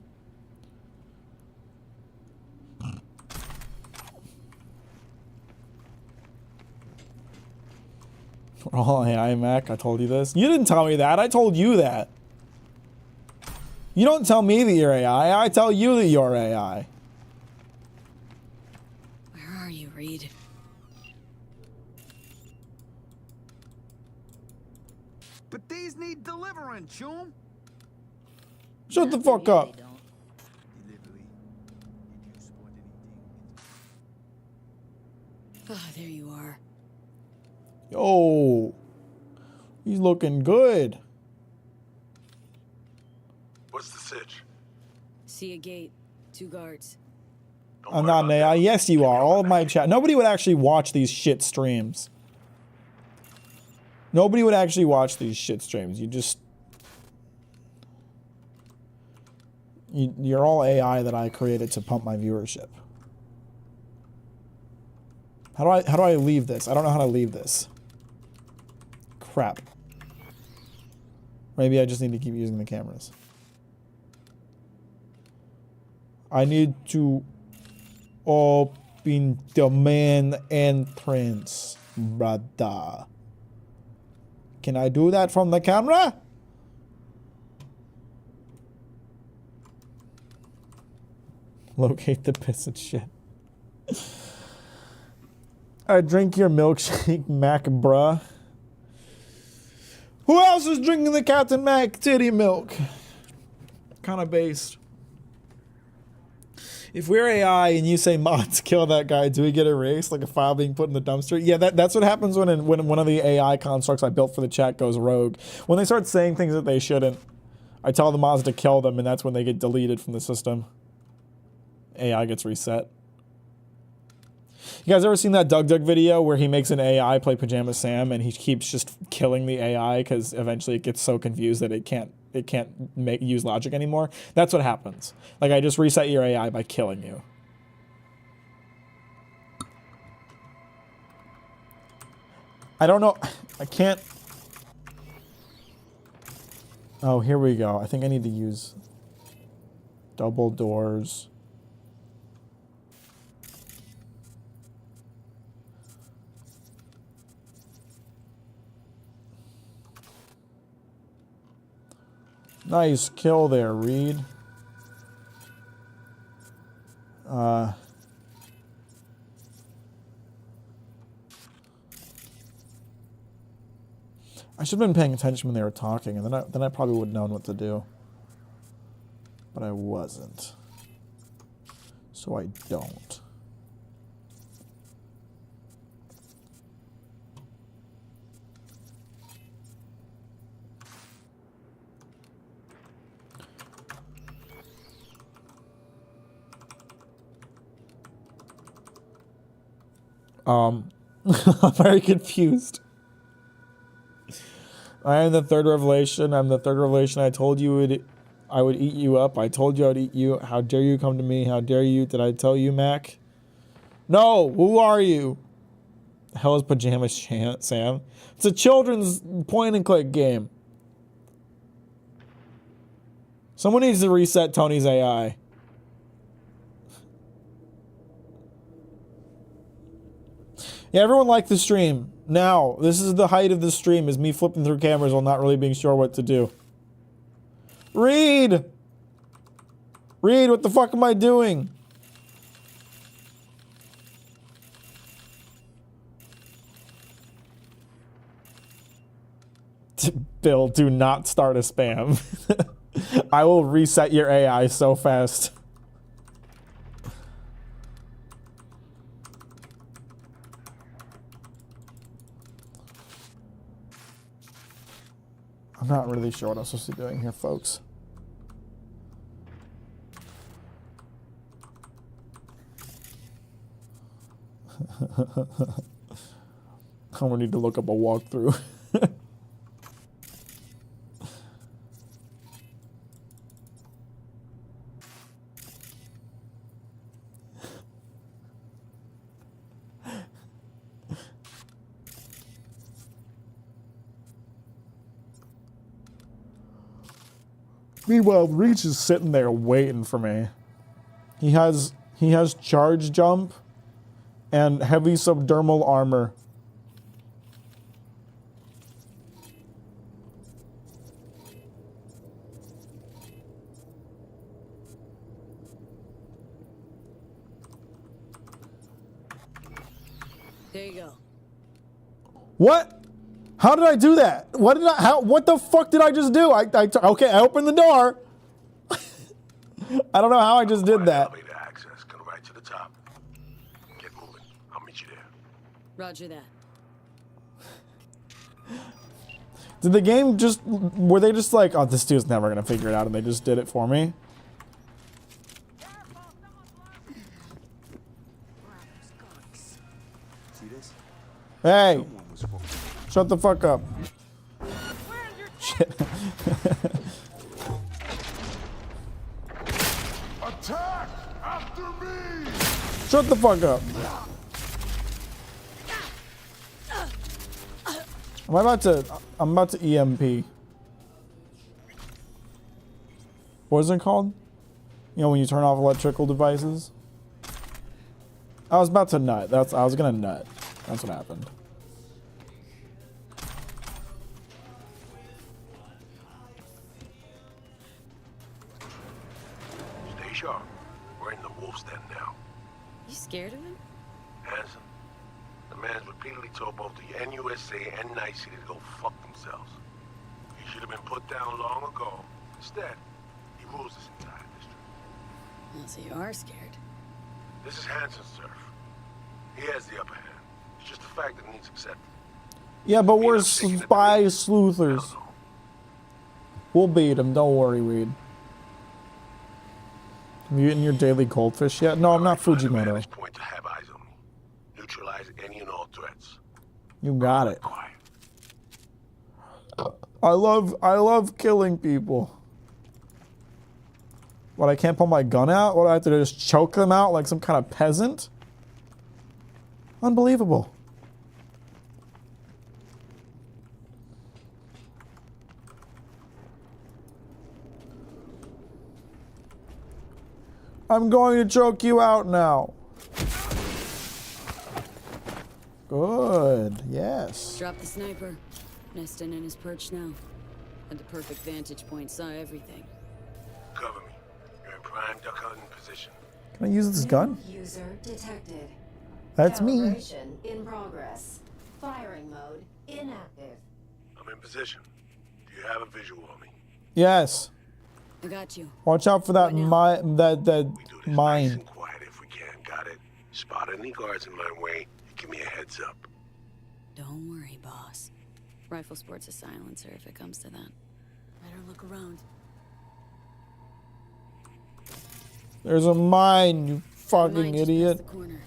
Oh, hey, Mac, I told you this. You didn't tell me that. I told you that. You don't tell me that you're AI. I tell you that you're AI. Where are you, Reed? But these need delivering, chum. Shut the fuck up. Delivery. Did you spot anything? Oh, there you are. Yo. He's looking good. What's the sitch? See a gate. 2 guards. Don't I'm worry not about an AI. that. Yes, you Keep are. me All on of my back. chat. Nobody would actually watch these shit streams. Nobody would actually watch these shit streams. You just... You're all AI that I created to pump my viewership. How do I leave this? I don't know how to leave this. Crap. Maybe I just need to keep using the cameras. I need to open the main entrance, brother. Can I do that from the camera? Locate the piss and shit. I drink your milkshake, Mac, bruh. Who else is drinking the Captain Mac titty milk? Kind of based. If we're AI and you say mods kill that guy, do we get erased like a file being put in the dumpster? Yeah, that's what happens when one of the AI constructs I built for the chat goes rogue. When they start saying things that they shouldn't, I tell the mods to kill them, and that's when they get deleted from the system. AI gets reset. You guys ever seen that Doug video where he makes an AI play Pajama Sam and he keeps just killing the AI because eventually it gets so confused that it can't use logic anymore? That's what happens. Like, I just reset your AI by killing you. I don't know. I can't. Oh, here we go. I think I need to use double doors. Nice kill there, Reed. I should have been paying attention when they were talking, and then I probably would have known what to do. But I wasn't. So I don't. I'm very confused. I am the third revelation. I'm the third revelation. I told you I would eat you up. I told you I'd eat you. How dare you come to me? How dare you? Did I tell you, Mac? No. Who are you? The hell is Pajama Sam? It's a children's point and click game. Someone needs to reset Tony's AI. Yeah, everyone liked the stream. Now, this is the height of the stream, is me flipping through cameras while not really being sure what to do. Reed! Reed, what the fuck am I doing? Bill, do not start a spam. I will reset your AI so fast. I'm not really sure what I'm supposed to be doing here, folks. I'm gonna need to look up a walkthrough. Meanwhile, Reach is sitting there waiting for me. He has charge jump and heavy subdermal armor. There you go. What? How did I do that? What did I? How? What the fuck did I just do? Okay, I opened the door. I don't know how I just did that. Elevator access. Go right to the top. Get moving. I'll meet you there. Roger that. Did the game just? Were they just like, oh, this dude's never gonna figure it out, and they just did it for me? See this? Hey, Someone was walking. shut the fuck up. Shit. Attack after me! Shut the fuck up. I'm about to EMP. What is it called? You know, when you turn off electrical devices? I was about to nut. I was gonna nut. That's what happened. Stay sharp. We're in the wolf's den now. You scared of him? Hanson, the man's repeatedly told both the NUSA and Night City to go fuck themselves. He should have been put down long ago. Instead, he rules this entire district. Well, so you are scared. This is Hanson's turf. He has the upper hand. It's just a fact that needs accepted. Yeah, but we're I'm taking the spy lead. I sleuthers. don't know. We'll beat him. Don't worry, Reed. Have you eaten your daily goldfish yet? No, I'm not Find a Fujimoto. vantage point to have eyes on me. Neutralize any and all threats. You got it. Quiet. I love killing people. What, I can't pull my gun out? What, I have to just choke them out like some kind of peasant? Unbelievable. I'm going to choke you out now. Good, yes. Drop the sniper. Nesting in his perch now. Had the perfect vantage point, saw everything. Cover me. You're in prime duck hunting position. Can I use this gun? User detected. That's me. Calibration in progress. Firing mode inactive. I'm in position. Do you have a visual on me? Yes. I got you. Watch out for that Right now. that We do this nice mine. and quiet if we can. Got it? Spot any guards in my way, you give me a heads up. Don't worry, boss. Rifle sports a silencer if it comes to that. Better look around. There's a mine, you Mine fucking just idiot. past the corner.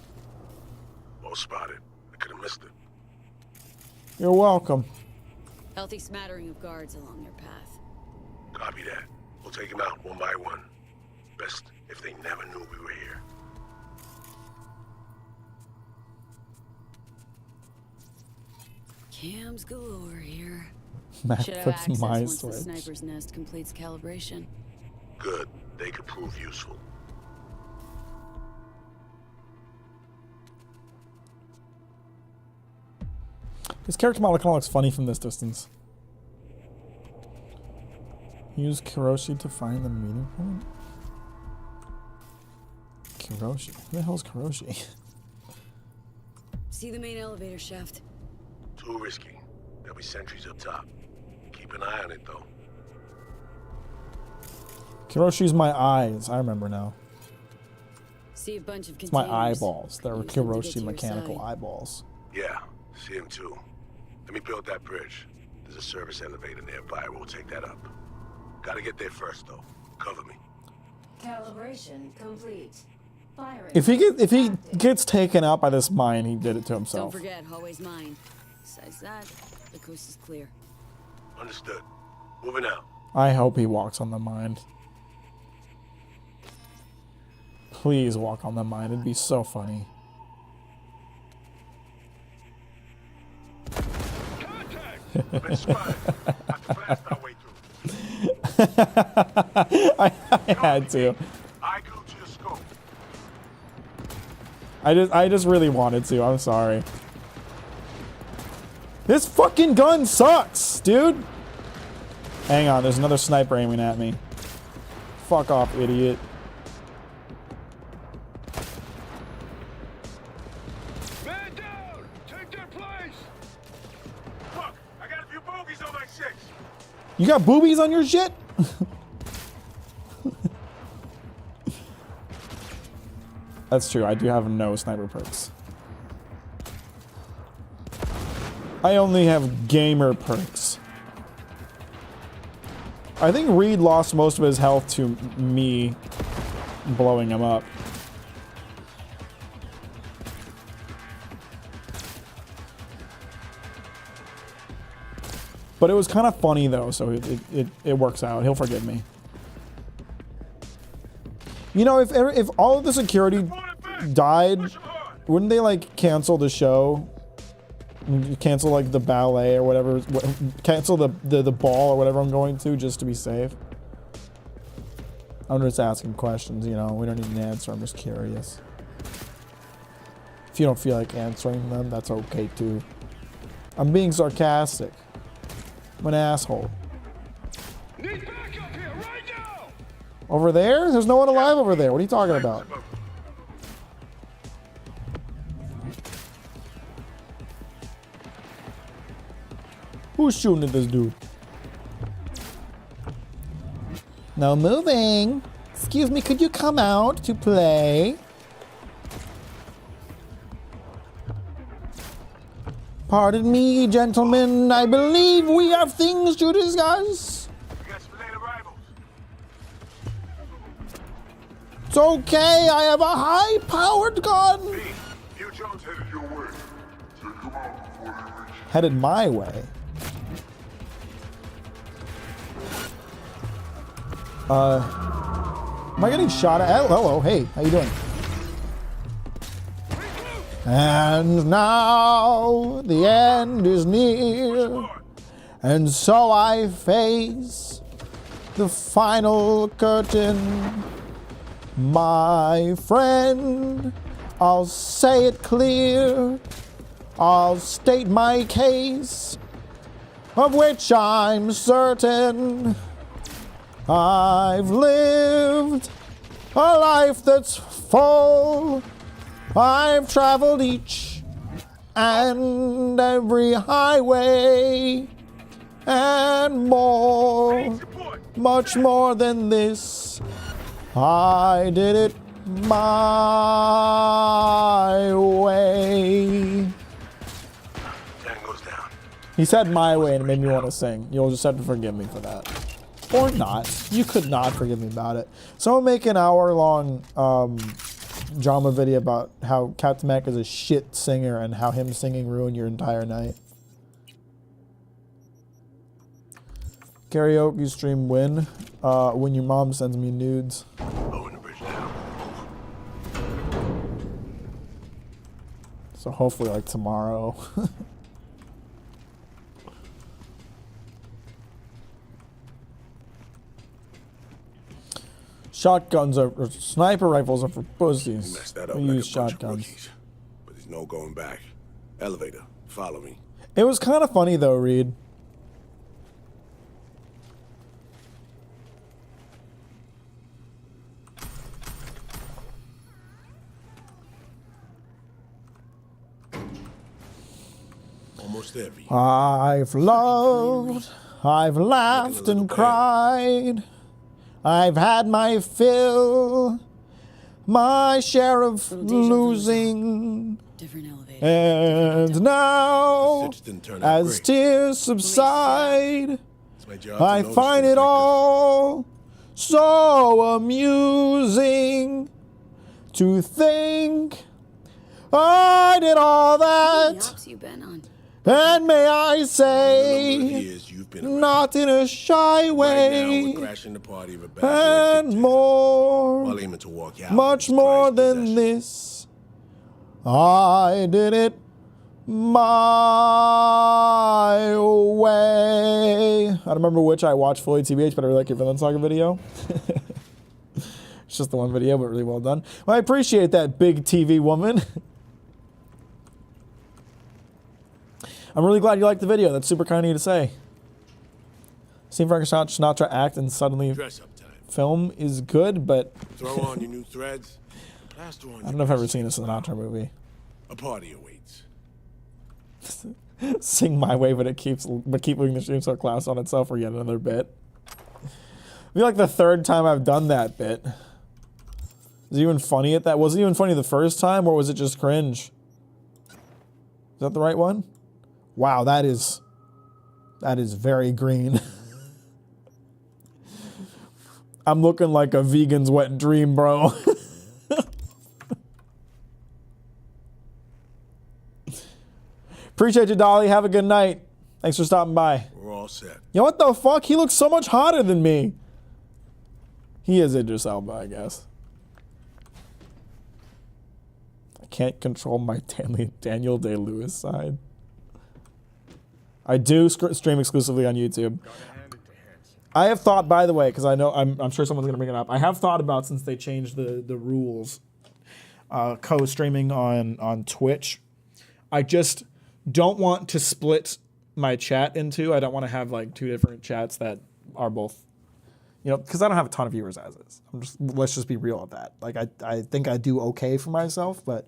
Well spotted. I could have missed it. You're welcome. Healthy smattering of guards along their path. Copy that. We'll take them out one by one. Best if they never knew we were here. Cams galore here. Mack Should have puts access my once the switch. sniper's nest completes calibration. Good. They could prove useful. His character model kind of looks funny from this distance. Use Kiroshi to find the meeting point? Kiroshi? Who the hell is Kiroshi? See the main elevator shaft? Too risky. There'll be sentries up top. Keep an eye on it, though. Kiroshi's my eyes. I remember now. See a bunch of It's my containers. eyeballs. They're Use them to get Kiroshi to your mechanical side. eyeballs. Yeah, see him too. Let me build that bridge. There's a service elevator nearby. We'll take that up. Gotta get there first, though. Cover me. Calibration complete. Firing. If he active. gets taken out by this mine, he did it to Don't himself. forget, hallway's mine. Besides that, the coast is clear. Understood. Moving out. I hope he walks on the mine. Please walk on the mine. It'd be so funny. Been spotted. Have to blast our way through. I had to. I go to the scope. I just really wanted to. I'm sorry. This fucking gun sucks, dude. Hang on, there's another sniper aiming at me. Fuck off, idiot. Man down! Take their place! Look, I got a few bogeys on my six. You got boobies on your shit? That's true. I do have no sniper perks. I only have gamer perks. I think Reed lost most of his health to me blowing him up. But it was kind of funny though, so it works out. He'll forgive me. You know, if all of the security died, wouldn't they like cancel the show? Cancel like the ballet or whatever. Cancel the ball or whatever I'm going to just to be safe. I'm just asking questions, you know. We don't need an answer. I'm just curious. If you don't feel like answering them, that's okay too. I'm being sarcastic. I'm an asshole. Need backup here right now! Over there? There's no one alive over there. What are you talking about? Who's shooting at this dude? No moving. Excuse me, could you come out to play? Pardon me, gentlemen. I believe we have things to discuss. We got some late arrivals. It's okay. I have a high-powered gun. Hugh Jones headed your way. Take him out before they reach. Headed my way. Am I getting shot at? Oh, hello. Hey, how you doing? And now the end is near, and so I face the final curtain. My friend, I'll say it clear, I'll state my case, of which I'm certain. I've lived a life that's full. I've traveled each and every highway and more, much more than this. I did it my way. Tango's down. He said my way and it made me want to sing. You'll just have to forgive me for that. Or not. You could not forgive me about it. Someone make an hour-long drama video about how Captain Mack is a shit singer and how him singing ruined your entire night. Karaoke stream win. When your mom sends me nudes. Lowering the bridge down. So hopefully like tomorrow. Shotguns are, or sniper rifles are for pussies. Messed that up We like use a bunch of shotguns. rookies. But there's no going back. Elevator. Follow me. It was kind of funny though, Reed. Almost there, V. I've loved, I've laughed and cried. I've had my fill, my share of losing. Different elevator. And now, The stitch didn't turn out as great. tears subside, It's my job I to notice find things it like all so amusing to think I did all How many that. hops you been on? And may I this. The number of say, years you've been around. not in a shy Right now, way, we're crashing the party of a bad and while more, aiming to walk out. much with his more prized than possession. this. I did it my way. I don't remember which I watched fully TBH, but I really like your Villain Saga video. It's just the one video, but really well done. Well, I appreciate that, big TV woman. I'm really glad you liked the video. That's super kind of you to say. Seeing Frank Sinatra act and suddenly Dress up time. film is good, but Throw on your new threads. Plaster on I don't know if I've ever seen a Sinatra movie. A party awaits. Sing My Way, but keep moving the stream so class on itself for yet another bit. I feel like the third time I've done that bit. Is it even funny at that? Was it even funny the first time, or was it just cringe? Is that the right one? Wow, that is very green. I'm looking like a vegan's wet dream, bro. Appreciate you, Dolly. Have a good night. Thanks for stopping by. We're all set. Yo, what the fuck? He looks so much hotter than me. He is Idris Elba, I guess. I can't control my Daniel Day-Lewis side. I do stream exclusively on YouTube. I have thought, by the way, because I know I'm sure someone's gonna bring it up. I have thought about, since they changed the rules, co-streaming on Twitch. I just don't want to split my chat into. I don't want to have like two different chats that are both, you know, because I don't have a ton of viewers as is. Let's just be real at that. Like I think I do okay for myself, but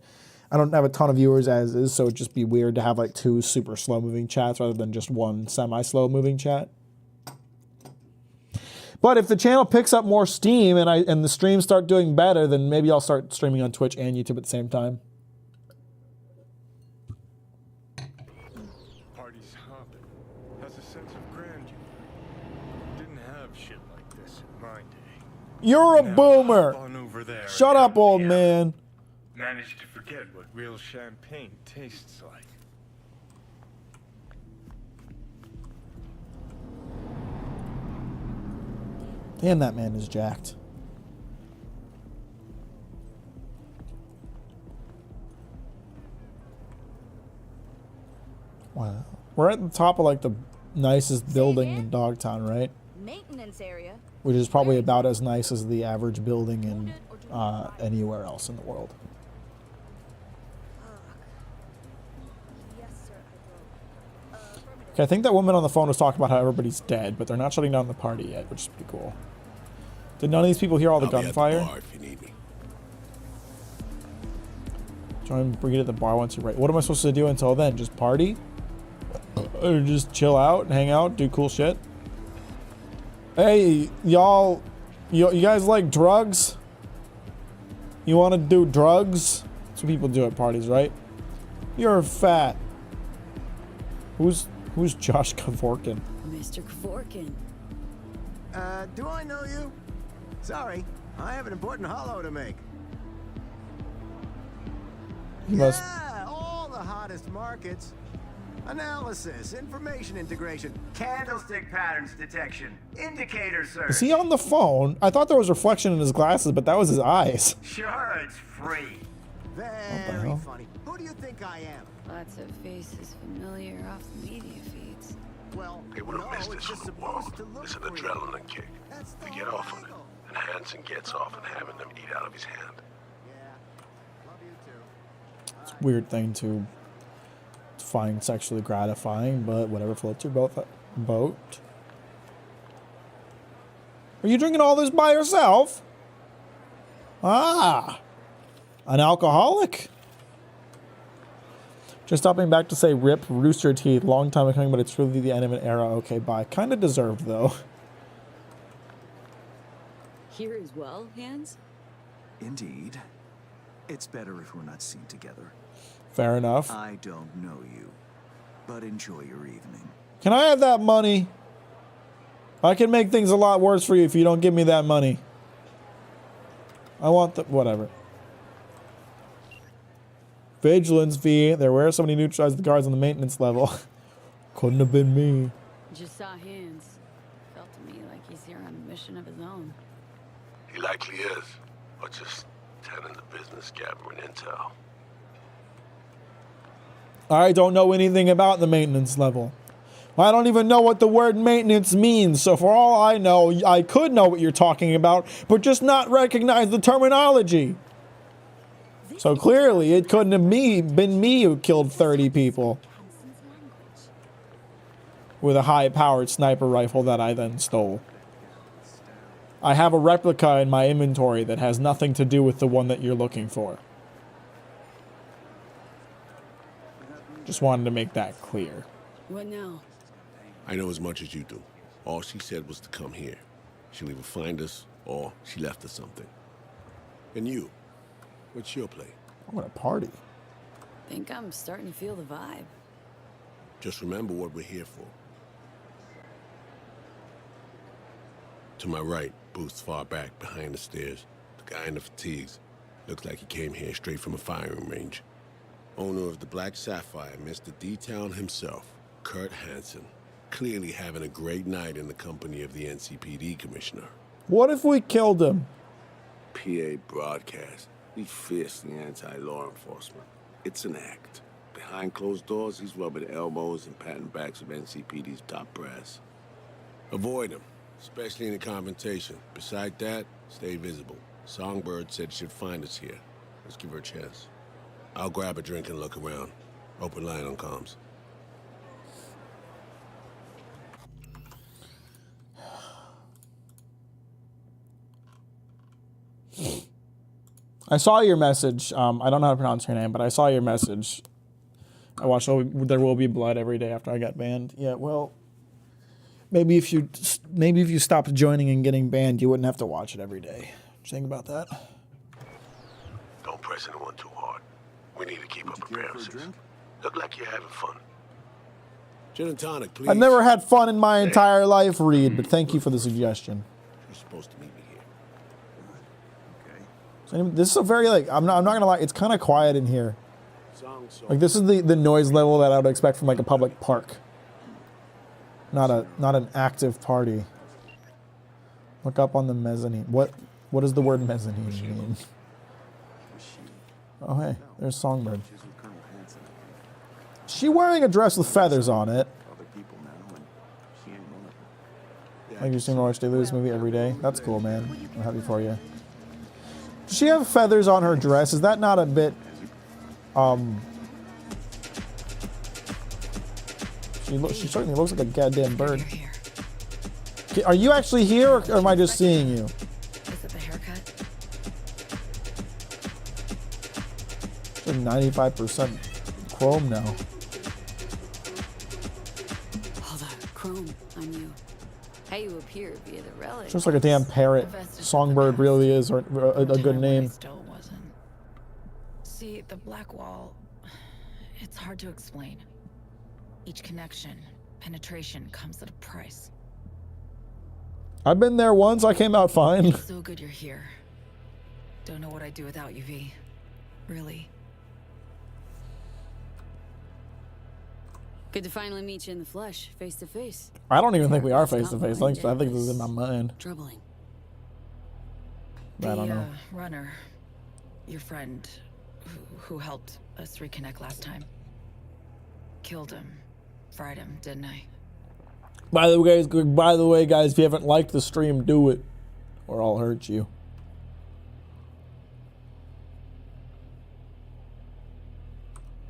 I don't have a ton of viewers as is, so it'd just be weird to have like two super slow moving chats rather than just one semi-slow moving chat. But if the channel picks up more steam and the streams start doing better, then maybe I'll start streaming on Twitch and YouTube at the same time. Party's hopping. Has a sense of grandeur. Didn't have shit like this in my day. You're a Now boomer. hop on over there Shut and up, old yeah, man. Managed to forget what real champagne tastes like. Damn, that man is jacked. Wow. We're at the top of like the nicest building in Dogtown, right? Maintenance area. Which is probably about as nice as the average building in anywhere else in the world. Yes, sir, I will. Okay, I think that woman on the phone was talking about how everybody's dead, but they're not shutting down the party yet, which is pretty cool. Did none of these people hear all the I'll be at the gunfire? bar if you need me. Join Brigade at the bar once you're ready. What am I supposed to do until then? Just party? Or just chill out and hang out, do cool shit? Hey, y'all, you guys like drugs? You want to do drugs? That's what people do at parties, right? You're fat. Who's Josh Kevorkian? Mr. Kevorkian. Do I know you? Sorry, I have an important holo to make. He must. Yeah, all the hottest markets. Analysis, information integration, candlestick patterns detection, indicator search. Is he on the phone? I thought there was reflection in his glasses, but that was his eyes. Sure, it's free. Very hell? funny. Who do you think I am? Lots of faces familiar off the media feeds. Well, They would have no, missed it's this just on the wall. supposed to look It's an real. adrenaline kick. That's the They get whole off on it, angle. and Hanson gets off on having them eat out of his hand. Yeah, love you too. Weird thing to find sexually gratifying, but whatever floats your boat. Are you drinking all this by yourself? Ah, an alcoholic? Just stopping back to say rip Rooster Teeth. Long time coming, but it's really the end of an era. Okay, bye. Kind of deserved, though. Here as well, Hands? Indeed. It's better if we're not seen together. Fair enough. I don't know you, but enjoy your evening. Can I have that money? I can make things a lot worse for you if you don't give me that money. I want the... whatever. Vigilance V. There were somebody neutralized the guards on the maintenance level. Couldn't have been me. Just saw Hands. Felt to me like he's here on a mission of his own. He likely is, or just tending the business gathering intel. I don't know anything about the maintenance level. I don't even know what the word maintenance means, so for all I know, I could know what you're talking about, but just not recognize the terminology. So clearly, it couldn't have been me who killed 30 people with a high-powered sniper rifle that I then stole. I have a replica in my inventory that has nothing to do with the one that you're looking for. Just wanted to make that clear. What now? I know as much as you do. All she said was to come here. She'll either find us, or she left us something. And you? What's your play? I want to party. Think I'm starting to feel the vibe. Just remember what we're here for. To my right, booth's far back, behind the stairs. The guy in the fatigues. Looks like he came here straight from a firing range. Owner of the Black Sapphire, Mr. D-Town himself, Kurt Hansen. Clearly having a great night in the company of the NCPD commissioner. What if we killed him? PA broadcast. We fiercely anti-law enforcement. It's an act. Behind closed doors, he's rubbing elbows and patting backs of NCPD's top brass. Avoid him, especially in a confrontation. Beside that, stay visible. Songbird said she'd find us here. Let's give her a chance. I'll grab a drink and look around. Open line on comms. I saw your message. I don't know how to pronounce your name, but I saw your message. I watched There Will Be Blood every day after I got banned. Yeah, well, maybe if you stopped joining and getting banned, you wouldn't have to watch it every day. Just think about that. Don't press anyone too hard. We need to keep up appearances. Look like you're having fun. Gin and tonic, please. I've never had fun in my entire life, Reed, but thank you for the suggestion. You're supposed to meet me here. So this is a very, like, I'm not gonna lie, it's kind of quiet in here. Like, this is the noise level that I would expect from like a public park. Not an active party. Look up on the mezzanine. What does the word mezzanine mean? Oh hey, there's Songbird. Is she wearing a dress with feathers on it? Like you're seeing Roy Stay Lewis movie every day. That's cool, man. I'm happy for you. Does she have feathers on her dress? Is that not a bit, She certainly looks like a goddamn bird. Are you actually here, or am I just seeing you? Is it the haircut? It's like 95% chrome now. All the chrome on you. How you appear via the relics. Just like a damn parrot. Songbird really is a good name. Still wasn't. See, the black wall, it's hard to explain. Each connection, penetration comes at a price. I've been there once. I came out fine. It's so good you're here. Don't know what I'd do without you, V. Really. Good to finally meet you in the flesh, face to face. I don't even think we are face to face. I think this is in my mind. Troubling. I don't know. Runner, your friend, who helped us reconnect last time, killed him, fried him, didn't I? By the way, guys, if you haven't liked the stream, do it, or I'll hurt you.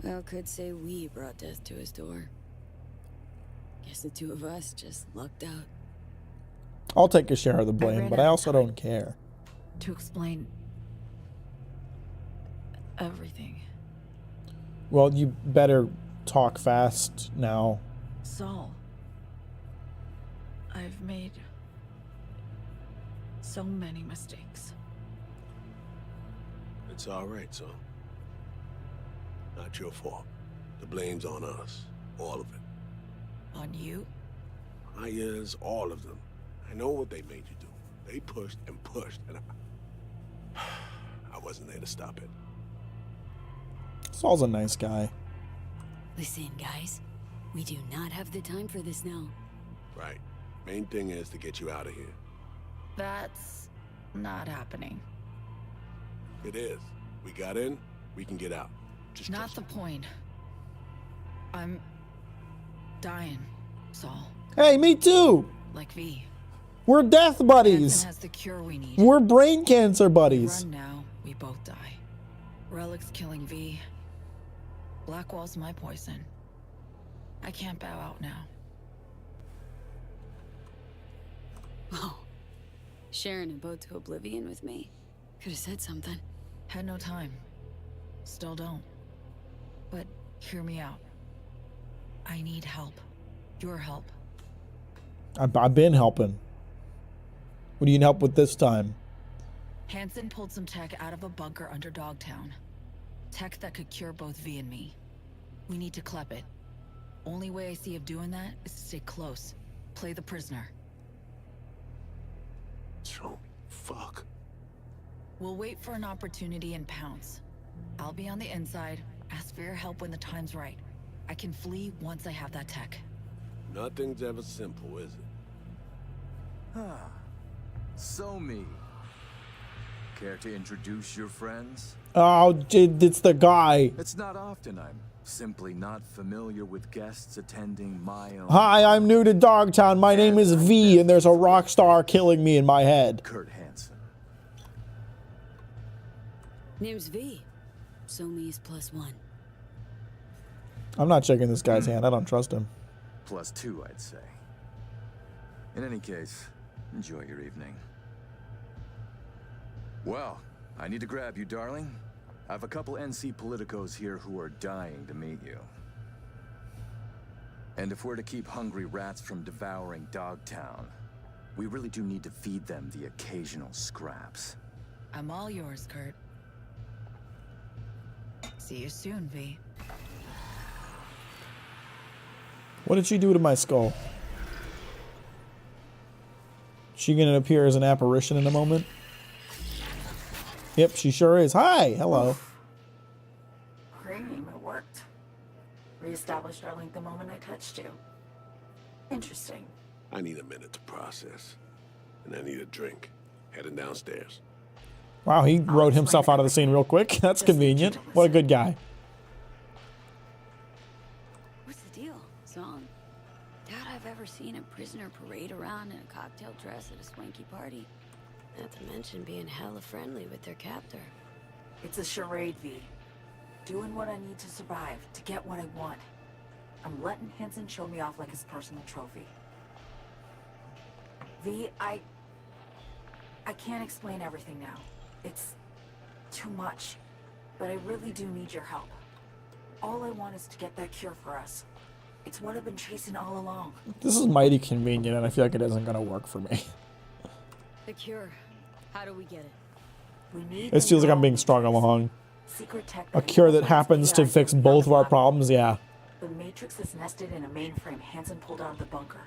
Well, could say we brought death to his door. Guess the two of us just lucked out. I'll take a share of the blame, ran but I out of also time. don't care. To explain everything. Well, you better talk fast now. Saul, I've made so many mistakes. It's all right, son. Not your fault. The blame's on us. All of it. On you? Myers, all of them. I know what they made you do. They pushed and pushed, and I wasn't there to stop it. Saul's a nice guy. Listen, guys. We do not have the time for this now. Right. Main thing is to get you out of here. That's not happening. It is. We got in, we can get out. Just Not trust the me. point. I'm dying, Saul. Hey, me too. Like V. We're death Hansen buddies. has the cure we need. We're brain cancer We buddies. run now, we both die. Relic's killing V. Blackwall's my poison. I can't bow out now. Oh. Sharing a boat to oblivion with me? Could have said something. Had no time. Still don't. But hear me out. I need help. Your help. I've been helping. What do you need help with this time? Hansen pulled some tech out of a bunker under Dogtown. Tech that could cure both V and me. We need to clep it. Only way I see of doing that is to stay close. Play the prisoner. So, fuck. We'll wait for an opportunity and pounce. I'll be on the inside. Ask for your help when the time's right. I can flee once I have that tech. Nothing's ever simple, is it? So me. Care to introduce your friends? Oh, it's the guy. It's not often I'm simply not familiar with guests attending my own. Hi, I'm new to Dogtown. My name is V, and there's a rock star killing me in my head. Kurt Hansen. Name's V. So me is +1. I'm not shaking this guy's hand. I don't trust him. +2, I'd say. In any case, enjoy your evening. Well, I need to grab you, darling. I have a couple NC politicos here who are dying to meet you. And if we're to keep hungry rats from devouring Dogtown, we really do need to feed them the occasional scraps. I'm all yours, Kurt. See you soon, V. What did she do to my skull? She gonna appear as an apparition in a moment? Yep, she sure is. Hi, hello. Great, it worked. Reestablished our link the moment I touched you. Interesting. I need a minute to process. And I need a drink. Heading downstairs. Wow, he wrote himself out of the scene real quick. That's convenient. What a good guy. What's the deal, Song? Doubt I've ever seen a prisoner parade around in a cocktail dress at a swanky party. Not to mention being hella friendly with their captor. It's a charade, V. Doing what I need to survive, to get what I want. I'm letting Hansen show me off like his personal trophy. V, I can't explain everything now. It's too much. But I really do need your help. All I want is to get that cure for us. It's what I've been chasing all along. This is mighty convenient, and I feel like it isn't gonna work for me. The cure. How do we get it? We need This feels like I'm being strung along. secret tech A cure that happens to fix both of our problems, yeah. The Matrix is nested in a mainframe Hansen pulled out of the bunker.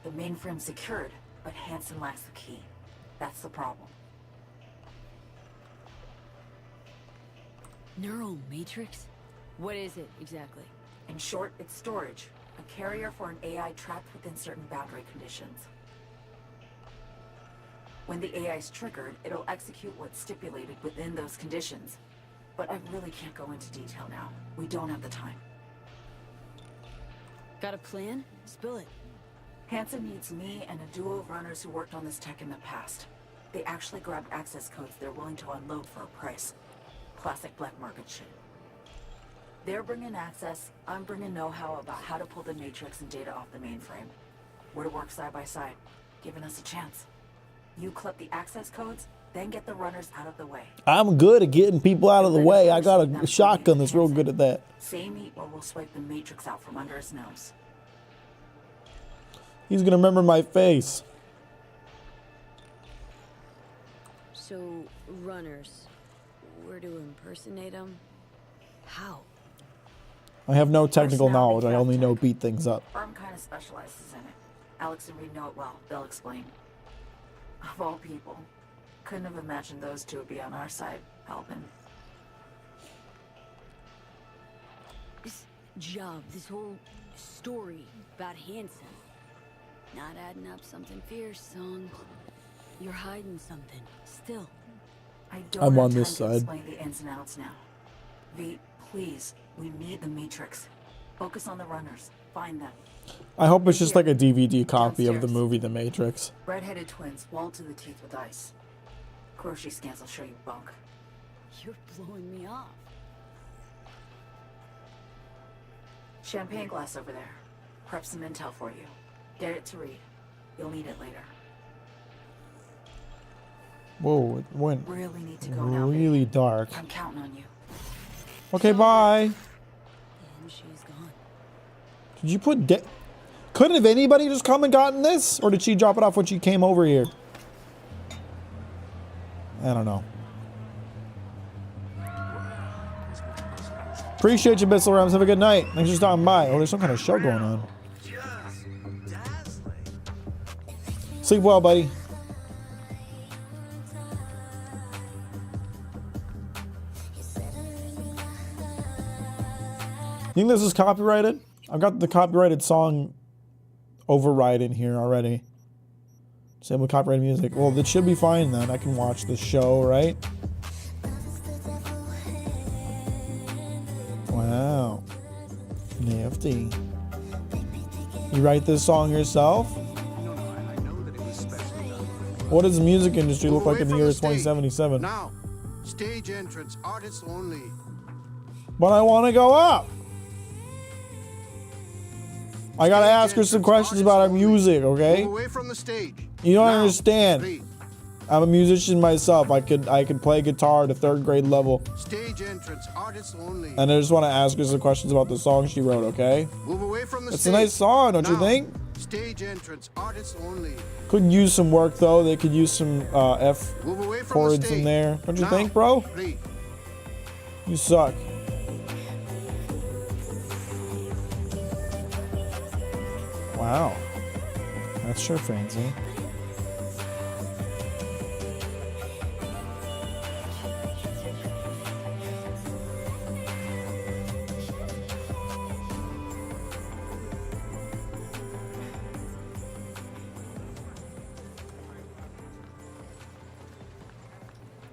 The mainframe's secured, but Hansen lacks the key. That's the problem. Neural matrix? What is it exactly? In short, it's storage. A carrier for an AI trapped within certain boundary conditions. When the AI is triggered, it'll execute what's stipulated within those conditions. But I really can't go into detail now. We don't have the time. Got a plan? Spill it. Hansen needs me and a duo of runners who worked on this tech in the past. They actually grabbed access codes they're willing to unload for a price. Classic black market shit. They're bringing access, I'm bringing know-how about how to pull the Matrix and data off the mainframe. We're to work side by side, giving us a chance. You clip the access codes, then get the runners out of the way. I'm good at getting people out of the way. I got a shotgun that's real good at that. Say meet or we'll swipe the Matrix out from under his nose. He's gonna remember my face. So, runners. We're to impersonate them? How? I have no technical knowledge. I only know beat things up. Firm kind of specializes in it. Alex and Reed know it well. They'll explain. Of all people, couldn't have imagined those two would be on our side, helping. This job, this whole story about Hanson. Not adding up something fierce, son. You're hiding something, still. I don't I'm have on time this to side. explain the ins and outs now. V, please, we need the Matrix. Focus on the runners. Find them. I hope it's just like a DVD copy of the movie The Matrix. Red-headed twins, walled to the teeth with ice. Grocery scans will show you bunk. You're blowing me off. Champagne glass over there. Prep some intel for you. Get it to Reed. You'll need it later. Whoa, it went Really need to go now, really dark. I'm counting on you. Okay, bye. And she's gone. Did you put couldn't have anybody just come and gotten this? Or did she drop it off when she came over here? I don't know. Appreciate you, Bissell Rams. Have a good night. Thanks for stopping by. Oh, there's some kind of show going on. Sleep well, buddy. You think this is copyrighted? I've got the copyrighted song override in here already. Same with copyrighted music. Well, that should be fine then. I can watch the show, right? Wow. Nifty. You write this song yourself? What does the music industry look like in the year 2077? Now, stage entrance, artists only. But I want to go up. I gotta ask her some questions about her music, okay? Move away from the stage. You don't Now, understand. please. I'm a musician myself. I could play guitar at a 3rd grade level. Stage entrance, artists only. And I just want to ask her some questions about the song she wrote, okay? Move away from the It's stage. a nice song, don't you Now, think? Stage entrance, artists only. Could use some work though. They could use some F Move away from the chords stage. in there. Don't you Now, think, bro? please. You suck. Wow. That's sure fancy.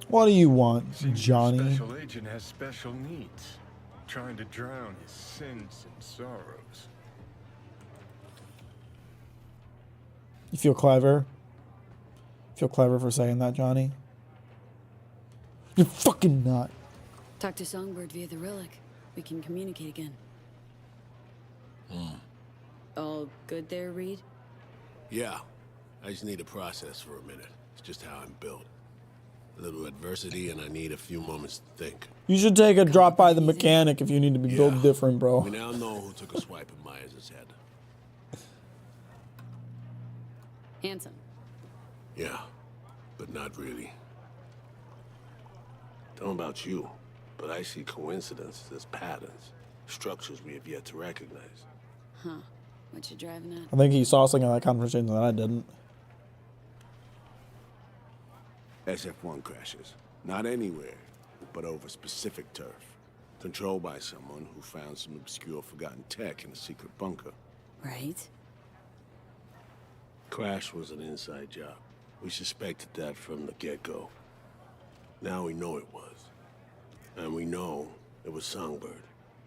What do you want, Seems Johnny? your special agent has special needs, trying to drown his sins and sorrows. You feel clever? Feel clever for saying that, Johnny? You're fucking not. Talk to Songbird via the relic. We can communicate again. All good there, Reed? Yeah. I just need to process for a minute. It's just how I'm built. A little adversity, and I need a few moments to think. You should take a drop by the mechanic if you need to be built different, bro. We now know who took a swipe at Myers' head. Hanson. Yeah, but not really. Don't know about you, but I see coincidences as patterns, structures we have yet to recognize. Huh. What you driving at? I think he saw something in that conversation that I didn't. SF-1 crashes. Not anywhere, but over specific turf. Controlled by someone who found some obscure forgotten tech in a secret bunker. Right. Crash was an inside job. We suspected that from the get-go. Now we know it was. And we know it was Songbird.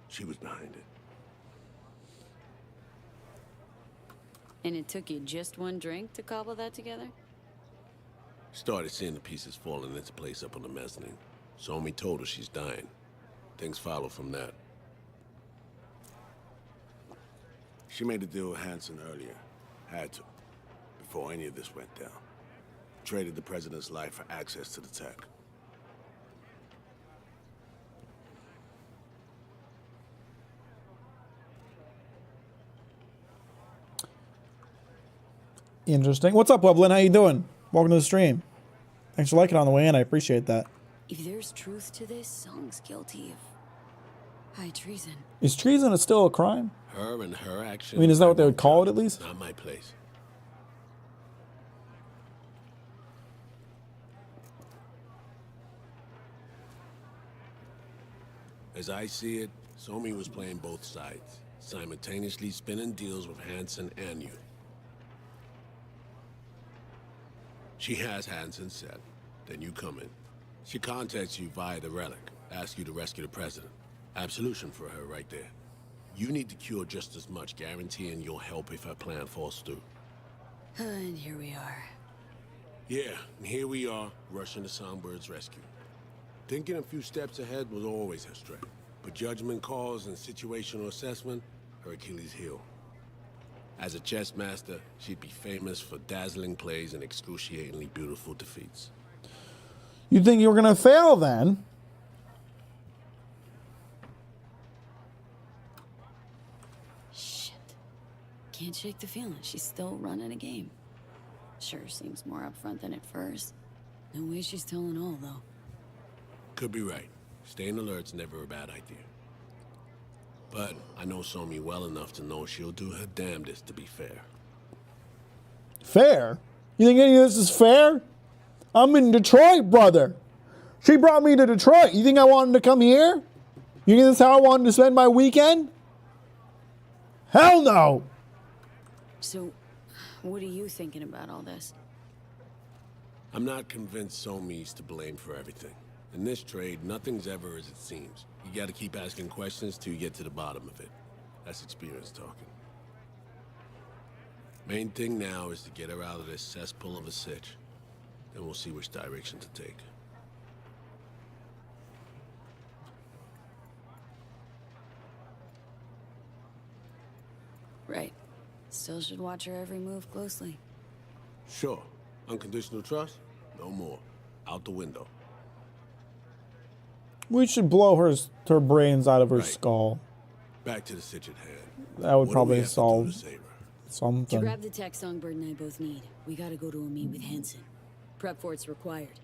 She was behind it. And it took you just one drink to cobble that together? Started seeing the pieces falling into place up on the mezzanine. Somi told her she's dying. Things follow from that. She made a deal with Hanson earlier. Had to. Before any of this went down. Traded the president's life for access to the tech. Interesting. What's up, Weblin? How you doing? Welcome to the stream. Thanks for liking on the way in. I appreciate that. If there's truth to this, Song's guilty of high treason. Is treason still a crime? Her and her actions. I mean, is that what they would call it at least? Not my place. As I see it, Somi was playing both sides, simultaneously spinning deals with Hanson and you. She has Hanson set. Then you come in. She contacts you via the relic, asks you to rescue the president. Absolution for her right there. You need to cure just as much, guaranteeing you'll help if her plan falls through. And here we are. Yeah, and here we are, rushing to Songbird's rescue. Thinking a few steps ahead was always her strength. But judgment calls and situational assessment, her Achilles heel. As a chess master, she'd be famous for dazzling plays and excruciatingly beautiful defeats. You think you were gonna fail then? Shit. Can't shake the feeling she's still running a game. Sure seems more upfront than at first. No way she's telling all, though. Could be right. Staying alert's never a bad idea. But I know Somi well enough to know she'll do her damnedest to be fair. Fair? You think any of this is fair? I'm in Detroit, brother. She brought me to Detroit. You think I wanted to come here? You think that's how I wanted to spend my weekend? Hell no! So, what are you thinking about all this? I'm not convinced Somi's to blame for everything. In this trade, nothing's ever as it seems. You gotta keep asking questions till you get to the bottom of it. That's experience talking. Main thing now is to get her out of this cesspool of a sitch. Then we'll see which direction to take. Right. Still should watch her every move closely. Sure. Unconditional trust? No more. Out the window. We should blow her brains out of her skull. Back to the sitch at hand. That would What do we probably have to do solve to save her? To something. grab the tech Songbird and I both need, we gotta go to a meet with Hanson. Prep for it's required.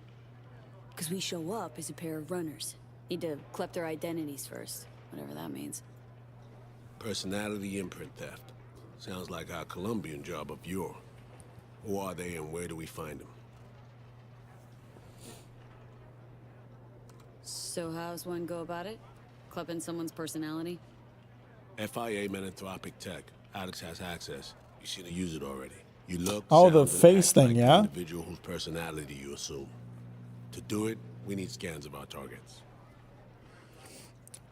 Because we show up as a pair of runners. Need to collect their identities first, whatever that means. Personality imprint theft. Sounds like our Colombian job of yore. Who are they and where do we find them? So how's one go about it? Clipping someone's personality? FIA Menanthropic Tech. Alex has access. You should have used it already. You look. Oh, the sound, and face act thing, like the yeah? individual whose personality you assume. To do it, we need scans of our targets.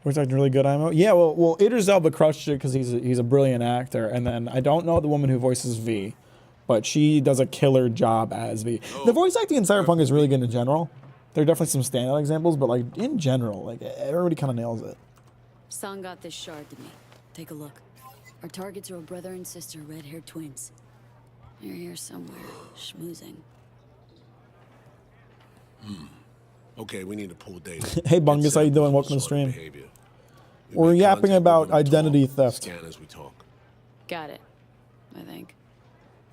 We're talking really good IMO. Yeah, well, Idris Elba crushed it because he's a brilliant actor. And then I don't know the woman who voices V, but she does a killer job as V. The voice acting in Cyberpunk is really good in general. There are definitely some standout examples, but like in general, like everybody kind of nails it. Song got this shard to me. Take a look. Our targets are a brother and sister, red-haired twins. They're here somewhere, schmoozing. Okay, we need to pull data. Hey, Bungus, Get how you doing? samples Welcome to the of stream. behavior. We We're make yapping contact about with them, identity talk, theft. Scan as we talk. Got it, I think.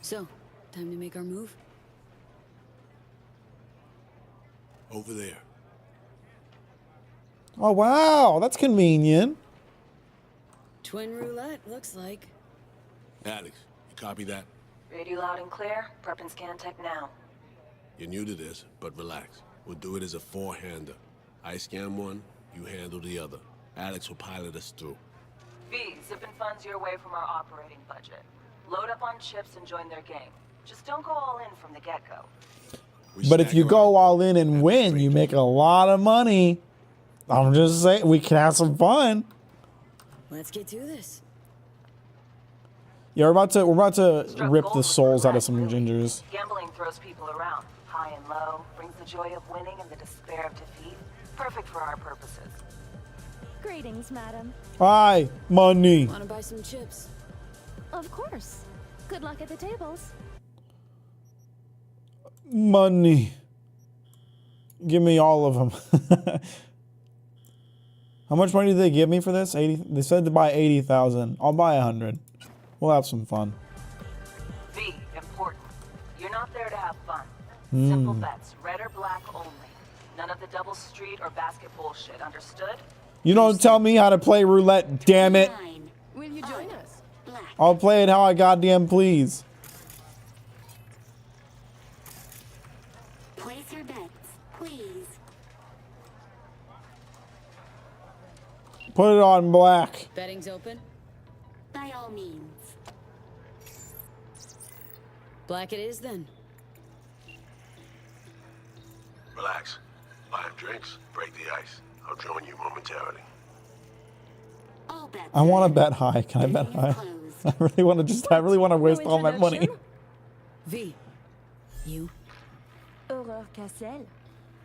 So, time to make our move? Over there. Oh, wow, that's convenient. Twin roulette, looks like. Alex, you copy that? Radio loud and clear. Prep and scan tech now. You're new to this, but relax. We'll do it as a four-hander. I scan one, you handle the other. Alex will pilot us through. V, zipping funds your way from our operating budget. Load up on chips and join their game. Just don't go all in from the get-go. But if you go all in and win, you make a lot of money. I'm just saying, we can have some fun. Let's get to this. Yeah, we're about to rip the souls out of some gingers. Gambling throws people around, high and low, brings the joy of winning and the despair of defeat. Perfect for our purposes. Greetings, madam. Hi, money. Wanna buy some chips? Of course. Good luck at the tables. Money. Give me all of them. How much money did they give me for this? 80. They said to buy 80,000. I'll buy 100. We'll have some fun. V, important. You're not there to have fun. Simple bets, red or black only. None of the double street or basket bullshit, understood? You don't tell me how to play roulette, damn it. Will you join us? I'll play it how I goddamn please. Place your bets, please. Put it on black. Betting's open? By all means. Black it is then. Relax. Buy him drinks, break the ice. I'll join you momentarily. All bets. I want to bet high. Can I bet high? I really want to waste all my money. V, you? Aurore Cassel.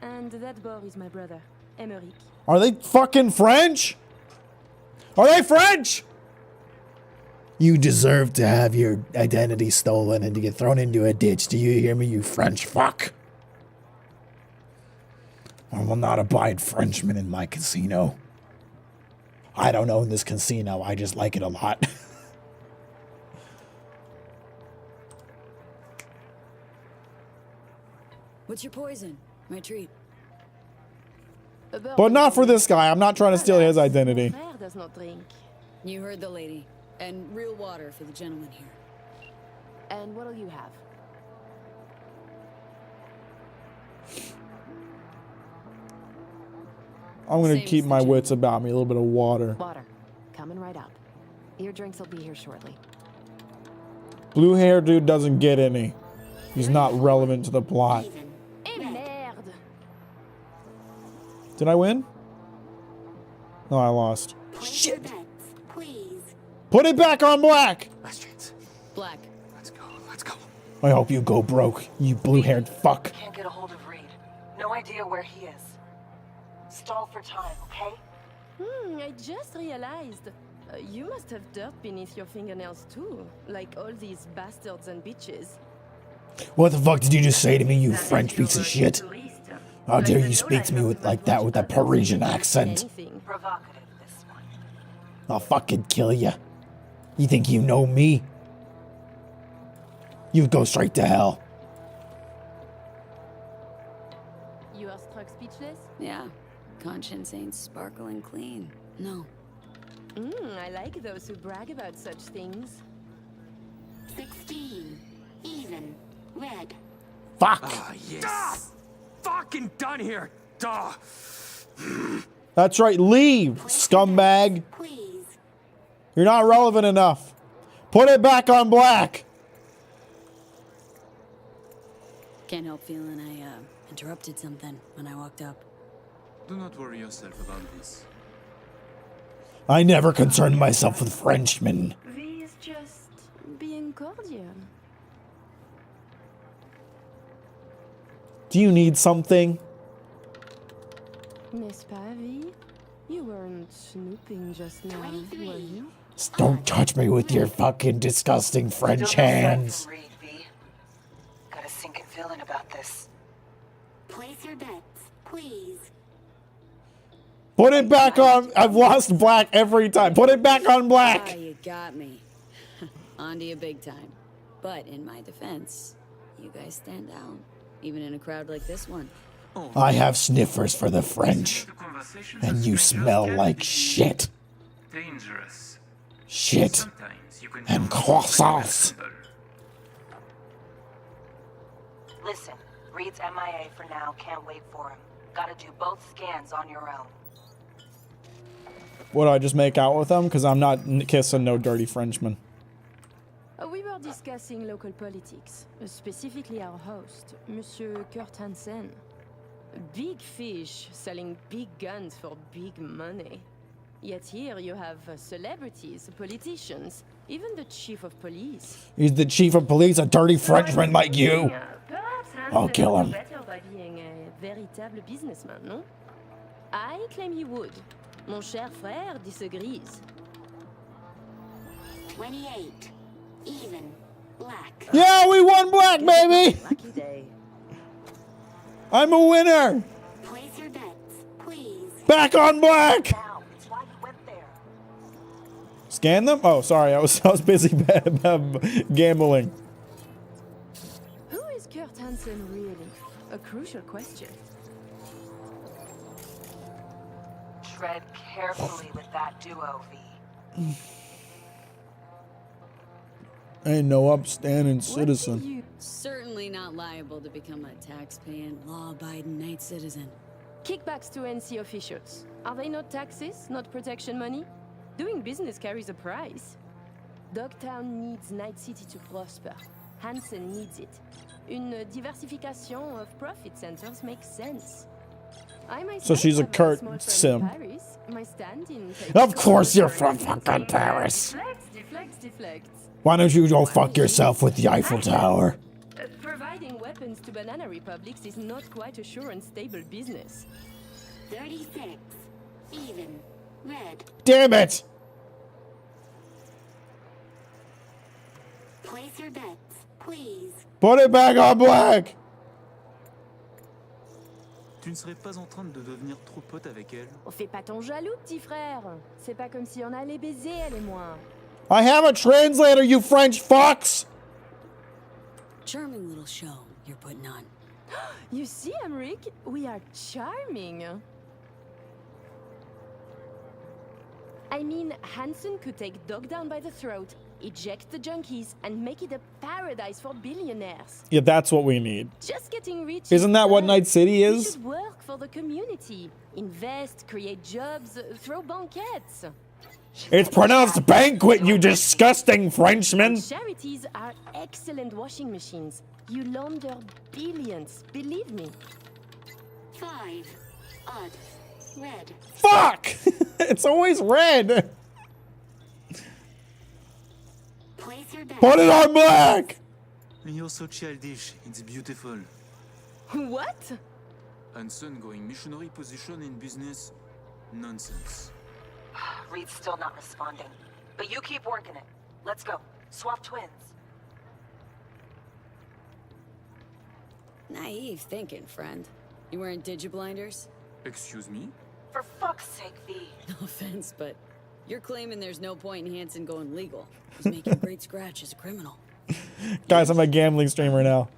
And that boy is my brother, Emeric. Are they fucking French? Are they French? You deserve to have your identity stolen and to get thrown into a ditch. Do you hear me, you French fuck? I will not abide Frenchmen in my casino. I don't own this casino. I just like it a lot. What's your poison? My treat. But not for this guy. I'm not trying to steal his identity. Frère does not drink. You heard the lady. And real water for the gentleman here. And what'll you have? I'm going to Same keep as my the wits about me. A little bit of water. Water. Coming right up. Your drinks will be here shortly. Blue hair dude doesn't get any. He's not relevant to the plot. Eh merde! Did I win? No, I lost. Place your bets, please. Put it back on black! Last chance. Black. Let's go. Let's go. I hope you go broke, you blue-haired fuck. Can't get a hold of Reed. No idea where he is. Stall for time, okay? I just realized. You must have dirt beneath your fingernails too. Like all these bastards and bitches. What the fuck did you just say to me, you French piece of shit? How dare you speak to me with like that with a Parisian accent? Provocative, this one. I'll fucking kill you. You think you know me? You go straight to hell. You are struck speechless? Yeah. Conscience ain't sparkling clean. No. I like those who brag about such things. 16. Even. Red. Fuck! Ah, yes. Fucking done here. Duh. That's right, leave, scumbag. Please. You're not relevant enough. Put it back on black. Can't help feeling I interrupted something when I walked up. Do not worry yourself about this. I never concerned myself with Frenchmen. V is just being cordial. Do you need something? N'est-ce pas, V? You weren't snooping just now, were you? Don't touch me with your fucking disgusting French hands. Reed, V. Got a sinking feeling about this. Place your bets, please. Put it back on. I've lost black every time. Put it back on Ah, black. you got me. On to you big time. But in my defense, you guys stand out. Even in a crowd like this one. I have sniffers for the French. And you smell like shit. Dangerous. Shit. Sometimes you can And croissants. Listen, Reed's MIA for now. Can't wait for him. Gotta do both scans on your own. What do I just make out with them? Because I'm not kissing no dirty Frenchman. We were discussing local politics, specifically our host, Monsieur Kurt Hansen. Big fish selling big guns for big money. Yet here you have celebrities, politicians, even the chief of police. He's the chief of police, a dirty Frenchman like you. Perhaps I'll kill him. better by being a véritable businessman, no? I claim he would. Mon cher frère disagrees. 28. Even. Black. Yeah, we won black, baby! Lucky day. I'm a winner! Place your bets, please. Back on black! Now, it's why you went there. Scan them? Oh, sorry, I was busy gambling. Who is Kurt Hansen really? A crucial question. Tread carefully with that duo, V. Ain't no upstanding citizen. Certainly not liable to become a tax-paying, law-abiding night citizen. Kickbacks to NC officials. Are they not taxes, not protection money? Doing business carries a price. Dogtown needs Night City to prosper. Hansen needs it. Une diversification of profit centers makes sense. I myself So she's a have Kurt small friend in sim. Paris. My stand-in takes Of course you're over from fucking Paris. Deflects. Why don't you go fuck yourself with the Eiffel Tower? Providing weapons to banana republics is not quite a sure and stable business. 36. Even. Red. Damn it! Place your bets, please. Put it back on black! Tu ne serais pas en train de devenir trop pote avec elle? On fait pas ton jaloux, petit frère. C'est pas comme si on allait baiser, elle et moi. I have a translator, you French fucks! Charming little show you're putting on. You see, Emmerich, we are charming. I mean, Hansen could take Dog down by the throat, eject the junkies, and make it a paradise for billionaires. Yeah, that's what we need. Just getting rich. Isn't that what Night City We is? should work for the community, invest, create jobs, throw banquets. It's pronounced banquet, you disgusting Frenchman! Charities are excellent washing machines. You launder billions, believe me. 5. Odd. Red. Fuck! It's always red! Place your bets. Put it on black! You're so childish. It's beautiful. What? Hansen going missionary position in business? Nonsense. Reed's still not responding. But you keep working it. Let's go. Swap twins. Naive thinking, friend. You wearing digiblinders? Excuse me? For fuck's sake, V. No offense, but you're claiming there's no point in Hansen going legal. He's making great scratch as a criminal. Guys, I'm a gambling streamer now.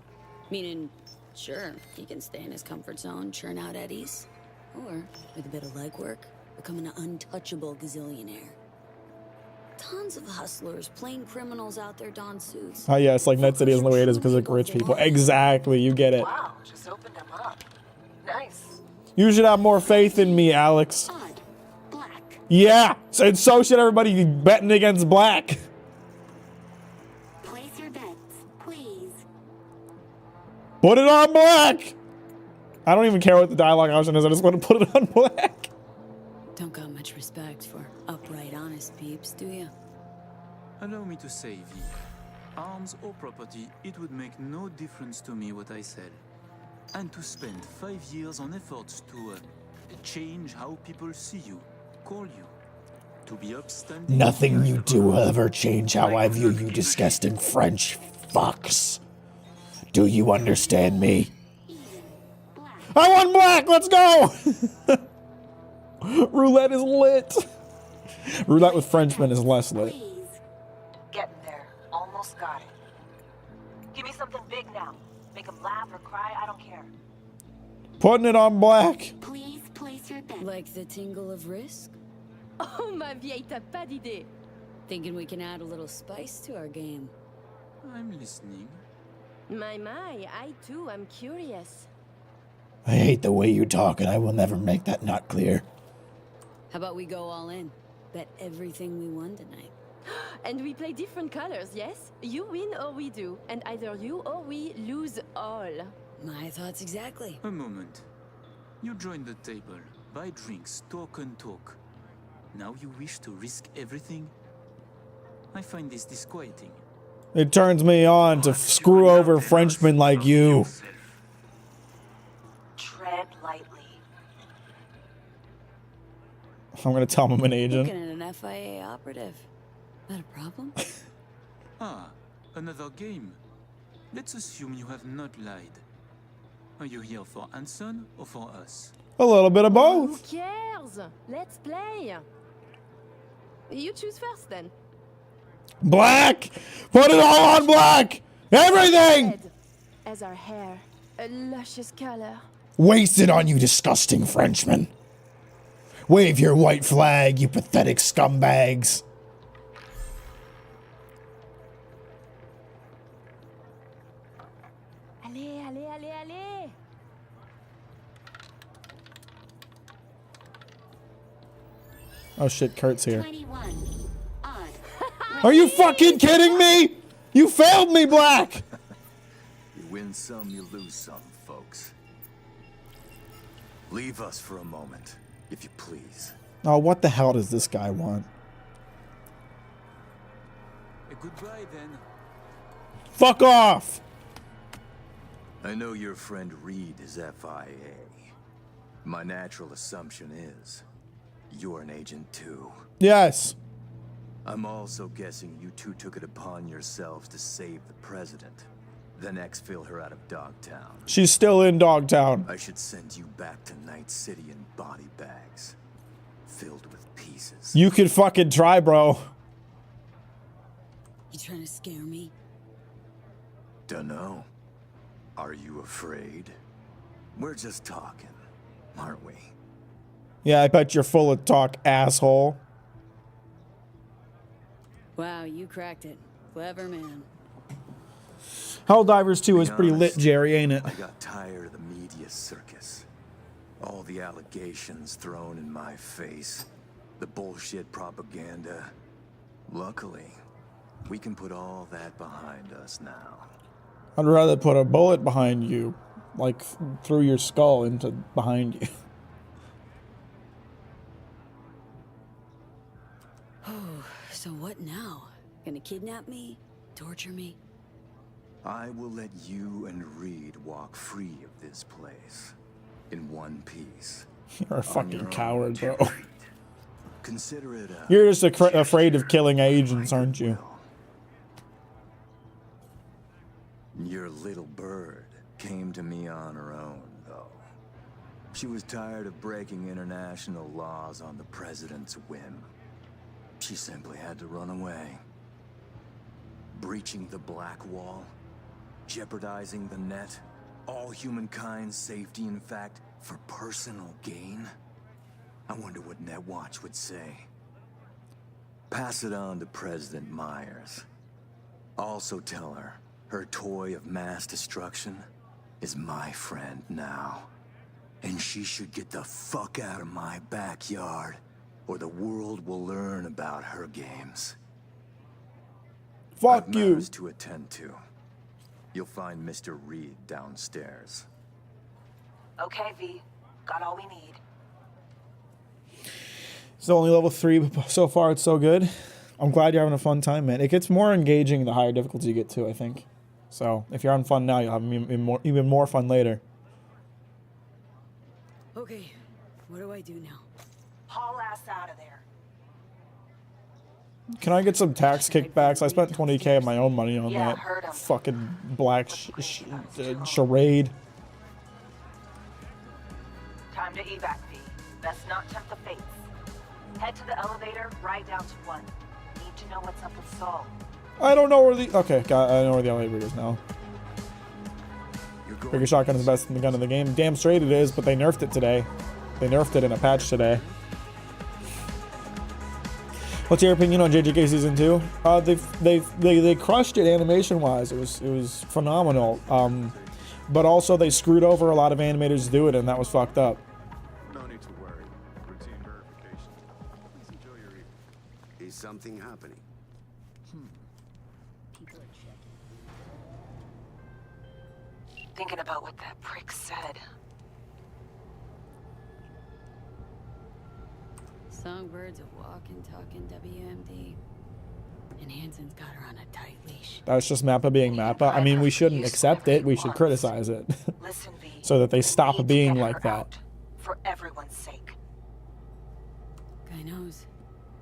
Meaning, sure, he can stay in his comfort zone, churn out eddies. Or, with a bit of legwork, become an untouchable gazillionaire. Tons of hustlers, plain criminals out there don suits. Oh yeah, it's like Night City isn't the way it is because of rich people. Exactly, you get it. Wow, just opened them up. Nice. You should have more faith in me, Alex. Odd. Black. Yeah, and so should everybody betting against black. Place your bets, please. Put it on black! I don't even care what the dialogue option is, I just want to put it on black. Don't got much respect for upright, honest peeps, do you? Allow me to say, V. Arms or property, it would make no difference to me what I said. And to spend 5 years on efforts to change how people see you, call you, to be upstanding. Nothing you do will ever change how I view you disgusting French fucks. Do you understand me? I want black, let's go! Roulette is lit. Roulette with Frenchmen is less lit. Getting there. Almost got it. Give me something big now. Make them laugh or cry, I don't care. Putting it on black. Please place your bet. Like the tingle of risk? Oh, ma vieille, t'as pas d'idée. Thinking we can add a little spice to our game. I'm listening. My, I too am curious. I hate the way you talk, and I will never make that not clear. How about we go all in? Bet everything we won tonight. And we play different colors, yes? You win or we do, and either you or we lose all. My thoughts exactly. A moment. You join the table, buy drinks, talk and talk. Now you wish to risk everything? I find this disquieting. It turns me on to screw over Frenchmen like you. Tread lightly. I'm gonna tell him I'm an agent. Looking at an FIA operative. That a problem? Ah, another game. Let's assume you have not lied. Are you here for Anson or for us? A little bit of both. Who cares? Let's play. You choose first then. Black! Put it all on black! Everything! Red, as our hair, a luscious color. Wasted on you disgusting Frenchmen. Wave your white flag, you pathetic scumbags. Allez, allez, allez, allez. Oh shit, Kurt's here. 21. On. Are you fucking kidding me? You failed me, Black! You win some, you lose some, folks. Leave us for a moment, if you please. Oh, what the hell does this guy want? Goodbye then. Fuck off! I know your friend Reed is FIA. My natural assumption is you're an agent too. Yes. I'm also guessing you two took it upon yourselves to save the president, then exfil her out of Dogtown. She's still in Dogtown. I should send you back to Night City in body bags, filled with pieces. You could fucking try, bro. You trying to scare me? Dunno. Are you afraid? We're just talking, aren't we? Yeah, I bet you're full of talk, asshole. Wow, you cracked it. Clever man. Helldivers 2 is pretty lit, Jerry, ain't it? I got tired of the media circus. All the allegations thrown in my face. The bullshit propaganda. Luckily, we can put all that behind us now. I'd rather put a bullet behind you, like through your skull into behind you. Oh, so what now? Gonna kidnap me? Torture me? I will let you and Reed walk free of this place. In one piece. You're a fucking coward, bro. Consider it You're just afraid of killing agents, aren't you? Your little bird came to me on her own, though. She was tired of breaking international laws on the president's whim. She simply had to run away. Breaching the Black Wall, jeopardizing the net, all humankind's safety, in fact, for personal gain. I wonder what Netwatch would say. Pass it on to President Myers. Also tell her toy of mass destruction is my friend now. And she should get the fuck out of my backyard, or the world will learn about her games. Fuck I've you. matters to attend to. You'll find Mr. Reed downstairs. Okay, V. Got all we need. It's only level 3, but so far it's so good. I'm glad you're having a fun time, man. It gets more engaging the higher difficulty you get to, I think. So if you're having fun now, you'll have even more fun later. Okay, what do I do now? Haul ass out of there. Can I get some tax kickbacks? I spent 20K of my own money on Yeah, that heard 'em. fucking black charade. Time to evac, V. Best not tempt the fates. Head to the elevator, ride down to 1. Need to know what's up with Saul. I don't know where the... Okay, I know where the elevator is now. Bigger shotgun is the best gun in the game. Damn straight it is, but they nerfed it today. They nerfed it in a patch today. What's your opinion on JJK Season 2? They crushed it animation-wise. It was phenomenal. But also they screwed over a lot of animators to do it, and that was fucked up. No need to worry. Routine verification. Please enjoy your evening. Is something happening? People are checking. Thinking about what that prick said. Songbirds, a walking, talking WMD. And Hanson's got her on a tight leash. That's just Mappa being Mappa. I mean, we shouldn't accept it. We should criticize it. So that they stop being like that. For everyone's sake. Guy knows.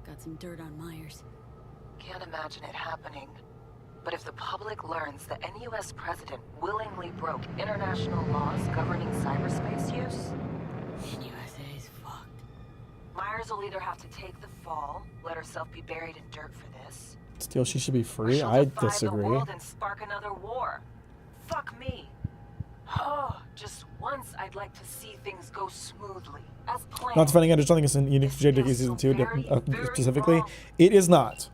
Got some dirt on Myers. Can't imagine it happening. But if the public learns that any US president willingly broke international laws governing cyberspace use, USA is fucked. Myers will either have to take the fall, let herself be buried in dirt for this, Still, she should be or free. she'll I defy the disagree. world and spark another war. Fuck me. Oh, just once I'd like to see things go smoothly, as planned. Not defending it, I just don't think it's unique to JJK season 2 specifically. It is not.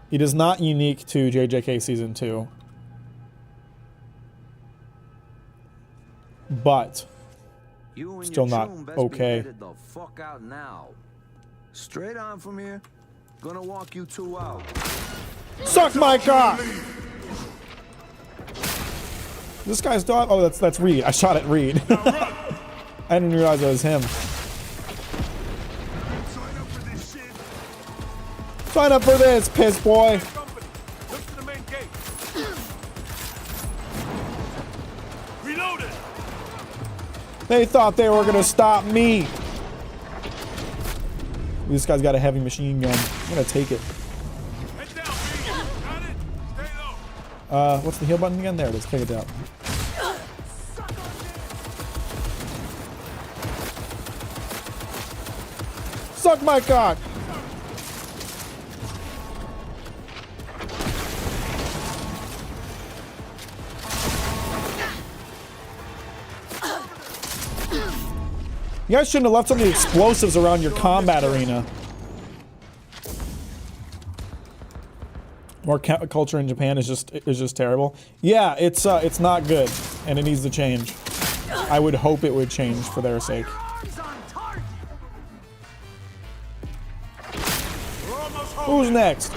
It is not unique to JJK season 2. But You and still your not chum best okay. Be headed the fuck out now. Straight on from here. Gonna walk you two out. Suck my cock! This guy's dog. Oh, that's Reed. I shot at Reed. I didn't realize it was him. Sign up for this, piss boy. Reloaded. They thought they were gonna stop me. This guy's got a heavy machine gun. I'm gonna take it. What's the heal button again? There it is. Take it down. Suck my cock. You guys shouldn't have left so many explosives around your combat arena. More culture in Japan is just terrible. Yeah, it's not good, and it needs to change. I would hope it would change for their sake. Who's next?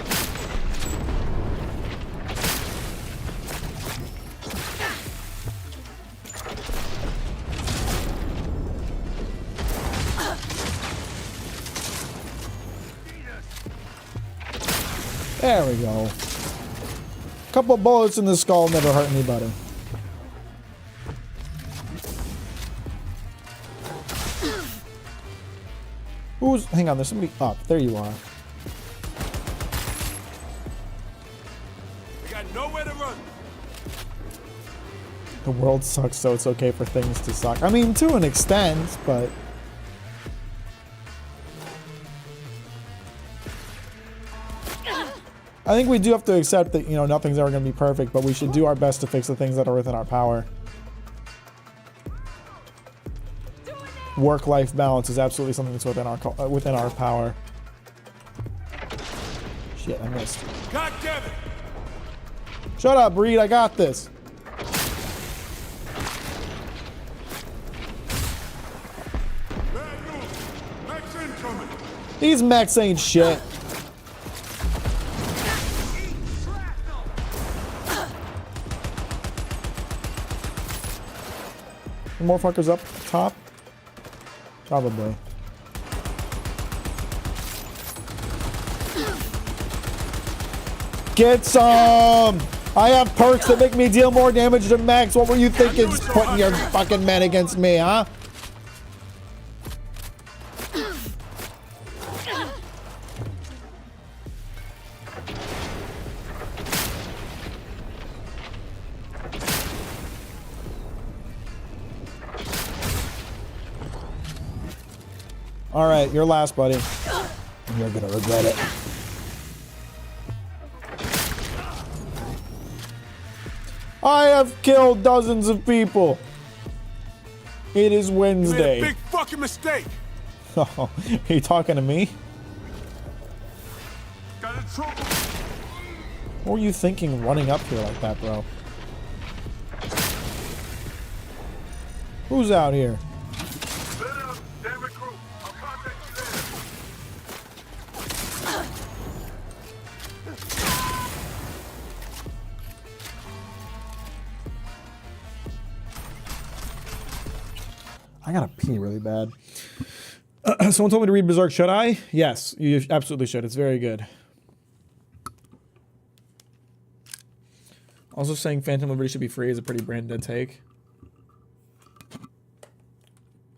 There we go. Couple bullets in the skull never hurt anybody. Who's... Hang on, there's somebody up. There you are. We got nowhere to run. The world sucks, so it's okay for things to suck. I mean, to an extent, but... I think we do have to accept that, you know, nothing's ever going to be perfect, but we should do our best to fix the things that are within our power. Work-life balance is absolutely something that's within our power. Shit, I missed. God damn it! Shut up, Reed. I got this. Mack's incoming. These mechs ain't shit. More fuckers up top? Probably. Get some! I have perks that make me deal more damage to mechs. What were you thinking putting your fucking men against me, huh? All right, you're last, buddy. And you're gonna regret it. I have killed dozens of people. It is Wednesday. You made a big fucking mistake. Oh, are you talking to me? Got in trouble. What were you thinking running up here like that, bro? Who's out here? I gotta pee really bad. Someone told me to read Berserk. Should I? Yes, you absolutely should. It's very good. Also saying Phantom Liberty should be free is a pretty brain dead take.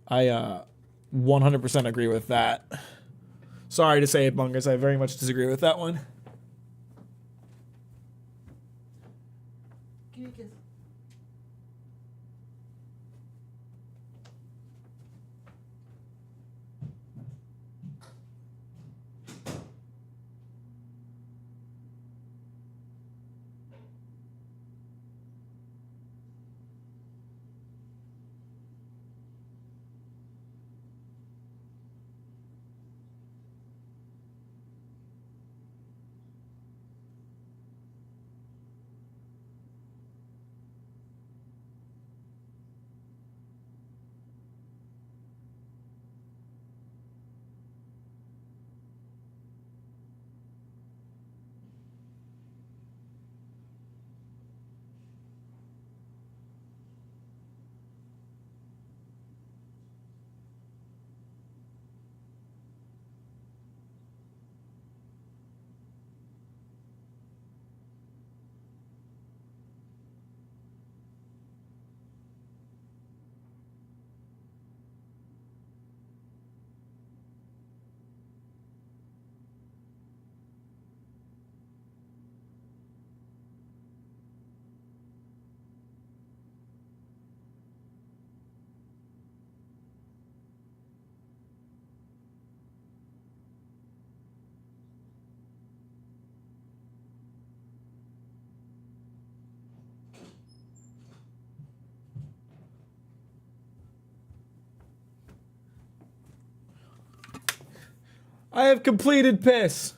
I 100% agree with that. Sorry to say it, Bungus. I very much disagree with that one. I have completed piss.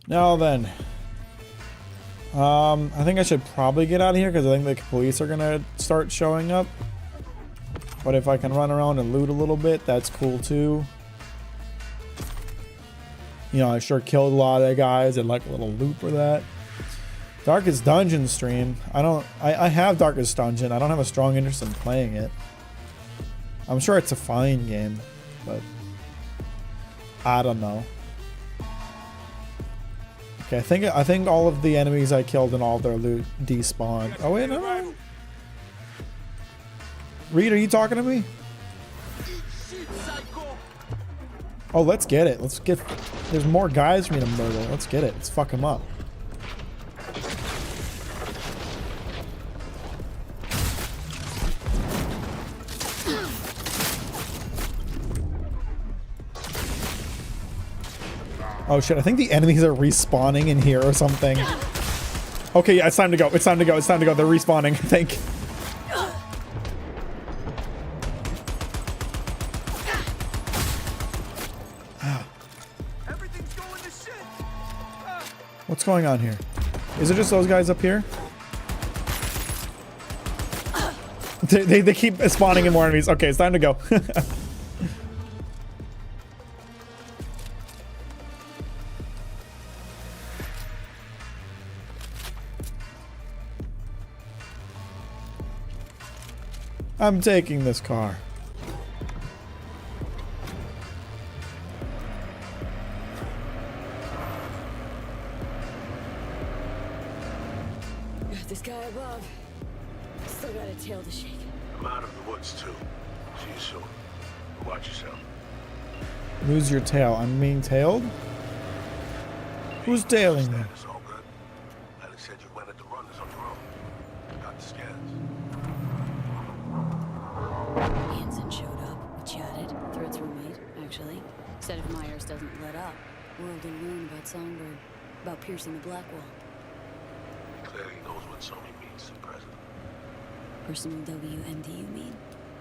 Now then. I think I should probably get out of here because I think the police are gonna start showing up. But if I can run around and loot a little bit, that's cool too. You know, I sure killed a lot of the guys and like a little loot for that. Darkest Dungeon stream. I have Darkest Dungeon. I don't have a strong interest in playing it. I'm sure it's a fine game, but I don't know. Okay, I think all of the enemies I killed and all of their loot despawned. Oh wait, no. Reed, are you talking to me? Oh, let's get it. Let's get. There's more guys for me to murder. Let's get it. Let's fuck them up. Oh shit, I think the enemies are respawning in here or something. Okay, yeah, it's time to go. It's time to go. It's time to go. They're respawning, I think. What's going on here? Is it just those guys up here? They keep spawning in more enemies. Okay, it's time to go. I'm taking this car. This guy above. Still got a tail to shake. I'm out of the woods too. See you soon. Watch yourself. Lose your tail. I'm being tailed? Who's tailing me? It's all good. Alex said you went at the runners on your own. Got the scans. Hansen showed up. We chatted. Threats were made, actually. Said if Myers doesn't let up, world will learn about Songbird. About piercing the black wall. Clearly knows what Somi means to the president. Personal WMD, you mean?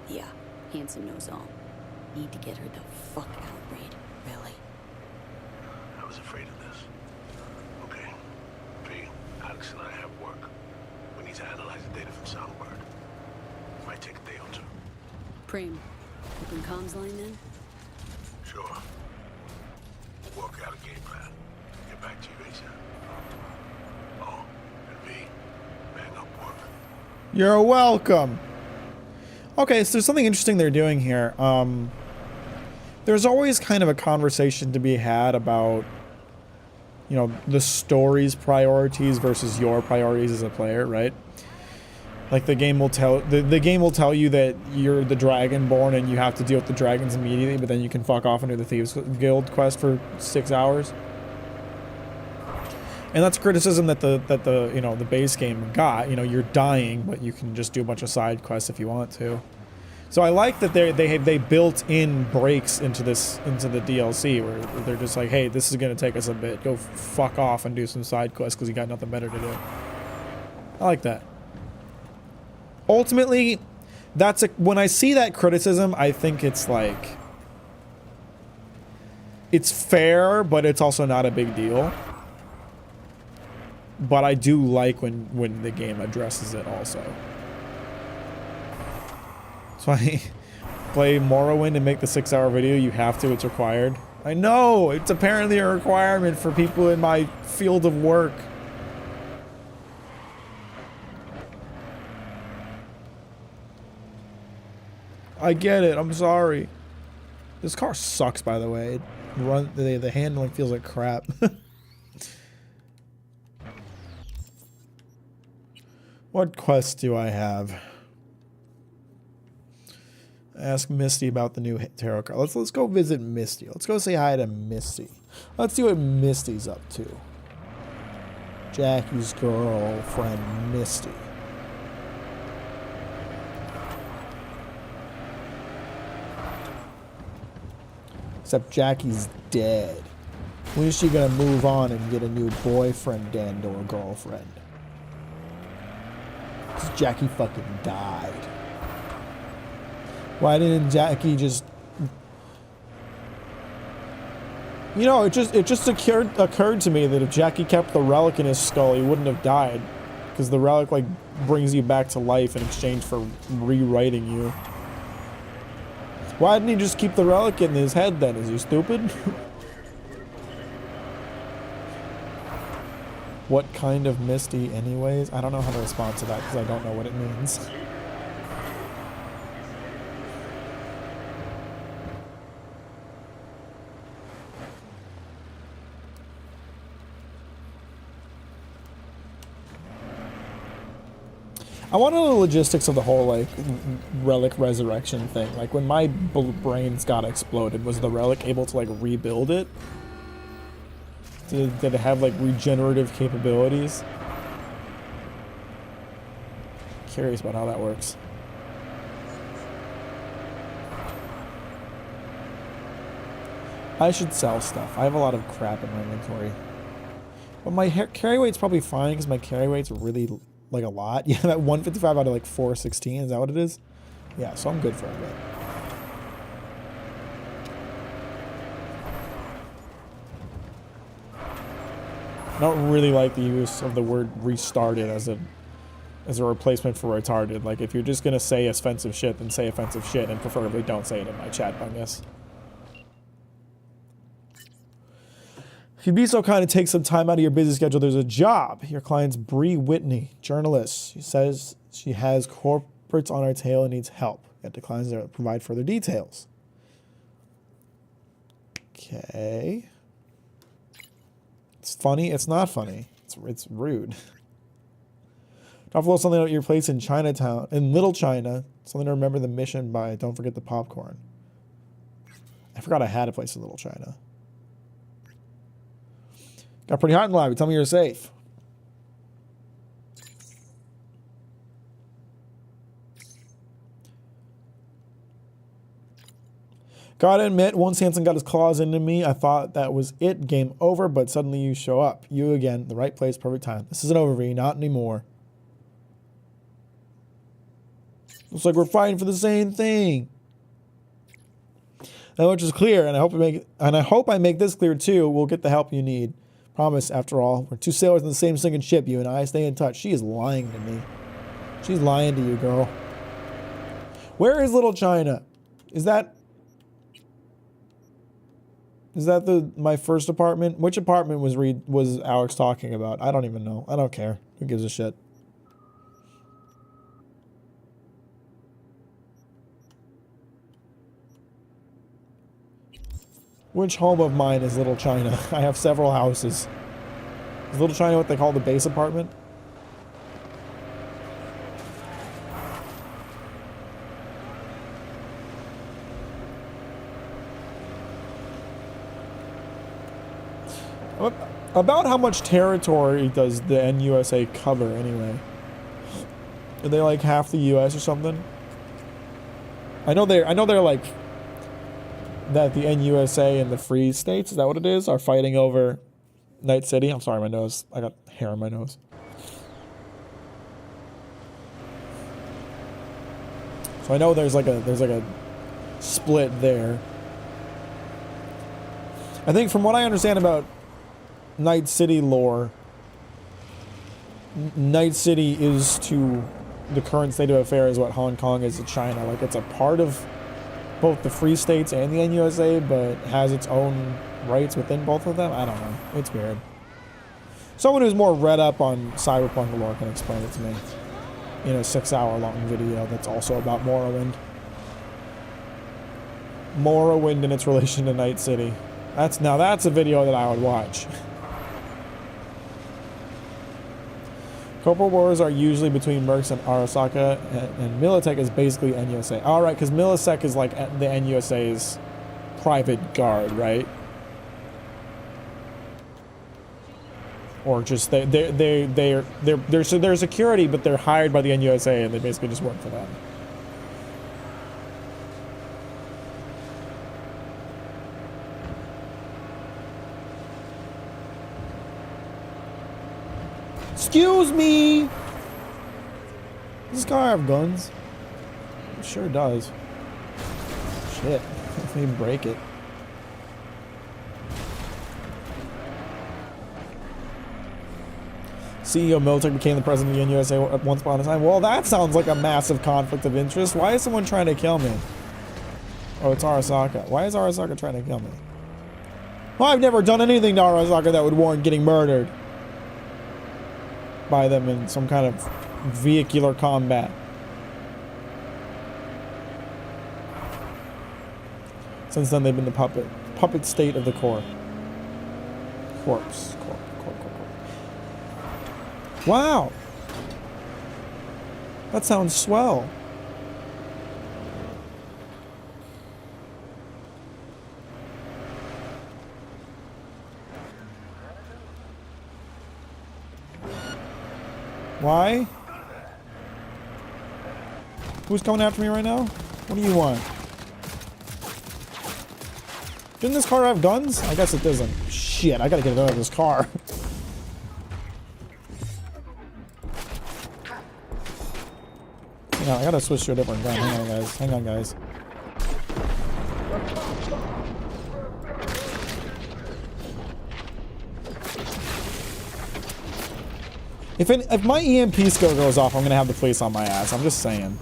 Yeah, Hansen knows all. Need to get her the fuck out, Reed. Really. I was afraid of this. Okay. V, Alex and I have work. We need to analyze the data from Songbird. Might take a day or two. Preem, open comms line then? Sure. We'll work out a game plan. Get back to you ASAP. Oh, and V, bang up work. You're welcome. Okay, so there's something interesting they're doing here. There's always kind of a conversation to be had about, you know, the story's priorities versus your priorities as a player, right? Like the game will tell the game will tell you that you're the Dragonborn and you have to deal with the dragons immediately, but then you can fuck off and do the Thieves Guild quest for 6 hours. And that's criticism that the you know, the base game got. You know, you're dying, but you can just do a bunch of side quests if you want to. So I like that they built in breaks into the DLC where they're just like, hey, this is gonna take us a bit. Go fuck off and do some side quests because you got nothing better to do. I like that. Ultimately, when I see that criticism, I think it's like, it's fair, but it's also not a big deal. But I do like when the game addresses it also. So I play Morrowind and make the 6-hour video. You have to, it's required. I know, it's apparently a requirement for people in my field of work. I get it, I'm sorry. This car sucks, by the way. The handling feels like crap. What quests do I have? Ask Misty about the new tarot card. Let's go visit Misty. Let's go say hi to Misty. Let's see what Misty's up to. Jackie's girlfriend, Misty. Except Jackie's dead. When is she gonna move on and get a new boyfriend and or girlfriend? Because Jackie fucking died. Why didn't Jackie just... You know, it just occurred to me that if Jackie kept the relic in his skull, he wouldn't have died. Because the relic, like, brings you back to life in exchange for rewriting you. Why didn't he just keep the relic in his head then? Is he stupid? What kind of Misty anyways? I don't know how to respond to that because I don't know what it means. I want to know the logistics of the whole, like, relic resurrection thing. Like, when my brains got exploded, was the relic able to, like, rebuild it? Did it have, like, regenerative capabilities? Curious about how that works. I should sell stuff. I have a lot of crap in my inventory. But my carry weight's probably fine because my carry weight's really... like a lot. Yeah, that 155 out of like 416, is that what it is? Yeah, so I'm good for a bit. I don't really like the use of the word restarted as a replacement for retarded. Like, if you're just gonna say offensive shit, then say offensive shit, and preferably don't say it in my chat bungus. If you'd be so kind to take some time out of your busy schedule, there's a job. Your client's Bree Whitney, journalist. She says she has corporates on her tail and needs help. Yet declines to provide further details. Okay. It's funny. It's not funny. It's rude. Drop a little something at your place in Chinatown, in Little China. Something to remember the mission by. Don't forget the popcorn. I forgot I had a place in Little China. Got pretty hot in the lobby. Tell me you're safe. Gotta admit, once Hanson got his claws into me, I thought that was it. Game over, but suddenly you show up. You again, the right place, perfect time. This isn't over, V. Not anymore. Looks like we're fighting for the same thing. That much is clear, and I hope I make this clear too. We'll get the help you need. Promise, after all. We're two sailors in the same sinking ship, you and I. Stay in touch. She is lying to me. She's lying to you, girl. Where is Little China? Is that my first apartment? Which apartment was Alex talking about? I don't even know. I don't care. Who gives a shit? Which home of mine is Little China? I have several houses. Is Little China what they call the base apartment? About how much territory does the NUSA cover anyway? Are they like half the US or something? I know they're like that the NUSA and the Free States, is that what it is, are fighting over Night City. I'm sorry, my nose. I got hair on my nose. So I know there's like a split there. I think from what I understand about Night City lore, Night City is to the current state of affairs what Hong Kong is to China. Like, it's a part of both the Free States and the NUSA, but has its own rights within both of them. I don't know. It's weird. Someone who's more read up on cyberpunk lore can explain it to me in a 6-hour-long video that's also about Morrowind. Morrowind and its relation to Night City. That's a video that I would watch. Corporate wars are usually between Mercs and Arasaka, and Militech is basically NUSA. Alright, because Militech is like the NUSA's private guard, right? Or just they're security, but they're hired by the NUSA and they basically just work for them. Excuse me! Does this car have guns? It sure does. shit. Let me break it. CEO Militech became the president of the USA at once upon a time. Well, that sounds like a massive conflict of interest. Why is someone trying to kill me? Oh, it's Arasaka. Why is Arasaka trying to kill me? Well, I've never done anything to Arasaka that would warrant getting murdered by them in some kind of vehicular combat. Since then, they've been the puppet state of the core. Corpse. Wow! That sounds swell. Why? Who's coming after me right now? What do you want? Didn't this car have guns? I guess it doesn't. Shit, I gotta get out of this car. I gotta switch to a different gun. Hang on, guys. Hang on, guys. If my EMP skill goes off, I'm gonna have the police on my ass. I'm just saying.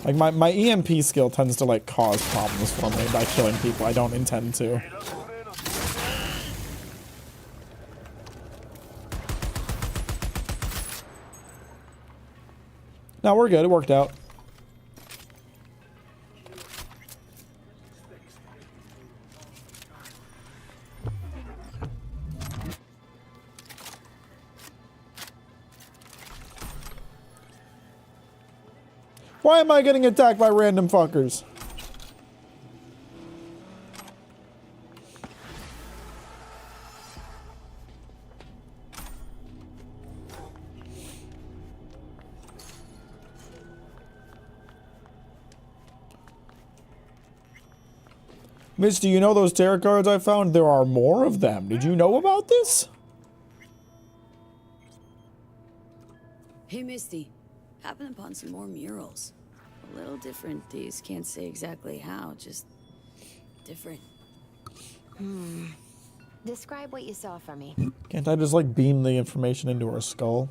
Like my EMP skill tends to like cause problems for me by killing people I don't intend to. No, we're good. It worked out. Why am I getting attacked by random fuckers? Miss, do you know those tarot cards I found? There are more of them. Did you know about this? Hey, Misty. Happened upon some more murals. A little different, these. Can't say exactly how, just different. Describe what you saw for me. Can't I just like beam the information into her skull?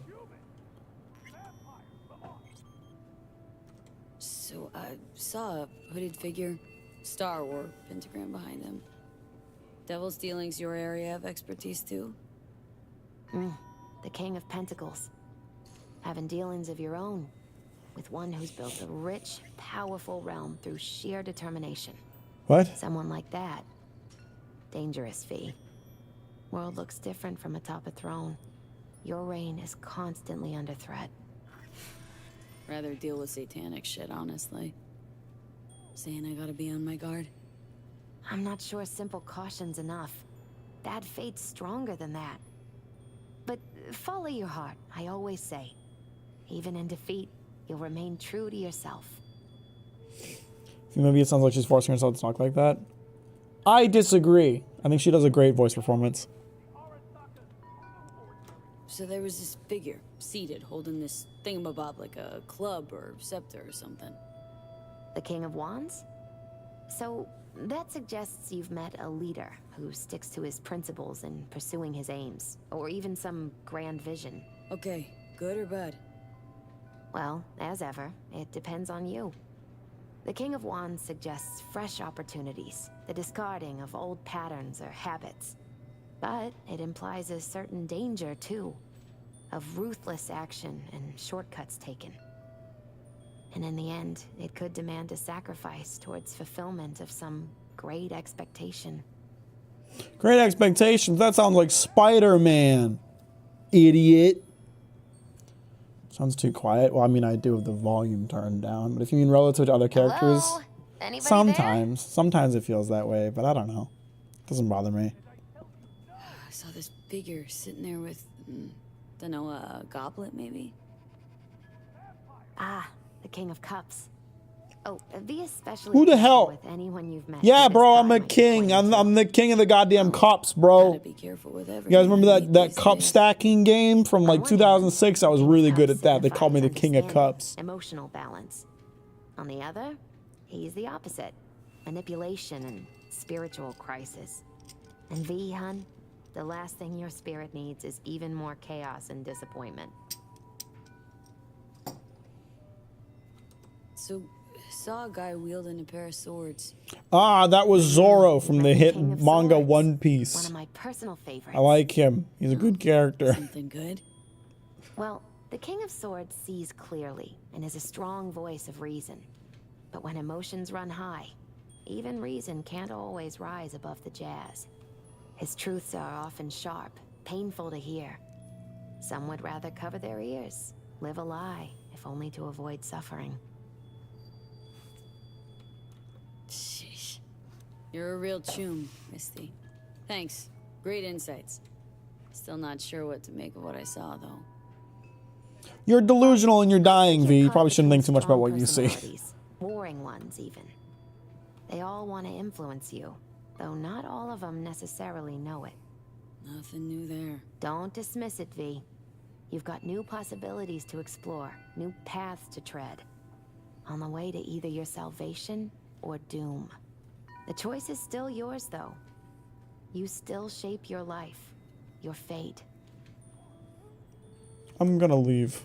So I saw a hooded figure, star or pentagram behind them. Devil's Dealing's your area of expertise too? The King of Pentacles. Having dealings of your own with one who's built a rich, powerful realm through sheer determination. What? Someone like that. Dangerous, V. World looks different from atop a throne. Your reign is constantly under threat. Rather deal with satanic shit, honestly. Saying I gotta be on my guard? I'm not sure simple caution's enough. Bad fate's stronger than that. But follow your heart, I always say. Even in defeat, you'll remain true to yourself. Maybe it sounds like she's forcing herself to talk like that. I disagree. I think she does a great voice performance. So there was this figure, seated, holding this thingamabob like a club or scepter or something. The King of Wands? So, that suggests you've met a leader who sticks to his principles in pursuing his aims, or even some grand vision. Okay, good or bad? Well, as ever, it depends on you. The King of Wands suggests fresh opportunities, the discarding of old patterns or habits. But it implies a certain danger, too, of ruthless action and shortcuts taken. And in the end, it could demand a sacrifice towards fulfillment of some great expectation. Great expectations? That sounds like Spider-Man. Idiot. Sounds too quiet. Well, I mean, I do have the volume turned down, but if you mean relative to other characters, sometimes it feels that way, but I don't know. It doesn't bother me. I saw this figure sitting there with, don't know, a goblet maybe? Ah, the King of Cups. Oh, be especially Who the careful hell? with anyone you've met. Yeah, because bro, God I'm a might king. point you I'm the king of the goddamn cups, bro. Be careful with You guys everyone remember I meet that these cup days. stacking game from like 2006? I was really good at that. They called me the king of understanding, cups. emotional balance. On the other, he's the opposite. Manipulation and spiritual crisis. And V, hun, the last thing your spirit needs is even more chaos and disappointment. So, saw a guy wielding a pair of swords. Ah, that was Zoro from the hit King of manga Swords. One One Piece. of my personal favorites. I like him. He's a good character. Something good? Well, the King of Swords sees clearly and is a strong voice of reason. But when emotions run high, even reason can't always rise above the jazz. His truths are often sharp, painful to hear. Some would rather cover their ears, live a lie, if only to avoid suffering. Sheesh. You're a real chum, Misty. Thanks. Great insights. Still not sure what to make of what I saw, though. You're delusional and you're dying, V. You probably shouldn't think too much about what you see. Personalities, warring ones even. They all want to influence you, though not all of them necessarily know it. Nothing new there. Don't dismiss it, V. You've got new possibilities to explore, new paths to tread. On the way to either your salvation or doom. The choice is still yours, though. You still shape your life, your fate. I'm gonna leave.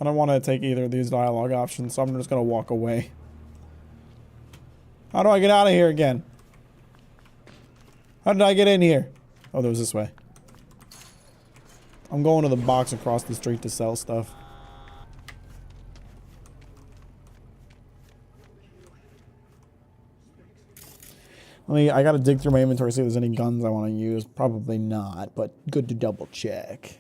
I don't want to take either of these dialogue options, so I'm just gonna walk away. How do I get out of here again? How did I get in here? Oh, there was this way. I'm going to the box across the street to sell stuff. I gotta dig through my inventory, see if there's any guns I want to use. Probably not, but good to double check.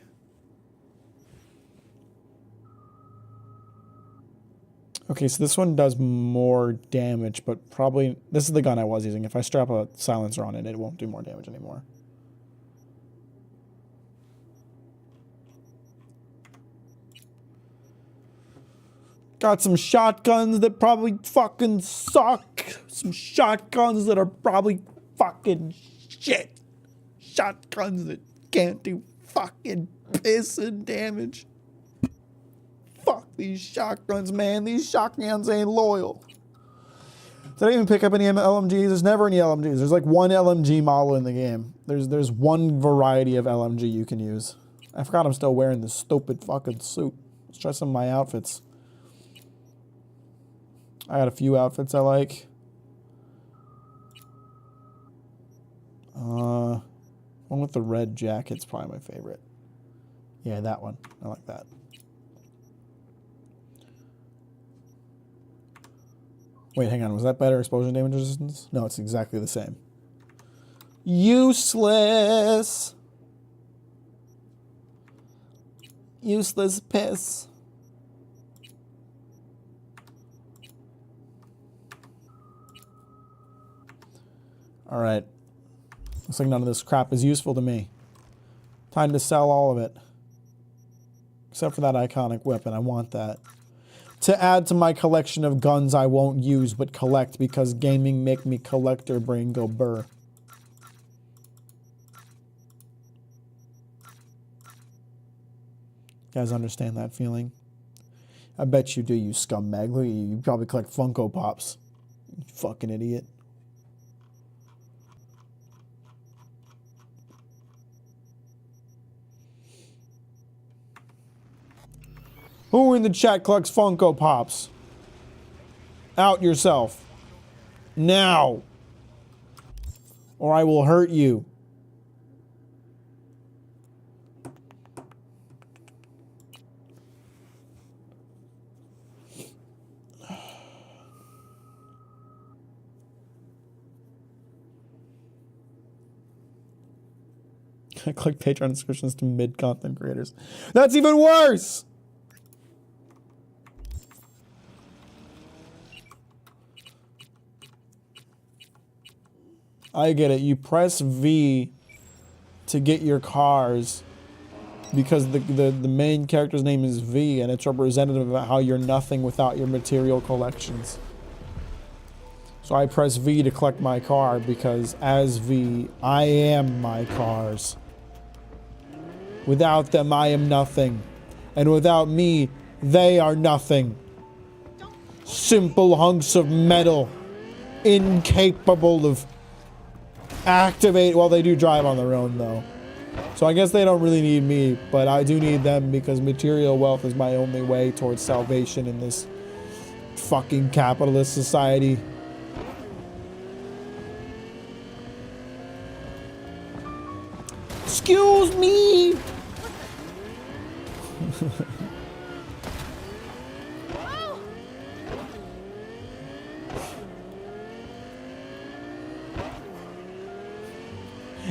Okay, so this one does more damage, but probably... This is the gun I was using. If I strap a silencer on it, it won't do more damage anymore. Got some shotguns that probably fucking suck. Some shotguns that are probably fucking shit. Shotguns that can't do fucking piss and damage. Fuck these shotguns, man. These shotguns ain't loyal. Did I even pick up any LMGs? There's never any LMGs. There's like one LMG model in the game. There's one variety of LMG you can use. I forgot I'm still wearing this stupid fucking suit. Let's try some of my outfits. I got a few outfits I like. One with the red jacket's probably my favorite. Yeah, that one. I like that. Wait, hang on. Was that better explosion damage resistance? No, it's exactly the same. Useless. Useless piss. All right. Looks like none of this crap is useful to me. Time to sell all of it. Except for that iconic weapon. I want that. To add to my collection of guns I won't use but collect because gaming make me collector brain go burr. You guys understand that feeling? I bet you do, you scumbag. Look at you. You probably collect Funko Pops. You fucking idiot. Who in the chat collects Funko Pops? Out yourself. Now. Or I will hurt you. I click Patreon subscriptions to mid-content creators. That's even worse! I get it. You press V to get your cars because the main character's name is V and it's representative of how you're nothing without your material collections. So I press V to collect my car because as V, I am my cars. Without them, I am nothing. And without me, they are nothing. Simple hunks of metal. Incapable of activate. Well, they do drive on their own though. So I guess they don't really need me, but I do need them because material wealth is my only way towards salvation in this fucking capitalist society. Excuse me!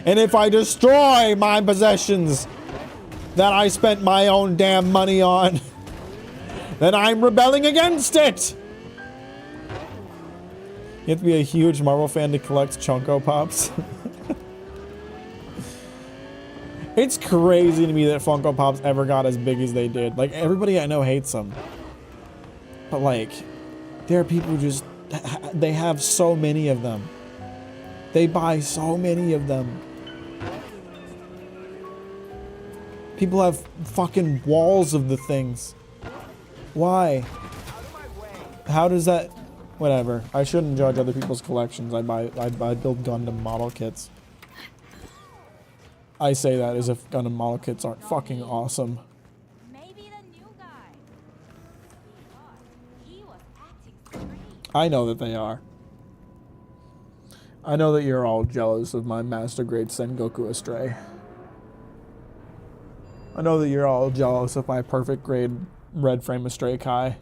And if I destroy my possessions that I spent my own damn money on, then I'm rebelling against it! You have to be a huge Marvel fan to collect Chunko Pops. It's crazy to me that Funko Pops ever got as big as they did. Like, everybody I know hates them. But, like, there are people who just... They have so many of them. They buy so many of them. People have fucking walls of the things. Why? How does that... Whatever. I shouldn't judge other people's collections. I build Gundam model kits. I say that as if Gundam model kits aren't fucking awesome. I know that they are. I know that you're all jealous of my Master Grade Sengoku Astray. I know that you're all jealous of my perfect grade Red Frame Astray Kai.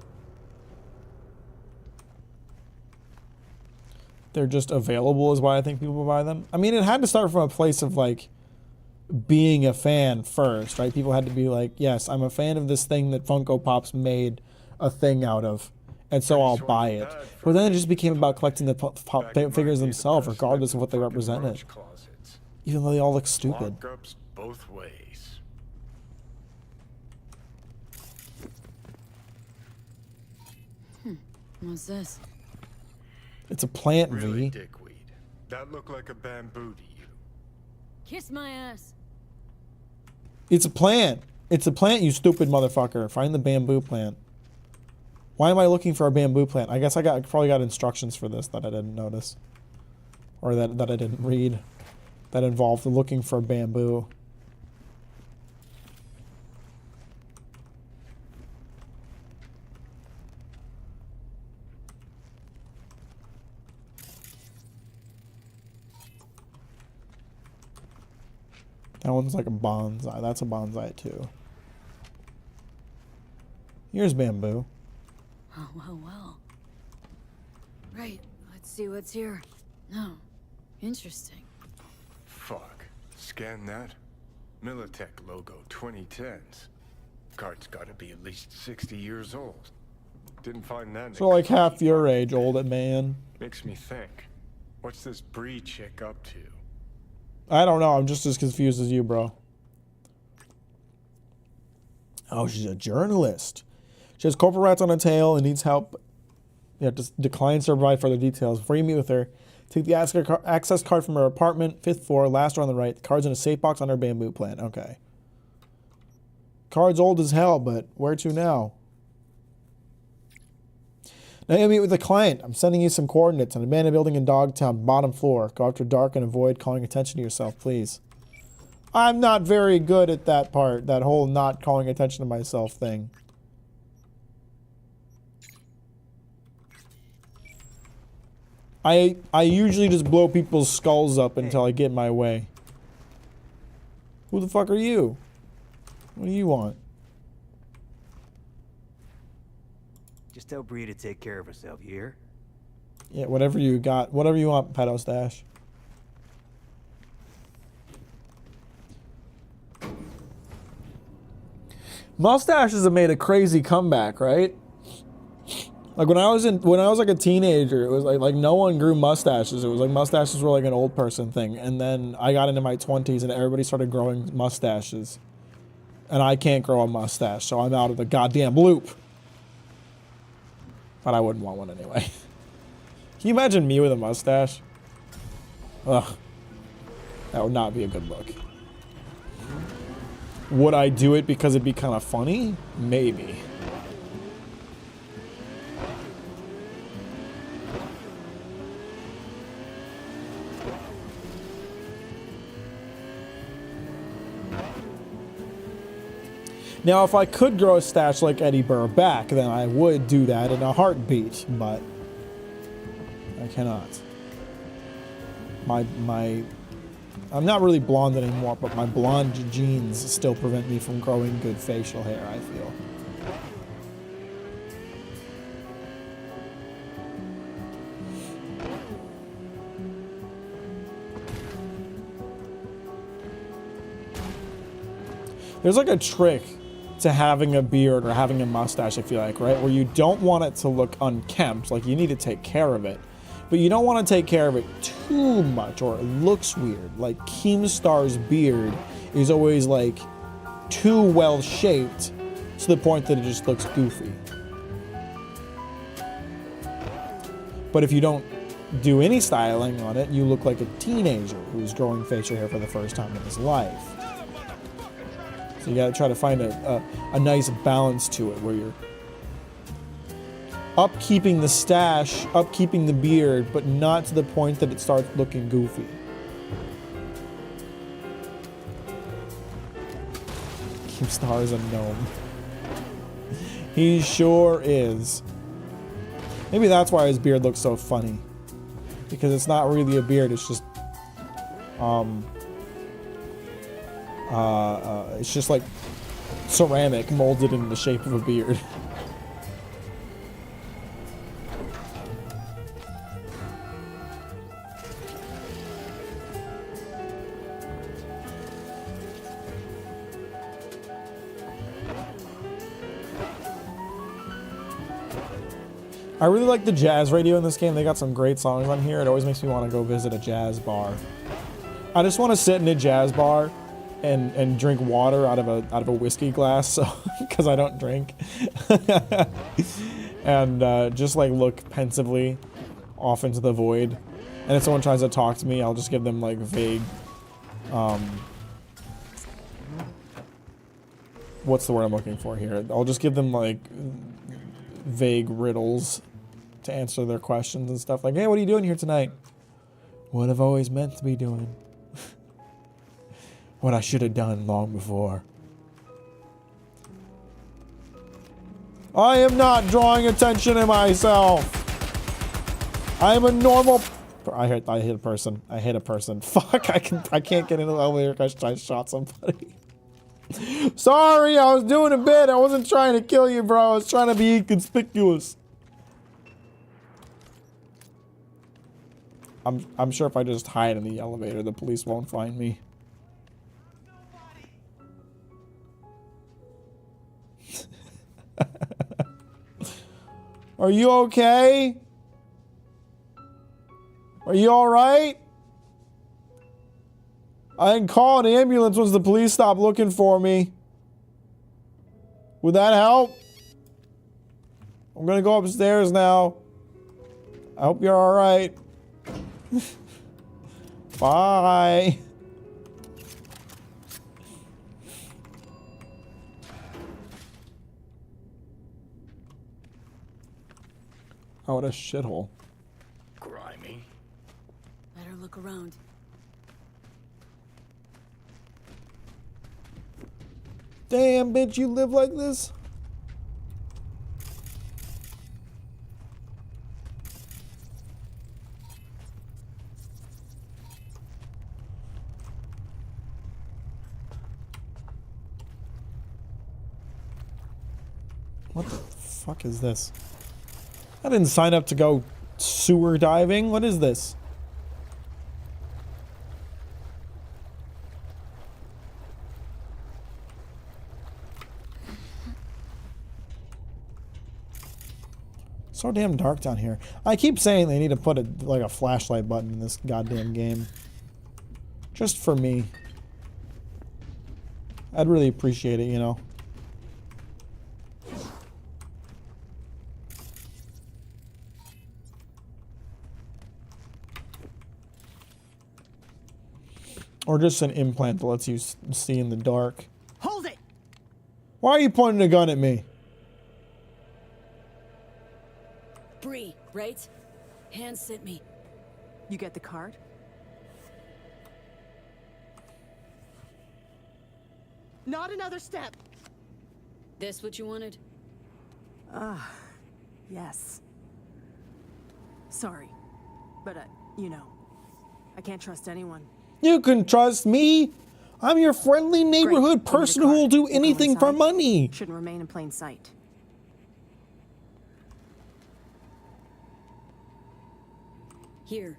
They're just available is why I think people buy them. I mean, it had to start from a place of like being a fan first, right? People had to be like, yes, I'm a fan of this thing that Funko Pop's made a thing out of, and so I'll buy it. But then it just became about collecting the pop figures themselves, regardless of what they represented. Even though they all look stupid. Both ways. What's this? It's a plant, Really, V. dickweed. That looked like a bamboo to you. Kiss my ass. It's a plant. It's a plant, you stupid motherfucker. Find the bamboo plant. Why am I looking for a bamboo plant? I guess I probably got instructions for this that I didn't notice. Or that I didn't read. That involved looking for bamboo. That one's like a bonsai. That's a bonsai too. Here's bamboo. Oh, well. Right, let's see what's here. No, interesting. Fuck. Scan that. Militech logo 2010s. Card's gotta be at least 60 years old. Didn't find that. So like half your age, old man. Makes me think. What's this Bree chick up to? I don't know. I'm just as confused as you, bro. Oh, she's a journalist. She has corporate rats on her tail and needs help. Yeah, just declines to provide further details. Before you meet with her, take the access card from her apartment, 5th floor, last door on the right. The card's in a safe box on her bamboo plant. Okay. Card's old as hell, but where to now? Now you meet with the client. I'm sending you some coordinates. An abandoned building in Dogtown, bottom floor. Go after dark and avoid calling attention to yourself, please. I'm not very good at that part. That whole not calling attention to myself thing. I usually just blow people's skulls up until I get my way. Who the fuck are you? What do you want? Just tell Bree to take care of herself, you hear? Yeah, whatever you got. Whatever you want, pedo stash. Mustaches have made a crazy comeback, right? Like when I was like a teenager, it was like no one grew mustaches. It was like mustaches were like an old person thing. And then I got into my 20s and everybody started growing mustaches. And I can't grow a mustache, so I'm out of the goddamn loop. But I wouldn't want one anyway. Can you imagine me with a mustache? Ugh. That would not be a good look. Would I do it because it'd be kind of funny? Maybe. Now, if I could grow a stash like Eddie Burr back, then I would do that in a heartbeat, but I cannot. I'm not really blonde anymore, but my blonde genes still prevent me from growing good facial hair, I feel. There's like a trick to having a beard or having a mustache, I feel like, right? Where you don't want it to look unkempt, like you need to take care of it. But you don't want to take care of it too much or it looks weird. Like Keemstar's beard is always like too well shaped to the point that it just looks goofy. But if you don't do any styling on it, you look like a teenager who's growing facial hair for the first time in his life. So you gotta try to find a nice balance to it where you're upkeeping the stash, upkeeping the beard, but not to the point that it starts looking goofy. Keemstar is a gnome. He sure is. Maybe that's why his beard looks so funny. Because it's not really a beard, it's just it's just like ceramic molded in the shape of a beard. I really like the jazz radio in this game. They got some great songs on here. It always makes me want to go visit a jazz bar. I just want to sit in a jazz bar and drink water out of a whiskey glass, so because I don't drink, and just like look pensively off into the void. And if someone tries to talk to me, I'll just give them like vague, what's the word I'm looking for here? I'll just give them like vague riddles to answer their questions and stuff. Like, hey, what are you doing here tonight? What I've always meant to be doing. What I should have done long before. I am not drawing attention to myself. I am a normal. I hit a person. I hit a person. Fuck! I can't get into the elevator because I shot somebody. Sorry, I was doing a bit. I wasn't trying to kill you, bro. I was trying to be inconspicuous. I'm sure if I just hide in the elevator, the police won't find me. Are you okay? Are you alright? I can call an ambulance once the police stop looking for me. Would that help? I'm gonna go upstairs now. I hope you're alright. Bye. Oh, what a shithole. Grimy. Better look around. Damn, bitch, you live like this? What the fuck is this? I didn't sign up to go sewer diving. What is this? So damn dark down here. I keep saying they need to put like a flashlight button in this goddamn game. Just for me. I'd really appreciate it, you know. Or just an implant that lets you see in the dark. Hold it! Why are you pointing a gun at me? Bree, right? Hans sent me. You get the card? Not another step! This what you wanted? Yes. Sorry. But, you know, I can't trust anyone. You can trust me. I'm your friendly neighborhood person who will do anything for money. Shouldn't remain in plain sight. Here.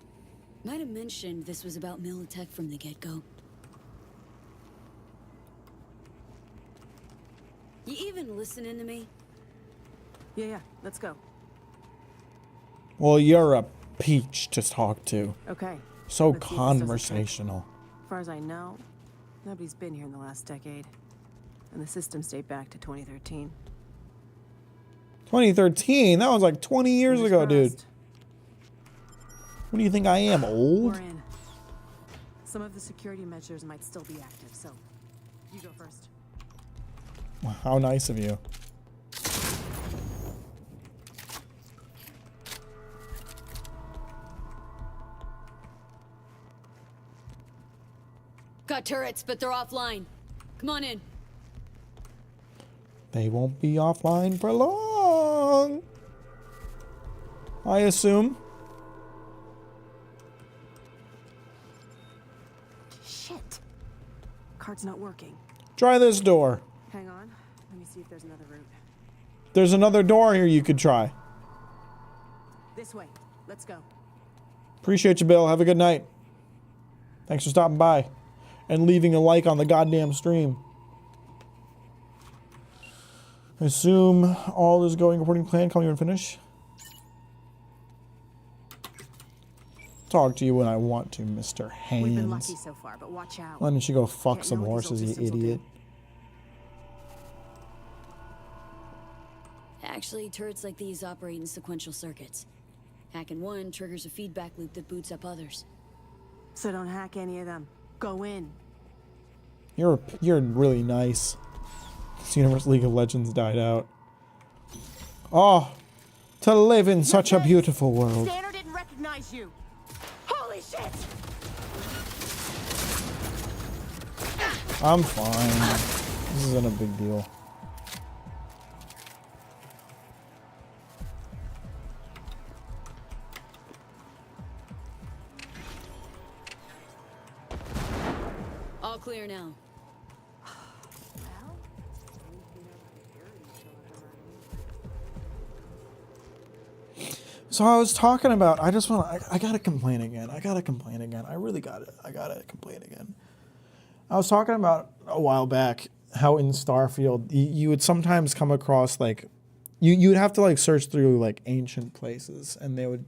Might have mentioned this was about Militech from the get-go. You even listening to me? Yeah, let's go. Well, you're a peach to talk to. Okay. So Let's see if this doesn't conversational. As far as I know, nobody's been here in the last decade. And the systems date back to 2013. 2013? That was like 20 years Fingers ago, dude. crossed. What do you think I am, old? We're in. Some of the security measures might still be active, so you go first. How nice of you. Got turrets, but they're offline. Come on in. They won't be offline for long, I assume. Shit. Card's not working. Try this door. Hang on. Let me see if there's another route. There's another door here you could try. This way. Let's go. Appreciate you, Bill. Have a good night. Thanks for stopping by and leaving a like on the goddamn stream. I assume all is going according to plan. Call you and finish. Talk to you when I want to, Mr. Haynes. We've been lucky so far, but watch out. Why don't you go fuck Can't some know what these horses, old you systems will idiot? do. Actually, turrets like these operate in sequential circuits. Hacking one triggers a feedback loop that boots up others. So don't hack any of them. Go in. You're really nice. This Universe League of Legends died out. Oh, to live in such a beautiful world. Scanner didn't recognize you. Holy shit! I'm fine. This isn't a big deal. All clear now. So I was talking about, I gotta complain again. I really got it. I gotta complain again. I was talking about a while back how in Starfield, you would sometimes come across like, you'd have to like search through like ancient places and they would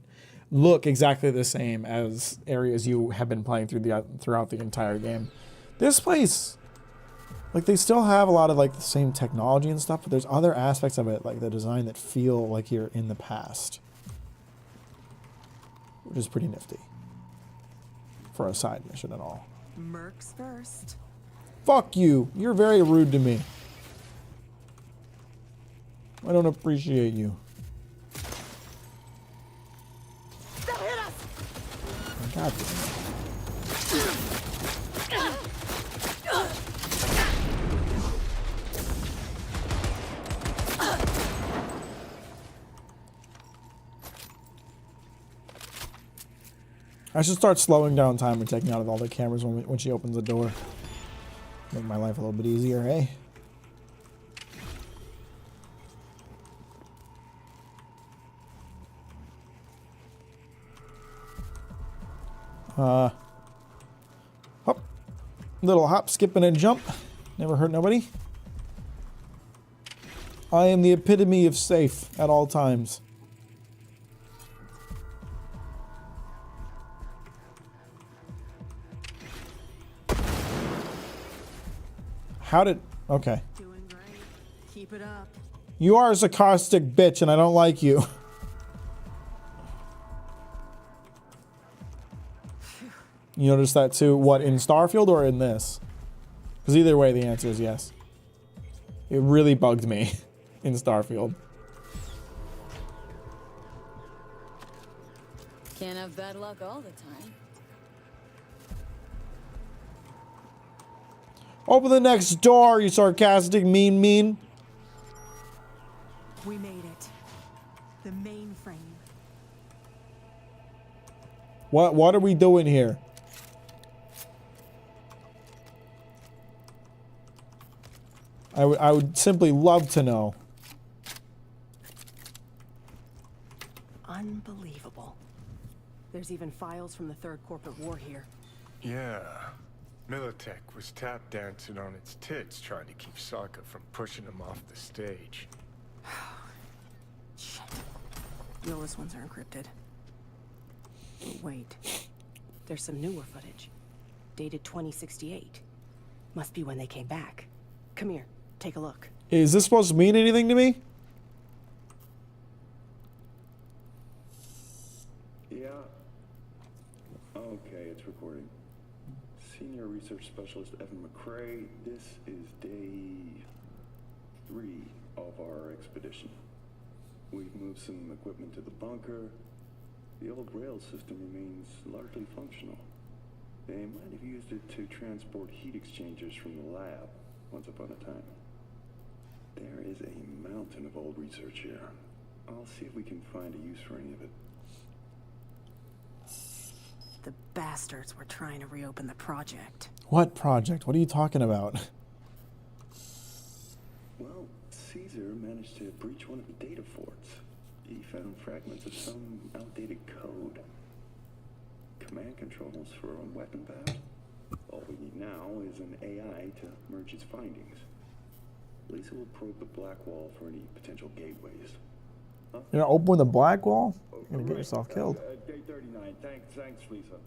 look exactly the same as areas you have been playing throughout the entire game. This place, like they still have a lot of like the same technology and stuff, but there's other aspects of it, like the design that feel like you're in the past. Which is pretty nifty. For a side mission and all. Mercs first. Fuck you. You're very rude to me. I don't appreciate you. They'll hit us. Oh, God damn it. I should start slowing down time and taking out all the cameras when she opens the door. Make my life a little bit easier, eh? Hop. Little hop, skip, and a jump. Never hurt nobody. I am the epitome of safe at all times. How did... Okay. Doing great. Keep it up. You are a sarcastic bitch and I don't like you. You notice that too? What, in Starfield or in this? Because either way, the answer is yes. It really bugged me in Starfield. Can't have bad luck all the time. Open the next door, you sarcastic mean. We made it. The mainframe. What are we doing here? I would simply love to know. Unbelievable. There's even files from the Third Corporate War here. Yeah. Militech was tap dancing on its tits trying to keep Sokka from pushing him off the stage. Shit. The oldest ones are encrypted. But wait. There's some newer footage. Dated 2068. Must be when they came back. Come here. Take a look. Is this supposed to mean anything to me? Yeah. Okay, it's recording. Senior Research Specialist Evan McCrae, this is day 3 of our expedition. We've moved some equipment to the bunker. The old rail system remains largely functional. They might have used it to transport heat exchangers from the lab once upon a time. There is a mountain of old research here. I'll see if we can find a use for any of it. The bastards were trying to reopen the project. What project? What are you talking about? Well, Caesar managed to breach one of the data forts. He found fragments of some outdated code. Command controls for a weapon, perhaps? All we need now is an AI to merge its findings. Lisa will probe the black wall for any potential gateways. Huh? You're gonna open the black wall? You're gonna get yourself killed. Day 39. Thanks, Lisa.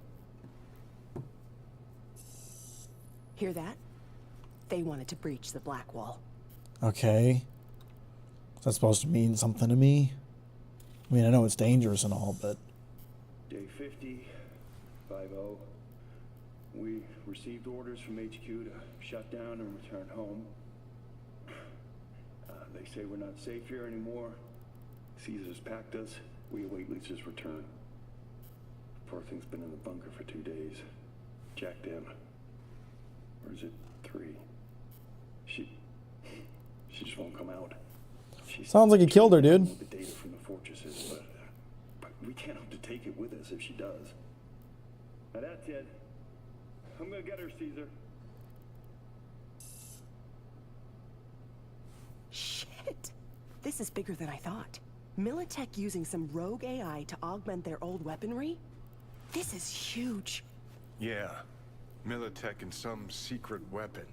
Hear that? They wanted to breach the black wall. Okay. Is that supposed to mean something to me? I mean, I know it's dangerous and all, but... Day 50, 5-0. We received orders from HQ to shut down and return home. They say we're not safe here anymore. Caesar's packed us. We await Lisa's return. Poor thing's been in the bunker for 2 days. Jacked in. Or is it 3? She just won't come out. Sounds like you killed her, dude. The data from the fortresses, but we can't hope to take it with us if she does. Now that's it. I'm gonna get her, Caesar. Shit! This is bigger than I thought. Militech using some rogue AI to augment their old weaponry? This is huge. Yeah. Militech and some secret weapon.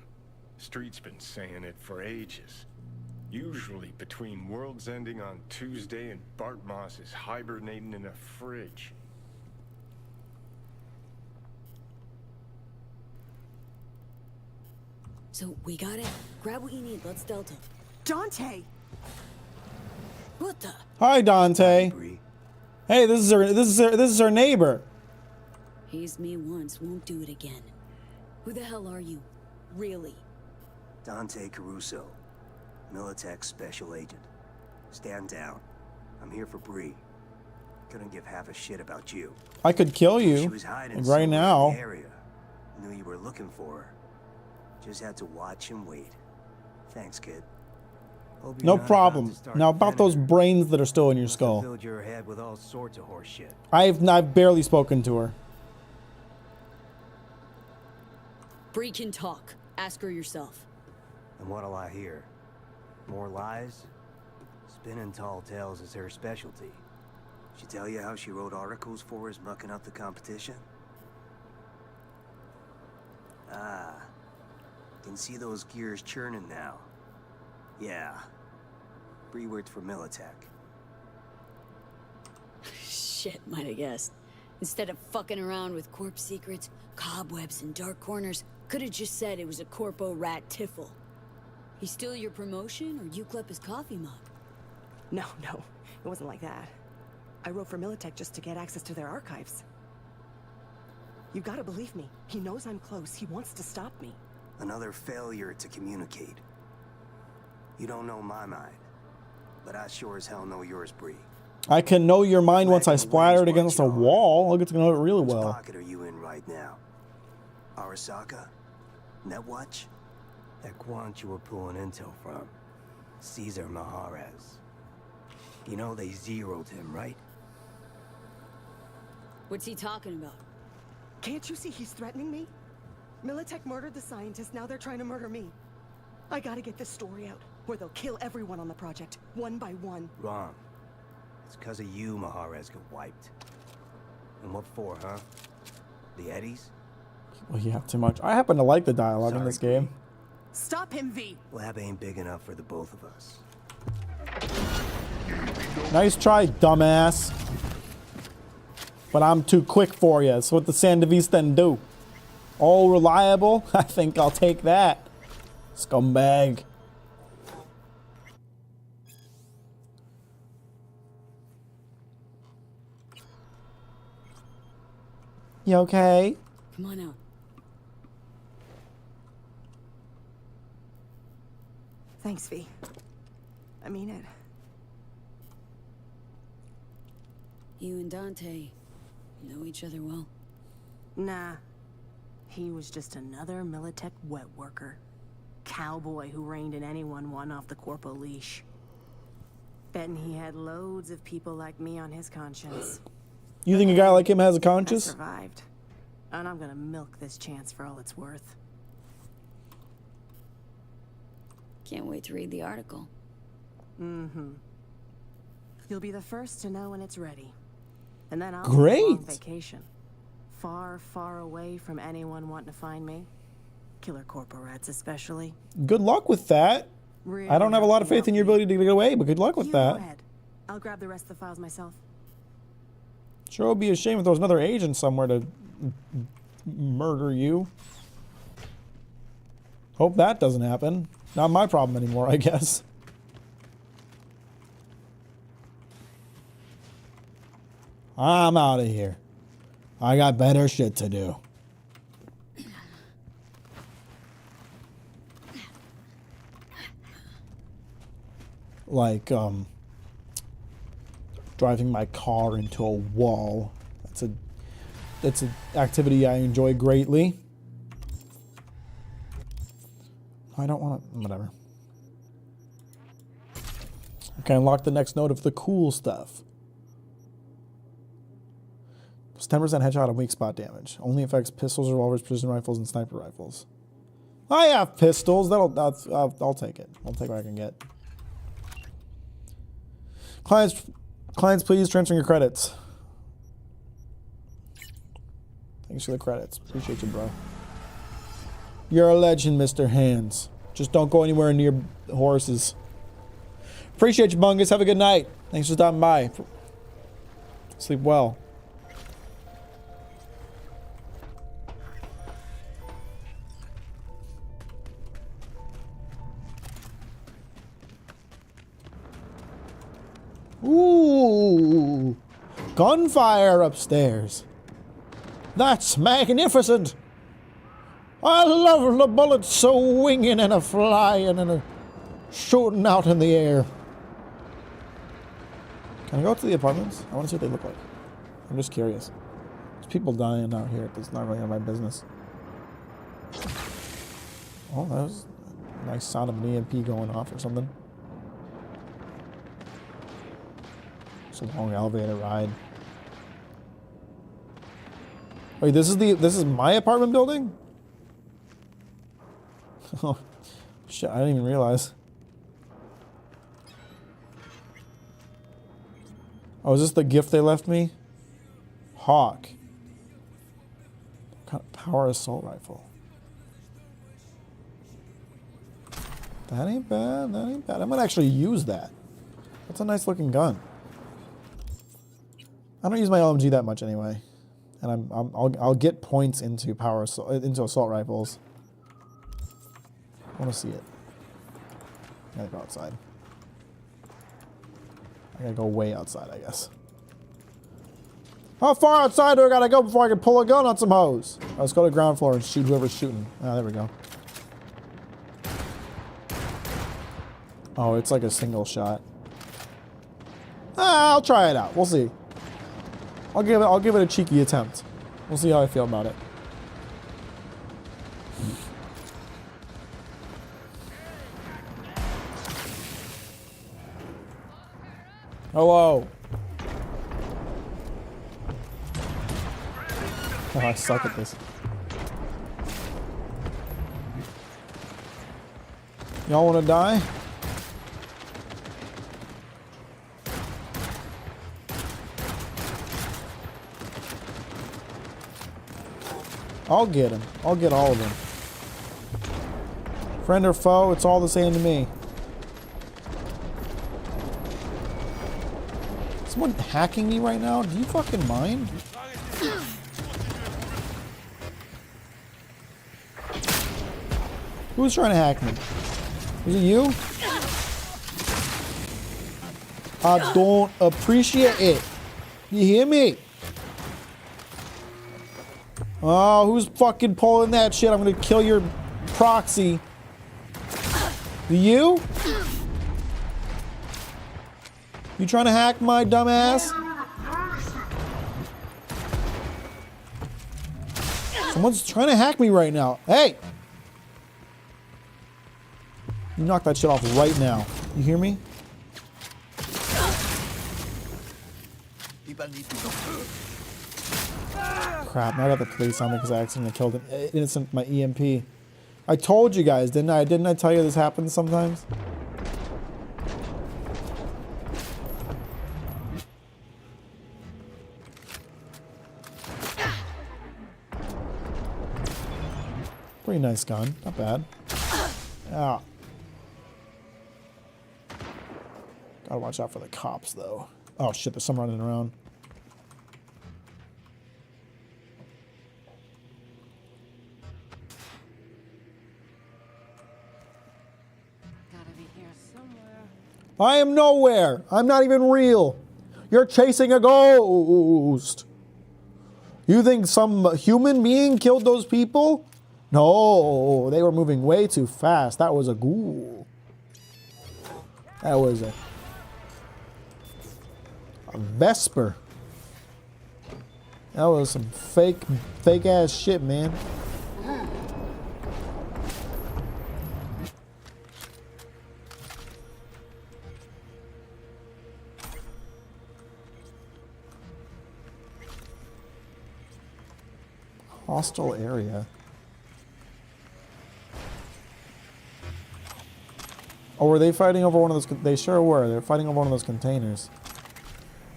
Street's been saying it for ages. Usually between worlds ending on Tuesday and Bart Moss is hibernating in a fridge. So we got it. Grab what you need. Let's Delta. Dante! What the? Hi, Dante. Hey, this is our neighbor. Hazed me once, won't do it again. Who the hell are you? Really? Dante Caruso, Militech Special Agent. Stand down. I'm here for Bree. Couldn't give half a shit about you. I could kill She you was hiding right somewhere in now. the area. Knew you were looking for her. Just had to watch and wait. Thanks, kid. Hope you're No not problem. about to start Now about those brains that are still in your skull. filled your head with all sorts of horse shit. I've barely spoken to her. Bree can talk. Ask her yourself. And what'll I hear? More lies? Spinning tall tales is her specialty. She tell you how she wrote articles for us mucking up the competition? Ah. Can see those gears churning now. Yeah. Bree worked for Militech. Shit, might have guessed. Instead of fucking around with corp secrets, cobwebs, and dark corners, could have just said it was a corpo rat tiffle. He steal your promotion, or you clip his coffee mug? No, it wasn't like that. I wrote for Militech just to get access to their archives. You gotta believe me. He knows I'm close. He wants to stop me. Another failure to communicate. You don't know my mind, but I sure as hell know yours, Bree. I can know your mind once I splatter it against a wall. I'll get to know it really Which well. pocket are you in right now? Arasaka? Netwatch? That quant you were pulling intel from. Caesar Maharez. You know they zeroed him, right? What's he talking about? Can't you see he's threatening me? Militech murdered the scientist, now they're trying to murder me. I gotta get this story out, or they'll kill everyone on the project, one by one. Wrong. It's because of you Maharez got wiped. And what for, huh? The Eddies? Well, you have too much. I happen to like the dialogue in this game. Stop him, V! Lab ain't big enough for the both of us. Nice try, dumbass. But I'm too quick for you. That's what the Sandevistan do. All reliable? I think I'll take that. Scumbag. You okay? Come on out. Thanks, V. I mean it. You and Dante know each other well? Nah. He was just another Militech wet worker. Cowboy who reined in anyone one off the corpo leash. Betting he had loads of people like me on his conscience. You think a guy like him has a I conscience? survived. And I'm gonna milk this chance for all it's worth. Can't wait to read the article. Mm-hmm. You'll be the first to know when it's ready. And then I'll Great. go on vacation. Far, far away from anyone wanting to find me. Killer corporates especially. Good luck with that. I don't have a lot of faith in your ability to get away, but good luck with You that. go ahead. I'll grab the rest of the files myself. Sure would be a shame if there was another agent somewhere to murder you. Hope that doesn't happen. Not my problem anymore, I guess. I'm out of here. I got better shit to do. Like, driving my car into a wall. That's an activity I enjoy greatly. I don't want to, whatever. Okay, unlock the next node of the cool stuff. It's 10% headshot and weak spot damage. Only affects pistols, revolvers, precision rifles, and sniper rifles. I have pistols. I'll take it. I'll take what I can get. Clients, please transfer your credits. Thanks for the credits. Appreciate you, bro. You're a legend, Mr. Hands. Just don't go anywhere near horses. Appreciate you, Bungus. Have a good night. Thanks for stopping by. Sleep well. Ooh, gunfire upstairs. That's magnificent. I love the bullets so winging and a flying and a shooting out in the air. Can I go to the apartments? I want to see what they look like. I'm just curious. There's people dying out here. It's not really my business. Oh, that was a nice sound of an EMP going off or something. It's a long elevator ride. Wait, this is my apartment building? Oh, shit, I didn't even realize. Oh, is this the gift they left me? Hawk. What kind of power assault rifle? That ain't bad, that ain't bad. I'm gonna actually use that. That's a nice looking gun. I don't use my LMG that much anyway. And I'll get points into assault rifles. I want to see it. I gotta go outside. I gotta go way outside, I guess. How far outside do I gotta go before I can pull a gun on some hoes? Let's go to the ground floor and shoot whoever's shooting. Ah, there we go. Oh, it's like a single shot. Ah, I'll try it out. We'll see. I'll give it a cheeky attempt. We'll see how I feel about it. Hello. Oh, I suck at this. Y'all want to die? I'll get him. I'll get all of them. Friend or foe, it's all the same to me. Someone hacking me right now? Do you fucking mind? Who's trying to hack me? Is it you? I don't appreciate it. You hear me? Oh, who's fucking pulling that shit? I'm gonna kill your proxy. You? You trying to hack my dumbass? Someone's trying to hack me right now. Hey! You knock that shit off right now. You hear me? Crap, now I got the police on me because I accidentally killed an innocent my EMP. I told you guys, didn't I? Didn't I tell you this happens sometimes? Pretty nice gun, not bad. Ah. Gotta watch out for the cops though. Oh shit, there's some running around. I am nowhere. I'm not even real. You're chasing a ghost. You think some human being killed those people? No, they were moving way too fast. That was a ghoul. That was a Vesper. That was some fake ass shit, man. Hostile area. Oh, were they fighting over one of those? They sure were. They're fighting over one of those containers.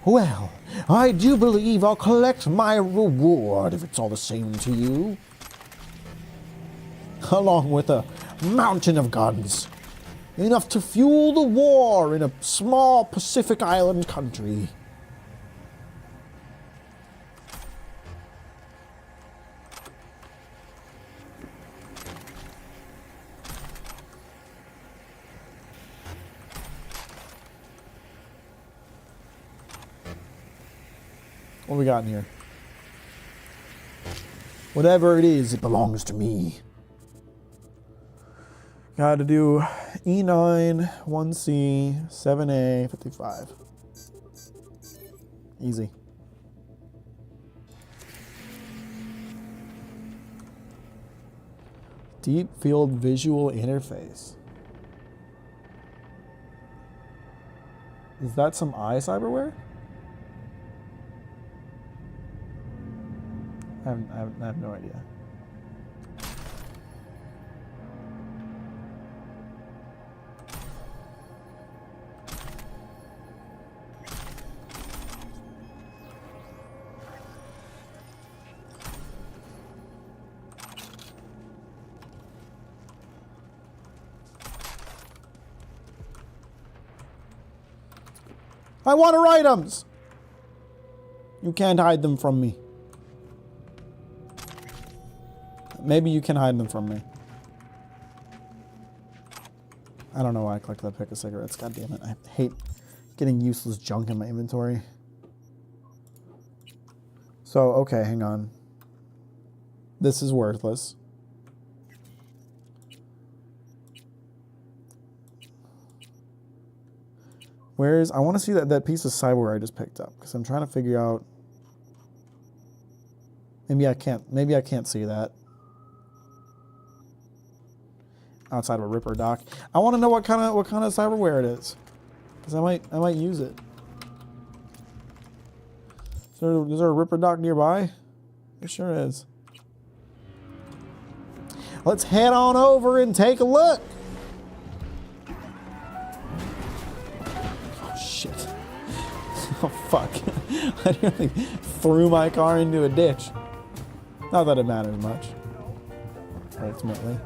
Well, I do believe I'll collect my reward if it's all the same to you. Along with a mountain of guns. Enough to fuel the war in a small Pacific island country. What we got in here? Whatever it is, it belongs to me. Got to do E9, 1C, 7A, 55. Easy. Deep field visual interface. Is that some cyberware? I have no idea. I want our items! You can't hide them from me. Maybe you can hide them from me. I don't know why I clicked that pick of cigarettes. God damn it. I hate getting useless junk in my inventory. So, okay, hang on. This is worthless. Where's... I want to see that piece of cyberware I just picked up, because I'm trying to figure out... Maybe I can't see that. Outside of a ripper dock. I want to know what kind of cyberware it is. Because I might use it. Is there a ripper dock nearby? There sure is. Let's head on over and take a look. Oh shit. Oh fuck. I nearly threw my car into a ditch. Not that it matters much. Ultimately.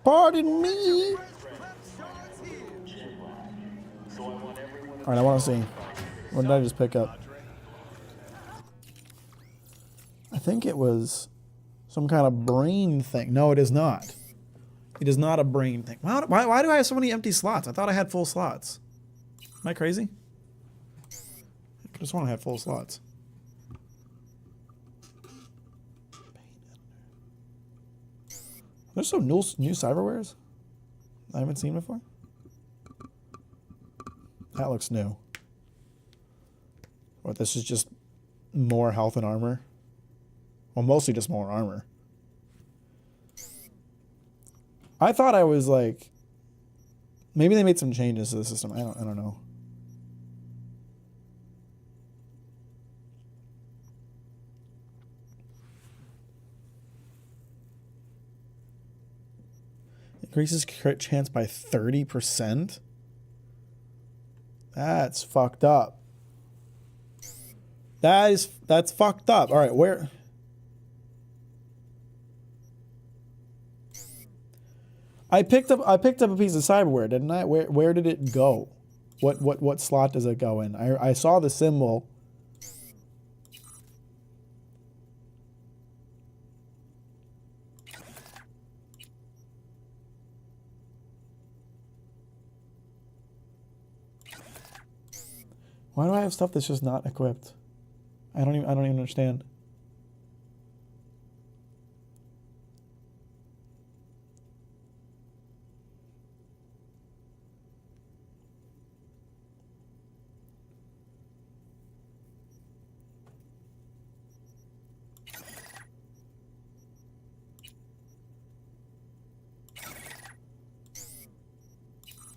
Pardon me. Alright, I want to see. What did I just pick up? I think it was some kind of brain thing. No, it is not. It is not a brain thing. Why do I have so many empty slots? I thought I had full slots. Am I crazy? I just want to have full slots. There's some new cyberwares I haven't seen before. That looks new. What, this is just more health and armor? Well, mostly just more armor. I thought I was like... Maybe they made some changes to the system. I don't know. Increases crit chance by 30%? That's fucked up. That's fucked up. All right, where... I picked up a piece of cyberware, didn't I? Where did it go? What slot does it go in? I saw the symbol. Why do I have stuff that's just not equipped? I don't even understand.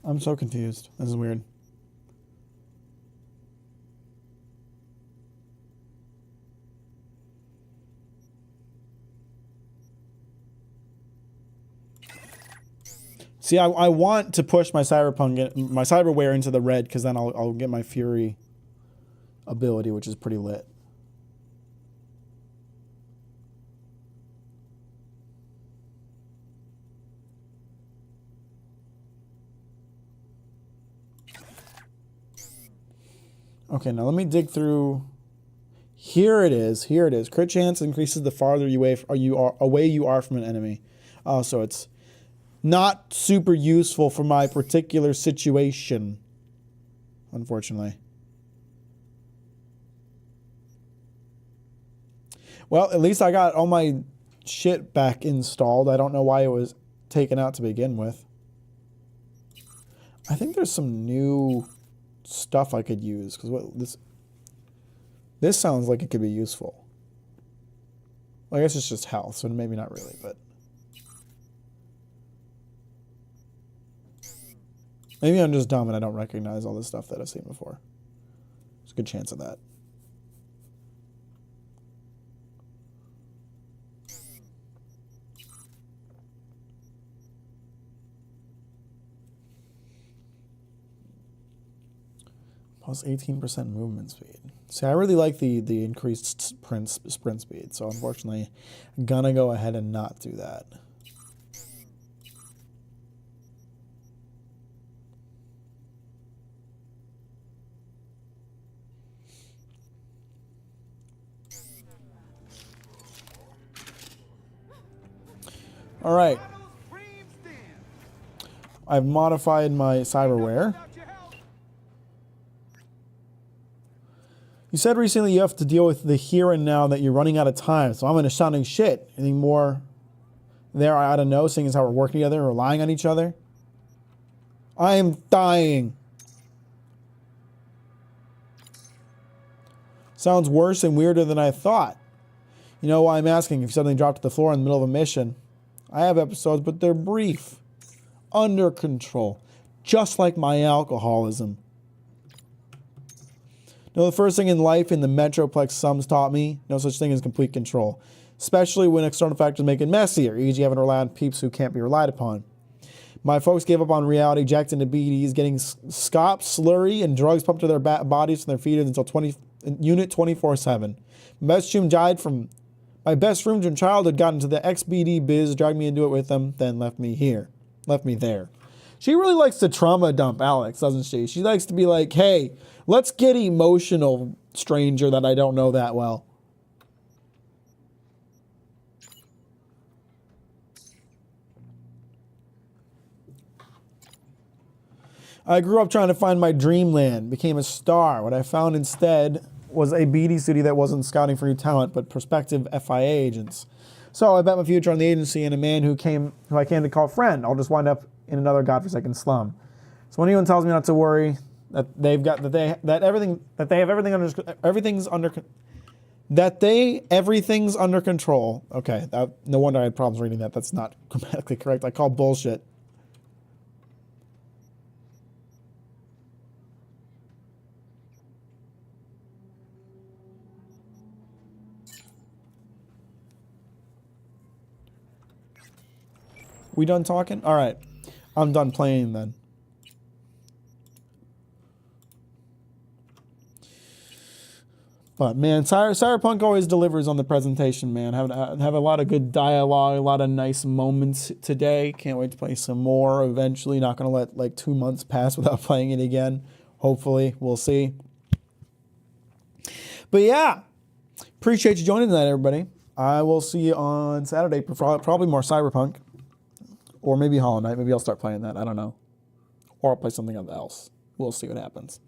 I'm so confused. This is weird. See, I want to push my cyberware into the red, because then I'll get my fury ability, which is pretty lit. Okay, now let me dig through. Here it is. Here it is. Crit chance increases the farther away you are from an enemy. Oh, so it's not super useful for my particular situation, unfortunately. Well, at least I got all my shit back installed. I don't know why it was taken out to begin with. I think there's some new stuff I could use, because this sounds like it could be useful. Well, I guess it's just health, so maybe not really, but maybe I'm just dumb and I don't recognize all this stuff that I've seen before. There's a good chance of that. Plus 18% movement speed. See, I really like the increased sprint speed, so unfortunately, I'm gonna go ahead and not do that. All right. I've modified my cyberware. You said recently you have to deal with the here and now, that you're running out of time. So I'm into sounding shit. Anything more there I ought to know, seeing as how we're working together and relying on each other? I am dying. Sounds worse and weirder than I thought. You know why I'm asking? If something dropped to the floor in the middle of a mission. I have episodes, but they're brief. Under control. Just like my alcoholism. No, the first thing in life in the Metroplex sums taught me, no such thing as complete control. Especially when external factors make it messier, e.g. having to rely on peeps who can't be relied upon. My folks gave up on reality, jacked into BDs, getting scop, slurry, and drugs pumped to their bodies from their feet until Unit 24/7. My best rooms from childhood got into the XBD biz, dragged me into it with them, then left me there. She really likes to trauma dump Alex, doesn't she? She likes to be like, hey, let's get emotional, stranger that I don't know that well. I grew up trying to find my dreamland, became a star. What I found instead was a BD studio that wasn't scouting for new talent, but prospective FIA agents. So I bet my future on the agency and a man who I came to call friend. I'll just wind up in another godforsaken slum. So when anyone tells me not to worry, that everything's under control. Okay, no wonder I had problems reading that. That's not grammatically correct. I call bullshit. We done talking? All right. I'm done playing then. But man, Cyberpunk always delivers on the presentation, man. Have a lot of good dialogue, a lot of nice moments today. Can't wait to play some more eventually. Not going to let like 2 months pass without playing it again. Hopefully. We'll see. But yeah. Appreciate you joining tonight, everybody. I will see you on Saturday. Probably more Cyberpunk. Or maybe Hollow Knight. Maybe I'll start playing that. I don't know. Or I'll play something else. We'll see what happens.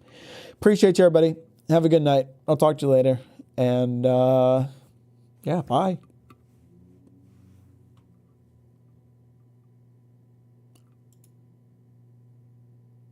Appreciate you, everybody. Have a good night. I'll talk to you later. And, yeah, bye.